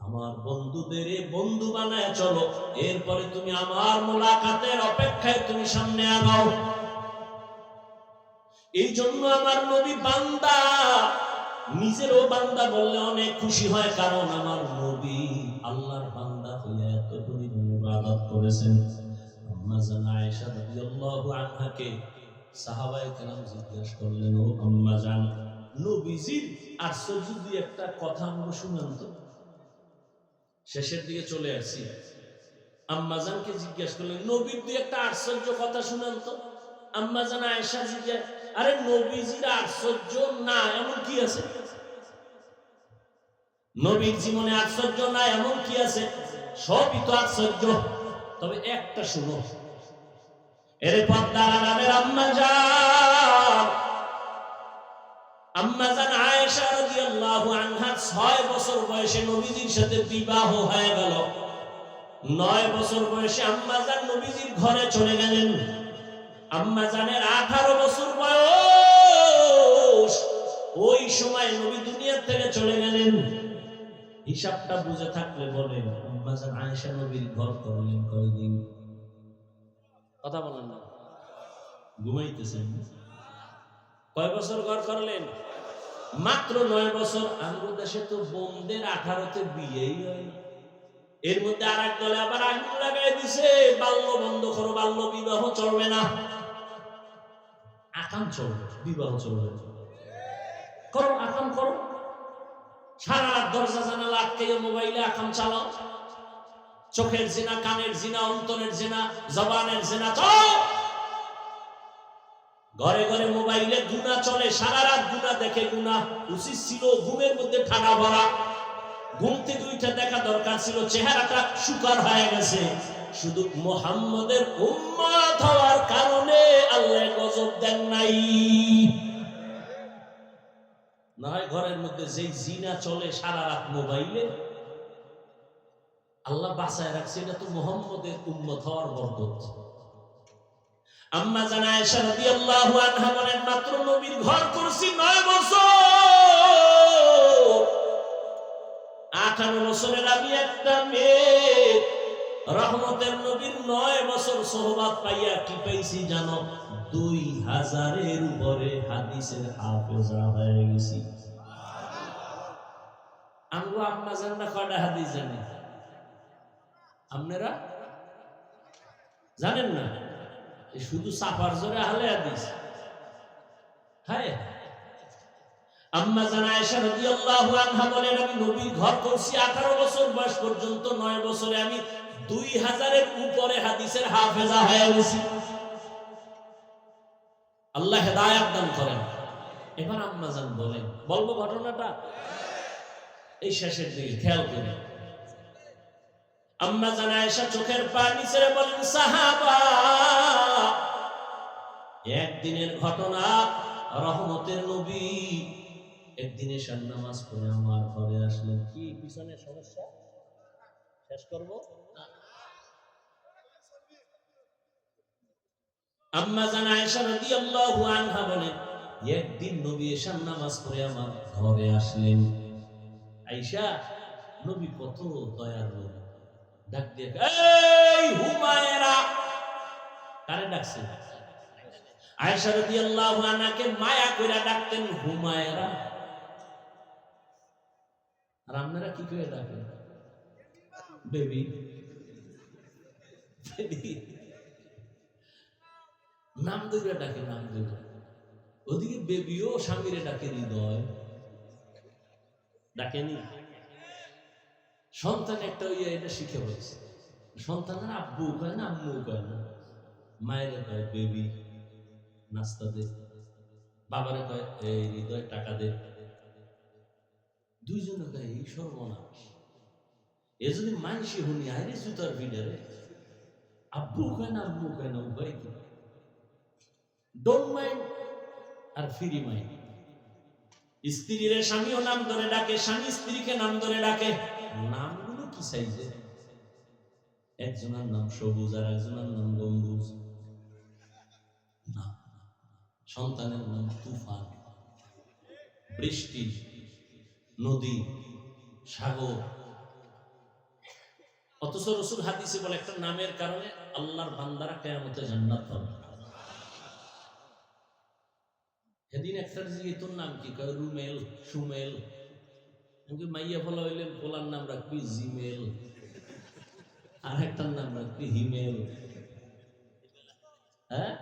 আমার বন্ধুদের বন্ধু বানায় চলো, এরপরে তুমি আমার মোলাকাতের অপেক্ষায় তুমি সামনে আগাও। এই জন্য আমার নবী বান্দা, নিজেরও বান্দা বললে অনেক খুশি হয়, কারণ আমার নবী আল্লাহর বান্দা হইয়া এত পরিমাণ ইবাদত করেছেন। আম্মা জান আয়েশা রাদিয়াল্লাহু আনহাকে সাহাবায়ে কেরাম জিজ্ঞাসা করলেন, ও আম্মা জান, নবীজির আশ্চর্য দুই একটা কথা আমাকে শুনান তো। শেষের দিকে চলে আসছি। আম্মা জানকে জিজ্ঞাসা করলেন, নবীর দুই একটা আশ্চর্য কথা শুনান তো। আম্মা জান আয়েশা জিজ্ঞাসা, আরে নবীজির আশ্চর্য না এমন কি আছে? নবীর জীবনে আশ্চর্য না এমন কি আছে? সবই তো আশ্চর্য, তবে একটা শুনো। এর পর্দার আড়ালের আম্মা জান আয়েশা রাদিয়াল্লাহু আনহা 6 বছর বয়সে নবীজির সাথে বিবাহ হয়ে গেল। 9 বছর বয়সে আম্মা জান নবীজির ঘরে চলে গেলেন। আম্মা জানের 18 বছর বয়স, ওই সময় নবী দুনিয়া থেকে চলে গেলেন। হিসাবটা বুঝে থাকলে বলেন, আম্মা জান আয়েশা নবীর ঘর করলেন কয়দিন? কথা বলেন না, ঘুমাইতেছেন। কয় বছর ঘর করলেন? মাত্র 9 বছর। আমাদের দেশে তো বোনদের 18তে বিয়েই হয়। এর মধ্যে আর এক দলে আবার আগুন লাগাই দিছে, বাল্য বন্ধ করো, বাল্য বিবাহ চলবে না। আকাম চলবে, বিবাহ চলবে। করো আকাম করো, সারা রাত দরজা জানালা আটকে মোবাইলে আকাম চালাও। চোখের জিনা, কানের জিনা, অন্তরের জিনা, জবানের জিনা চলো। ঘরে ঘরে মোবাইলে গুনাহ চলে, সারা রাত গুনাহ দেখে। গুনাহ উচিত ছিল ঘুমের মধ্যে ঠাড়া ভরা, ঘুম থেকে উঠে দেখা দরকার ছিল, চেহারাটা শুকার হয়ে গেছে। শুধু মুহাম্মদের উম্মত হওয়ার কারণে আল্লাহ গজব দেন নাই। না হয় ঘরের মধ্যে যেই জিনা চলে সারা রাত মোবাইলে, আল্লাহ বাঁচায় রাখছে, এটা তো মুহাম্মদের উম্মত হওয়ার বরকত। আম্মা জান আয়েশা রাদিয়াল্লাহু আনহা বলেন, মাত্র নবীর ঘর করছি 9 বছর, 18 বছরের আমি একটা মেয়ে রহমতের নবীর 9 বছর সোহবাত পাইয়া কি পাইছি জানো? 2000-এর উপরে হাদিসের হাফেজা হয়ে গেছি। আমগো আম্মা জাননা কয়টা হাদিস জানে? আপনারা জানেন না? শুধু সাফার জোরে আহলে হাদিস। হায় আম্মা জান আয়েশা রাদিয়াল্লাহু আনহা বলেন, আমি নবীর ঘর করছি 18 বছর বয়স পর্যন্ত, 9 বছরে আমি 2000-এর উপরে হাদিসের হাফেজা হয়ে গেছি। আল্লাহ হেদায়েত দান করেন। এখন আম্মা জান বলেন, বলবো ঘটনাটা এই শেষের দিকে খেয়াল করে। আম্মা জান আয়েশা চোখের পানি ছেড়ে বলেন, সাহাবা, একদিনের ঘটনা, রহমতের নবী একদিন এশার নামাজ পড়ে আমার ঘরে আসলেন। কি পিছনে সমস্যা? শেষ করব। আম্মা জান আয়েশা রাদিয়াল্লাহু আনহা বলেন, একদিন নবী এশার নামাজ পড়ে আমার ঘরে আসলেন। আয়েশা, নবী কত দয়ালু, ডাক দিয়ে, এই হুমায়রা। কারে ডাকছে? আয়েশা রাদিয়াল্লাহু আনহাকে মায়া কইরা ডাকতেন হুমায়রা। আর আপনারা কি করে ডাকেন? বেবি। নাম ধরে ডাকে, নাম ধরে। ওদিকে বেবিও স্বামীরে ডাকে হৃদয়, ডাকেনি? সন্তান একটা ওই এটা শিখে বলছে, সন্তানের আব্বু কয় না, আম্মু কয় না, মায়ের কয় বেবি, নাস্তা দে। বাবারে কয় এই হৃদয় টাকা দে। দুইজনে কয় এই সর্বনাশ। এ যদি মানসি হুনি আইরে জুতার ভিড়ারে, আব্বু কয় না, আম্মু কয় না, উভয় কি? ডোন্ট মাইন্ড আর ফ্রি মাইন্ড। স্ত্রীর স্বামীও নাম ধরে ডাকে, স্বামী স্ত্রীকে নাম ধরে ডাকে। নামগুলো কি সাইজে? একজনের নাম সবুজ আর একজনের নাম গম্বুজ। না, সন্তানের নাম তুফান, বৃষ্টি, নদী, সাগর। অথচ রাসূল হাদিসে বলে একটা নামের কারণে আল্লাহর বান্দারা কিয়ামতে জান্নাত পাবে। সেদিন একটার জিজ্ঞেস তোর নাম কি? কয় রুমেল, সুমেল। আমি মাইয়া ফলা হইলেন, পোলার নাম রাখবি জিমেল, আর একটার নাম রাখবি হিমেল। হ্যাঁ,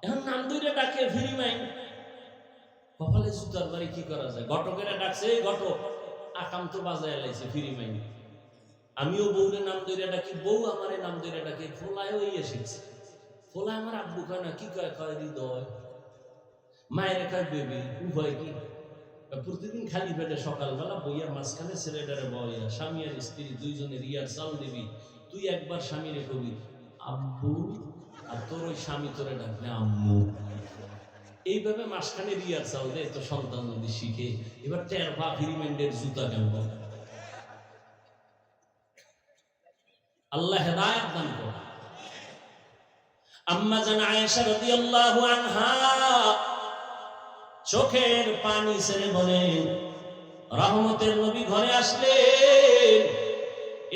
এখন নাম ধরে ডাকে ফ্রি মাইন্ড। কপালে জুতার বাড়ি, কি করা যায়? ঘটকেরা ডাকছে, এই ঘটক, আকাম তো বাজায় লাইছে ফ্রি মাইন্ড। আমিও বউরে নাম ধরে ডাকি, বউ আমারে নাম ধরে ডাকে। ফোলায়ও ইয়ে শিখছে। ফোলায় আমার আব্বু কয় না, কি কয়? কয় হৃদয়। মায়ের কয় বেবি। উভয় কি? প্রতিদিন খালি পেটে সকালবেলা বইয়া মাঝখানে ছেলেটারে বইয়া, স্বামী আর স্ত্রী দুইজনের ইয়ার চাল দিবি। তুই একবার স্বামীরে কবি আব্বু, আর তোর ওই স্বামী তোরে ডাকবে আম্মু। এইভাবে মাঝখানে রিয়ার চাল দেয়। তো সন্তান যদি শিখে, এবার টের পা ফিরিমেন্টের জুতা কেমন। আল্লাহ হেদায়েত দান করে। আম্মা জান আয়েশা রাদিয়াল্লাহু আনহা চোখের পানি ছেড়ে বলেন, রহমতের নবী ঘরে আসলেন,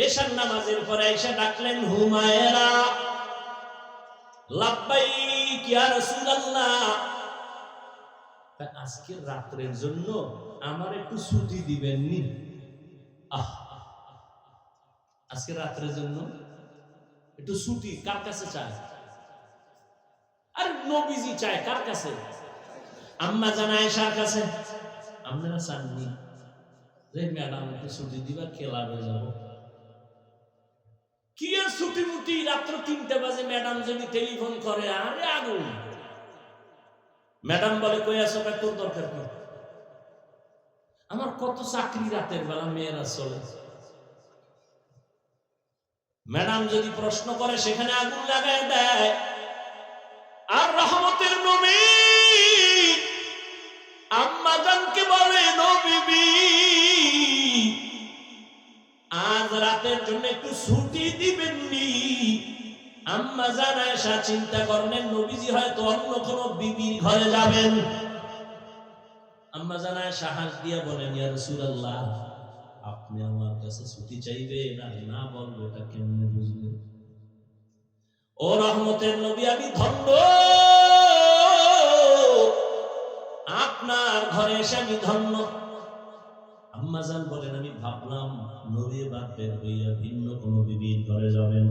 এশার নামাজের পরে এসে ডাকলেন হুমায়রা। লাব্বাইক ইয়া রাসূলুল্লাহ। আজকে রাতের জন্য আমার একটু ছুটি দিবেন নি? আজকে রাতের জন্য একটু ছুটি কার কাছে চায়? আর নবীজি চায় কার কাছে? আম্মা জান আয়েশার কাছে। আপনারা চাননি যে ম্যাডাম একটু ছুটি দিবা, খেলাবে যাব? কি আর ছুটি মুটি? রাত্র 3টা বাজে ম্যাডাম যদি টেলিফোন করে, আরে আগুন। ম্যাডাম বলে, কই আছো? তোর দরকার কি? আমার কত চাকরি রাতের বেলা, মেয়েরা চলে। ম্যাডাম যদি প্রশ্ন করে, সেখানে আগুন লাগায় দেয়। আর রহমতের নবী আম্মা জানকে বলে, নবী আজ রাতের জন্য একটু ছুটি দিবেন নি? আম্মা জান আয়েশা চিন্তা করলেন নবীজি হয়তো অন্য কোনো বিবির ঘরে যাবেন। আম্মা জান আয়েশা হাস দিয়া বলেন, ইয়া রাসূলুল্লাহ, আপনি আমার কাছে ছুটি চাইবেন আর না বলবে এটা কেমনে বুঝবেন? ও রহমতের নবী, আমি ধন্য, আপনার ঘরে এসে আমি ধন্য। আম্মা জান বলেন, আমি ভাবলাম নবী এবার বের হইয়া ভিন্ন কোন বিবির ঘরে যাবেন।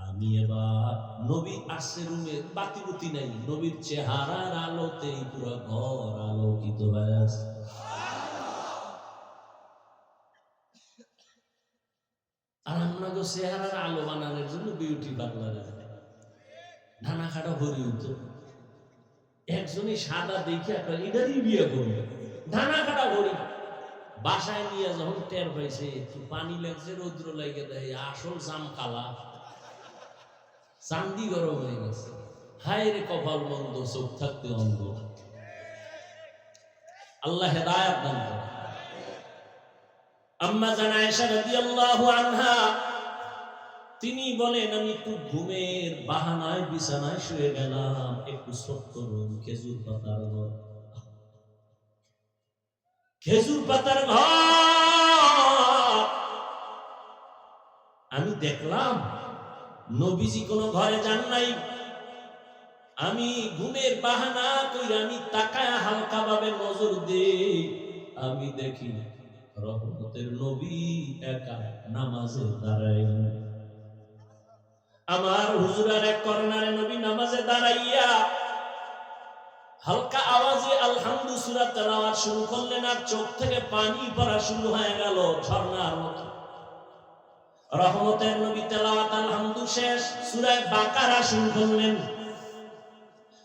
আমি এবার নবী আসছে, রুমে বাতি বুতি নাই, নবীর চেহারার আলোতে পুরো ঘর আলোকিত হয়ে আছে। আর আমরা তো চেহারার আলো বানানোর জন্য বিউটি পার্লারে যাই, ধানা খাটা ভরি উঠতো। একজনই সাদা দেখে এটারই বিয়ে করবে, ধানা খাটা ভরি। বাসায় নিয়ে যখন টের পাইছে একটু পানি লাগছে, রৌদ্র লাগে দেয়, আসল জাম কালা, চান্দি গরম হয়ে গেছে। হায় রে কপাল মন্দ, চোখ থাকতে অন্ধ। আল্লাহ হেদায়েত দান করে। আম্মা জান আয়েশা রাদিয়াল্লাহু আনহা তিনি বলেন, আমি একটু ঘুমের বাহানায় বিছানায় শুয়ে গেলাম, একটু ছোট্ট রুম, খেজুর পাতার ঘর, খেজুর পাতার ঘর। আমি দেখলাম নবীজি কোনো ঘরে যান নাই। আমি ঘুমের বাহানা কইরা আমি তাকায়া হালকা ভাবে নজর দেই, আমি দেখি রহমতের নবী একা নামাজে দাঁড়ায়। আমার হুজুরের এক কর্নারে নবী নামাজে দাঁড়াইয়া হালকা আওয়াজে আলহামদু সূরা তেলাওয়াত শুরু করলেন, আর চোখ থেকে পানি পড়া শুরু হয়ে গেল ঝর্ণার মতো। রহমতের নবী তেলাওয়াত আলহামদু শেষ, সূরা বাকারা শুরু করলেন।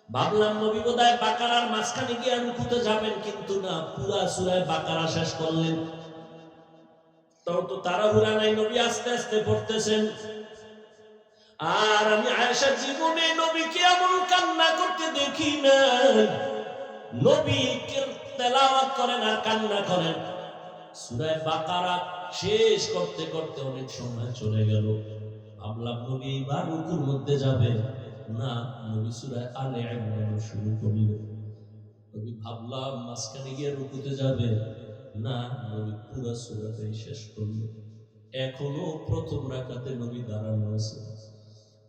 ভাবলাম নবী বোধহয় বাকারার মাঝখানে গিয়ে রুকুতে যাবেন, কিন্তু না, পুরা সূরা বাকারা শেষ করলেন। তাও তো তাড়াহুড়া নাই, নবী আস্তে আস্তে পড়তেছেন। আর আমি আয়েশা জীবনে নবীকে এমন কান্না করতে দেখি না। নবী তেলাওয়াত করেন আর কান্না করেন। সূরা বাকারা শেষ করতে করতে অনেক সময় চলে গেল। ভাবলাম নবী এবার রুকুর মধ্যে যাবে, না, নবী সূরা আলে ইমরান শুরু করলেন। নবী ভাবলাম মাঝখানে গিয়ে রুকুতে যাবে, না, নবী পুরো সূরাটাই শেষ করলেন। এখনো প্রথম রাকাতে নবী দাঁড়ানো আছে।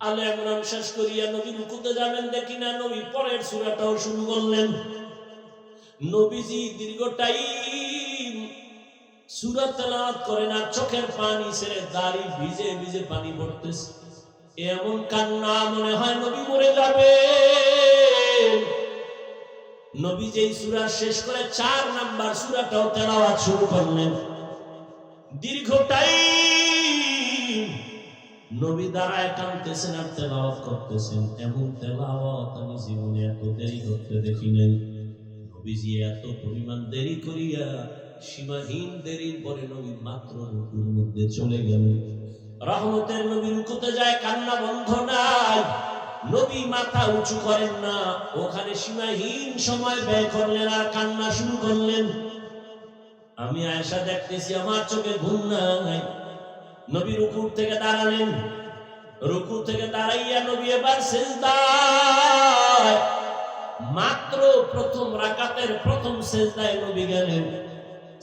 আলে ইমরান শেষ করিয়া নবী রুকুতে যাবেন, দেখি না নবী পরের সূরাটাও শুরু করলেন। নবীজি দীর্ঘ টাইম সূরা তেলাওয়াত করেন আর চোখের পানি ছেড়ে দাড়ি ভিজে ভিজে পানি পড়তেছে। এমন কান্না মনে হয় নবী মরে যাবে। নবী যেই সূরা শেষ করে 4 নাম্বার সূরাটাও তেলাওয়াত শুরু করলেন। দীর্ঘ টাইম নবী দাঁড়ায় কাঁদতেছেন আর তেলাওয়াত করতেছেন। এমন তেলাওয়াত আমি জীবনে এত দেরি করতে দেখি নাই। নবীজি এত পরিমাণ দেরি করিয়া সীমাহীন দেরির পরে নবী মাত্র রুকুর মধ্যে চলে গেলেন। রহমতের নবী রুকুতে যায়, কান্না বন্ধ নাই। নবী মাথা উঁচু করেন না, ওখানে সীমাহীন সময় ব্যয় করলেন আর কান্না শুরু করলেন। আমি আয়েশা দেখতেছি, আমার চোখে ঘুম নাই। নবী রুকুর থেকে দাঁড়ালেন, রুকু থেকে দাঁড়াইয়া নবী এবার সিজদায়, মাত্র প্রথম রাকাতের প্রথম সিজদায় নবী গেলেন।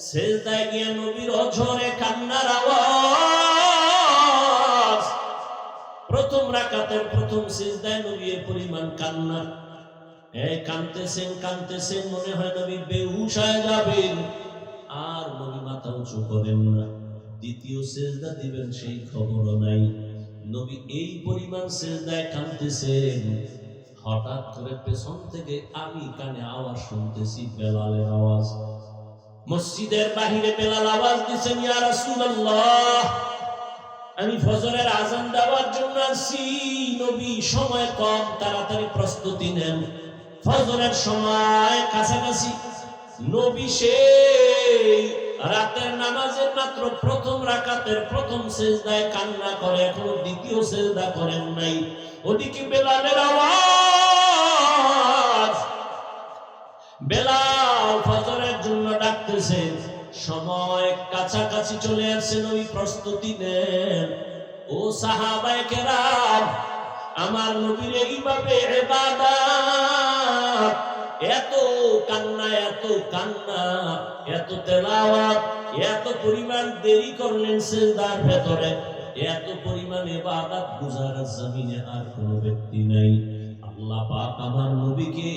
সিজদায় গিয়ে নবীর অঝরে কান্নার আওয়াজ। প্রথম রাকাতের প্রথম সিজদায় নবী এর পরিমাণ কান্না, কাঁদতেছেন কাঁদতেছেন, মনে হয় নবী বেহুশ হয়ে যাবেন। আর নবী মাথা উঁচু করেন না। দ্বিতীয় সিজদা দিবেন সেই খবরও নাই। নবী এই পরিমাণ সিজদায় কাঁদতেছেন, হঠাৎ করে পেছন থেকে আমি কানে আওয়াজ শুনতেছি, বেলালের আওয়াজ। মসজিদের বাহিরে বেলাল আওয়াজ দিচ্ছেন, ইয়া রাসূলুল্লাহ, আমি ফজরের আযান দেওয়ার জন্য আসছি। নবী সময় কম, তাড়াতাড়ি প্রস্তুতি নেন, ফজরের সময় কাছাকাছি। নবী সেই রাতের নামাজের মাত্র প্রথম রাকাতের প্রথম সিজদায় কান্না করে, এখনো দ্বিতীয় সিজদা করেন নাই। ওদিকে বেলালের আওয়াজ, বেলাল ফজরের জন্য ডাকতেছে। সময় কাছাকাছি চলে আসছে, নবী প্রস্তুতি নেন। ও সাহাবায়ে কেরাম, আমার নবীর এইভাবে ইবাদত, এত কান্না, এত কান্না, এত তেলাওয়াত, এত পরিমাণ দেরি করলেন সিজদার ভেতরে, এত পরিমাণ ইবাদত গুজারার জমিনে আর কোনো ব্যক্তি নাই। আল্লাহ পাক আমার নবীকে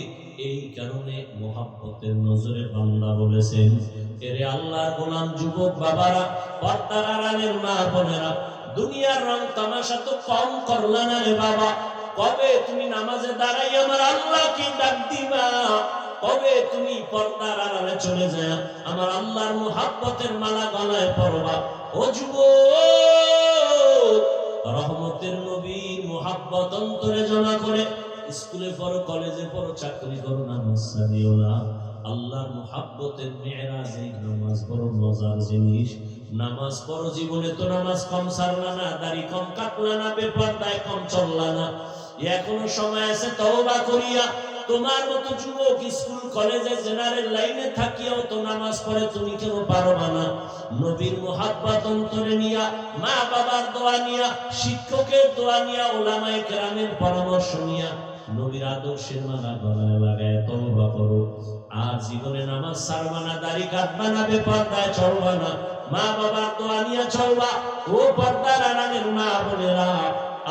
এই কারণে মোহাব্বতের নজরে বান্দা বলেছেন। এরে আল্লাহর গোলাম যুবক বাবারা, পর্দার আড়ালের মা বোনেরা, দুনিয়ার রং তামাশা তো কম করলা না রে বাবা। কবে তুমি নামাজে দাঁড়াই আমার আল্লাহকে ডাক দিবা? কবে তুমি পর্দার আড়ালে চলে যায় আমার আল্লাহর মুহাব্বতের মালা গলায় পরবা? ও যুবক, রহমতের নবীর মুহাব্বত অন্তরে জমা করে স্কুলে পড়ো, কলেজে পড়ো, চাকরি করো, নামাজ ছাড়িও না। আল্লাহর মুহাব্বতের মেরাজে নামাজ বড় মজার জিনিস। নামাজ পড়ো, জীবনে তো নামাজ কম ছাড়লা না, দাড়ি কম কাটলা না, বেপরদায় কম চললা না। এখনো সময় আছে তওবা করিয়া। তোমার মতো যুবক স্কুল কলেজে জেনারেল লাইনে থাকিয়াও তো নামাজ পড়ে, তুমি কেন পারবা না? নবীর মুহাব্বত অন্তরে নিয়া, মা বাবার দোয়া নিয়া, শিক্ষকের দোয়া নিয়া, উলামায়ে কেরামের পরামর্শ নিয়া নবীর আদর্শের মালা গলায় লাগায় তওবা করো। আর জীবনে নামাজ ছাড়বা না, দাড়ি কাটবা না, বেপরদায় চলবা না, মা বাবার দোয়া নিয়া চলবা। ও পর্দার আড়ালের মা বোনেরা,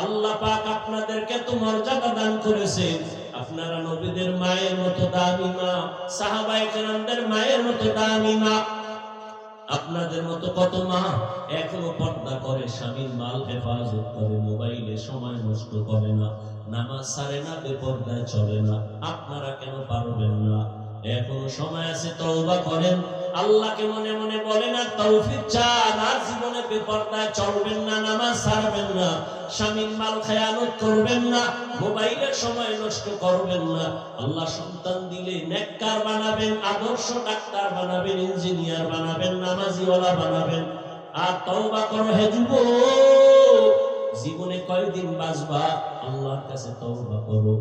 আল্লাহ পাক আপনাদেরকে তো মর্যাদা দান করেছে। আপনারা নবীদের মায়ের মতো দামি মা, সাহাবায়ে কেরামদের মায়ের মতো দামি মা। আপনাদের মতো কত মা এখনো পর্দা করে, স্বামীর মাল হেফাজত করে, মোবাইলে সময় নষ্ট করে না, নামাজ ছাড়ে না, বেপরদায় চলে না। আপনারা কেন পারবেন না? এখনো সময় আছে, তওবা করেন, আল্লাহকে মনে মনে বলেন আর তৌফিক চান। আর জীবনে বেপরদায় চলবেন না, নামাজ ছাড়বেন না, স্বামীর মাল খেয়ানত করবেন না, মোবাইলের সময় নষ্ট করবেন না। আল্লাহ সন্তান দিলে নেককার বানাবেন, আদর্শ ডাক্তার বানাবেন, ইঞ্জিনিয়ার বানাবেন, নামাজিওয়ালা বানাবেন। আর তওবা করো হে যুবক, জীবনে কয়দিন বাঁচবা? আল্লাহর কাছে তওবা করো।